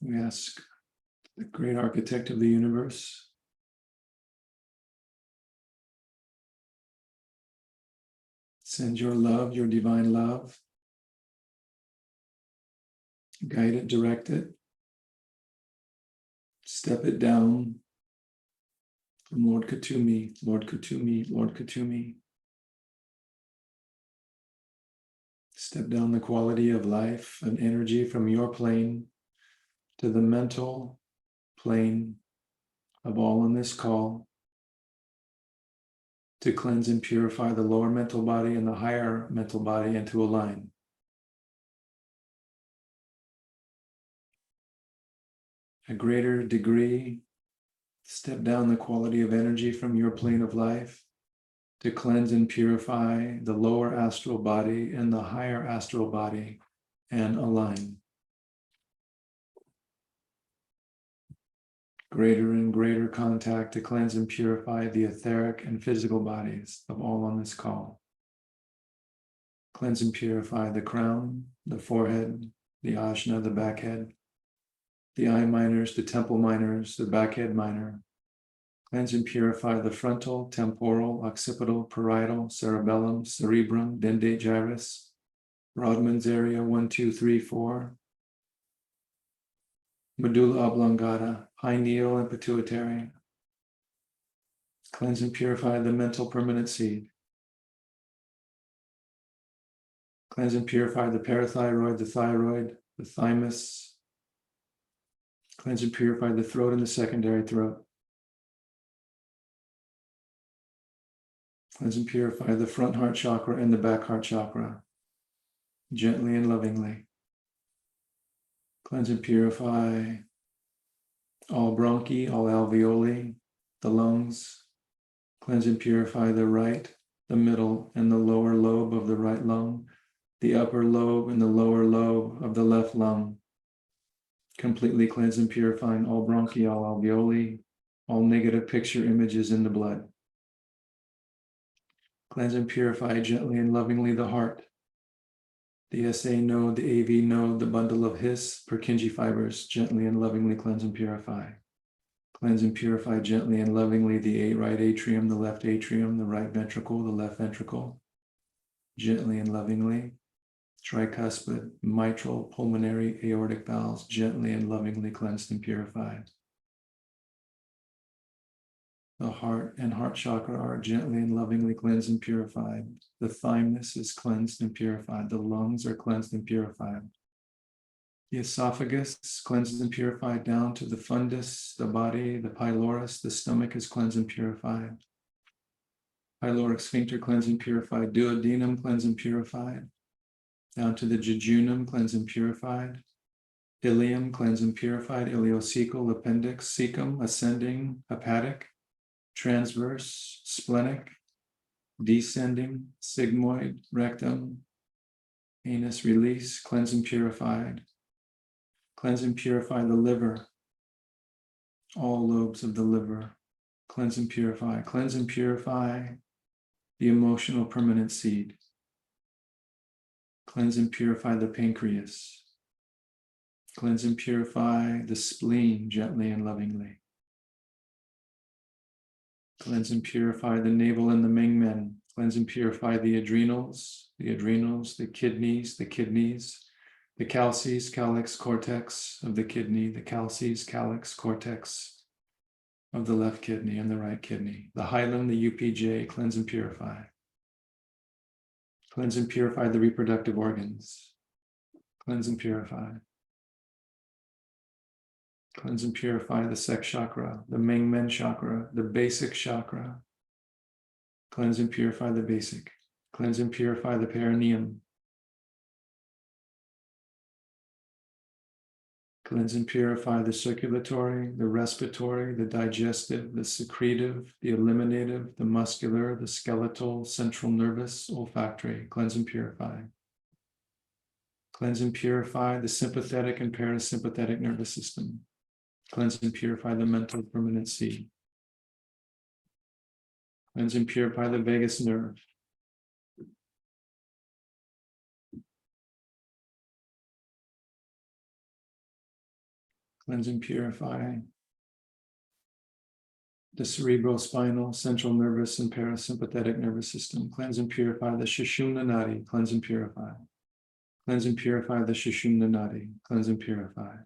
We ask the great architect of the universe, send your love, your divine love. Guide it, direct it. Step it down from Lord Kutumi, Lord Kutumi, Lord Kutumi. Step down the quality of life and energy from your plane to the mental plane of all on this call, to cleanse and purify the lower mental body and the higher mental body, and to align. A greater degree, step down the quality of energy from your plane of life to cleanse and purify the lower astral body and the higher astral body and align. Greater and greater contact to cleanse and purify the etheric and physical bodies of all on this call. Cleanse and purify the crown, the forehead, the ajna, the back head, the eye minors, the temple minors, the back head minor. Cleanse and purify the frontal, temporal, occipital, parietal, cerebellum, cerebrum, dendate gyrus, Rodman's area 1, 2, 3, 4, medulla oblongata, pineal and pituitary. Cleanse and purify the mental permanent seed. Cleanse and purify the parathyroid, the thyroid, the thymus. Cleanse and purify the throat and the secondary throat. Cleanse and purify the front heart chakra and the back heart chakra, gently and lovingly. Cleanse and purify all bronchi, all alveoli, the lungs. Cleanse and purify the right, the middle, and the lower lobe of the right lung, the upper lobe and the lower lobe of the left lung. Completely cleanse and purifying all bronchi, all alveoli, all negative picture images in the blood. Cleanse and purify gently and lovingly the heart, the SA node, the AV node, the bundle of His Purkinje fibers, gently and lovingly cleanse and purify. Cleanse and purify gently and lovingly the right atrium, the left atrium, the right ventricle, the left ventricle, gently and lovingly. Tricuspid, mitral, pulmonary, aortic valves, gently and lovingly cleansed and purified. The heart and heart chakra are gently and lovingly cleansed and purified. The thymus is cleansed and purified. The lungs are cleansed and purified. The esophagus is cleansed and purified down to the fundus, the body, the pylorus. The stomach is cleansed and purified. Pyloric sphincter cleansed and purified. Duodenum cleansed and purified. Down to the jejunum cleansed and purified. Ileum cleansed and purified. Ileocecal, appendix, cecum, ascending, hepatic. Transverse, splenic, descending, sigmoid, rectum, anus release, cleanse and purified. Cleanse and purify the liver, all lobes of the liver, cleanse and purify. Cleanse and purify the emotional permanent seed. Cleanse and purify the pancreas. Cleanse and purify the spleen gently and lovingly. Cleanse and purify the navel and the Mingmen. Cleanse and purify the adrenals, the kidneys, the calces, calyx, cortex of the kidney, the calces, calyx, cortex of the left kidney and the right kidney. The hilum, the UPJ, cleanse and purify. Cleanse and purify the reproductive organs. Cleanse and purify. Cleanse and purify the sex chakra, the Mingmen chakra, the basic chakra. Cleanse and purify the basic. Cleanse and purify the perineum. Cleanse and purify the circulatory, the respiratory, the digestive, the secretive, the eliminative, the muscular, the skeletal, central nervous, olfactory. Cleanse and purify. Cleanse and purify the sympathetic and parasympathetic nervous system. Cleanse and purify the mental permanent seed. Cleanse and purify the vagus nerve. Cleanse and purify the cerebrospinal, central nervous, and parasympathetic nervous system. Cleanse and purify the Sushumna Nadi. Cleanse and purify. Cleanse and purify the Sushumna Nadi. Cleanse and purify.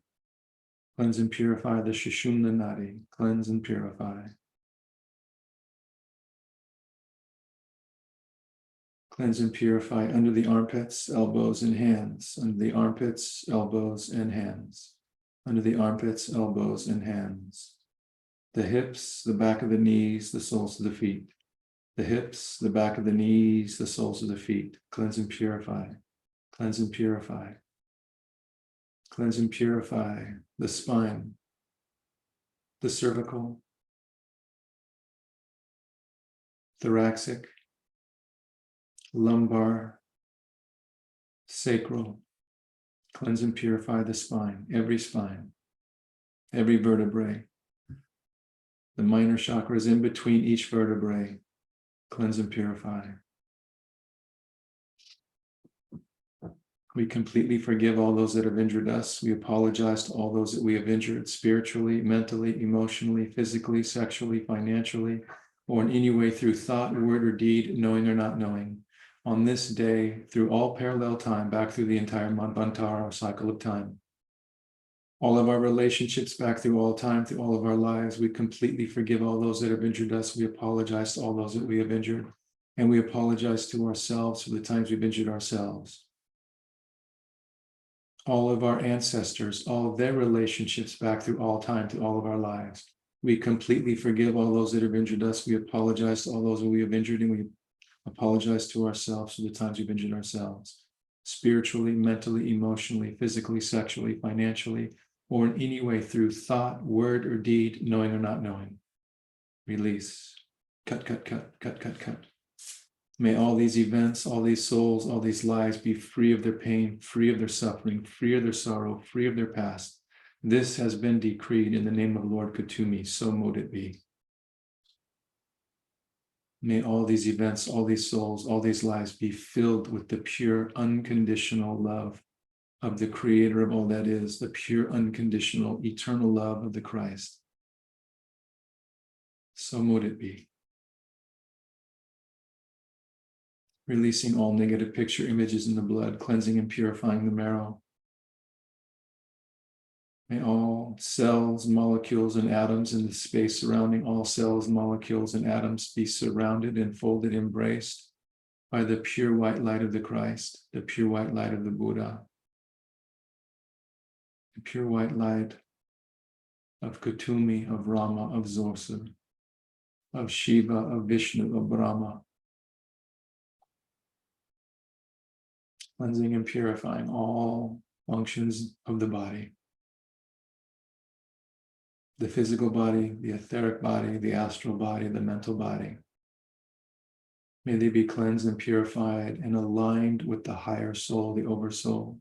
Cleanse and purify the Sushumna Nadi. Cleanse and purify. Cleanse and purify under the armpits, elbows, and hands. Under the armpits, elbows, and hands. Under the armpits, elbows, and hands. The hips, the back of the knees, the soles of the feet. The hips, the back of the knees, the soles of the feet. Cleanse and purify. Cleanse and purify. Cleanse and purify the spine, the cervical, thoracic, lumbar, sacral. Cleanse and purify the spine, every vertebrae. The minor chakras in between each vertebrae. Cleanse and purify. We completely forgive all those that have injured us. We apologize to all those that we have injured spiritually, mentally, emotionally, physically, sexually, financially, or in any way through thought, word, or deed, knowing or not knowing. On this day, through all parallel time, back through the entire Manvantara cycle of time. All of our relationships back through all time, through all of our lives, we completely forgive all those that have injured us. We apologize to all those that we have injured. And we apologize to ourselves for the times we've injured ourselves. All of our ancestors, all of their relationships back through all time, through all of our lives. We completely forgive all those that have injured us. We apologize to all those that we have injured, and we apologize to ourselves for the times we've injured ourselves. Spiritually, mentally, emotionally, physically, sexually, financially, or in any way through thought, word, or deed, knowing or not knowing. Release. Cut, cut, cut, cut, cut, cut. May all these events, all these souls, all these lives be free of their pain, free of their suffering, free of their sorrow, free of their past. This has been decreed in the name of Lord Kuthumi, so mote it be. May all these events, all these souls, all these lives be filled with the pure, unconditional love of the creator of all that is, the pure, unconditional, eternal love of the Christ. So mote it be. Releasing all negative picture images in the blood, cleansing and purifying the marrow. May all cells, molecules, and atoms in the space surrounding all cells, molecules, and atoms be surrounded, enfolded, embraced by the pure white light of the Christ, the pure white light of the Buddha, the pure white light of Kuthumi, of Rama, of Zosa, of Shiva, of Vishnu, of Brahma. Cleansing and purifying all functions of the body. The physical body, the etheric body, the astral body, the mental body. May they be cleansed and purified and aligned with the higher soul, the oversoul.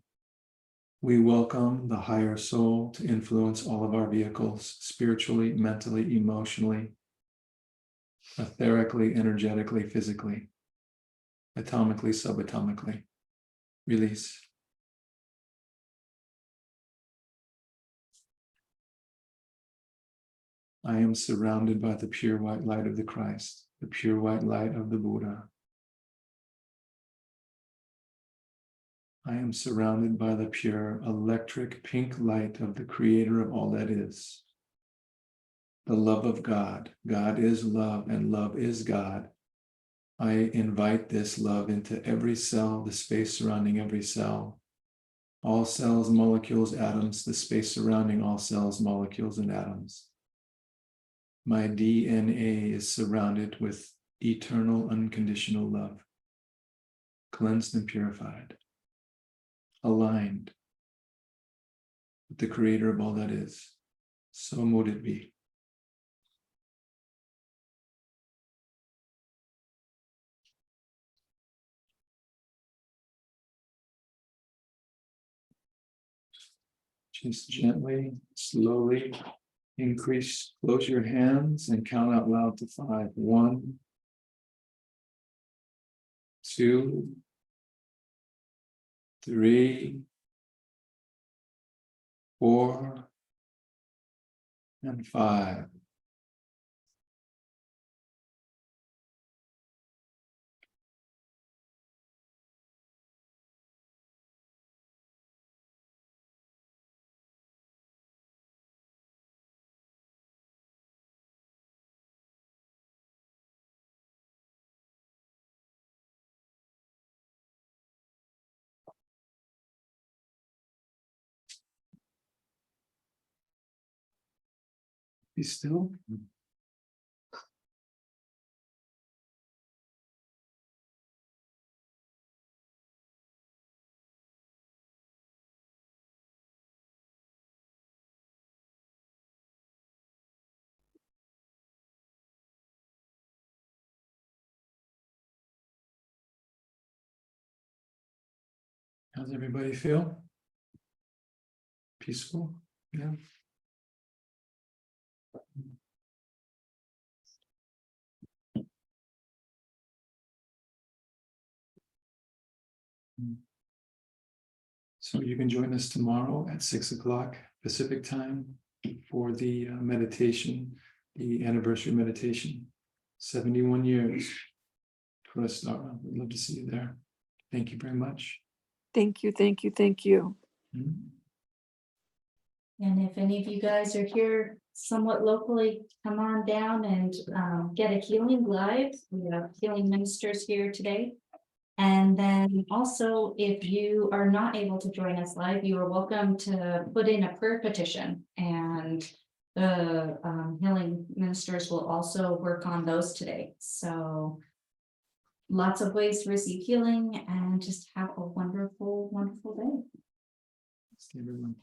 We welcome the higher soul to influence all of our vehicles, spiritually, mentally, emotionally, etherically, energetically, physically, atomically, subatomically. Release. I am surrounded by the pure white light of the Christ, the pure white light of the Buddha. I am surrounded by the pure electric pink light of the creator of all that is. The love of God. God is love and love is God. I invite this love into every cell, the space surrounding every cell. All cells, molecules, atoms, the space surrounding all cells, molecules, and atoms. My DNA is surrounded with eternal, unconditional love, cleansed and purified, aligned with the creator of all that is. So mote it be. Just gently, slowly increase, close your hands and count out loud to 5. 1, 2, 3, 4, and 5. Be still. How's everybody feel? Peaceful? Yeah. So you can join us tomorrow at 6 o'clock Pacific time for the meditation, the anniversary meditation. 71 years. For us, we'd love to see you there. Thank you very much. Thank you, thank you, thank you. Mhm. And if any of you guys are here somewhat locally, come on down and get a healing live. We have healing ministers here today. And then also, if you are not able to join us live, you are welcome to put in a prayer petition. And the healing ministers will also work on those today. So lots of ways to receive healing and just have a wonderful, wonderful day. See everyone.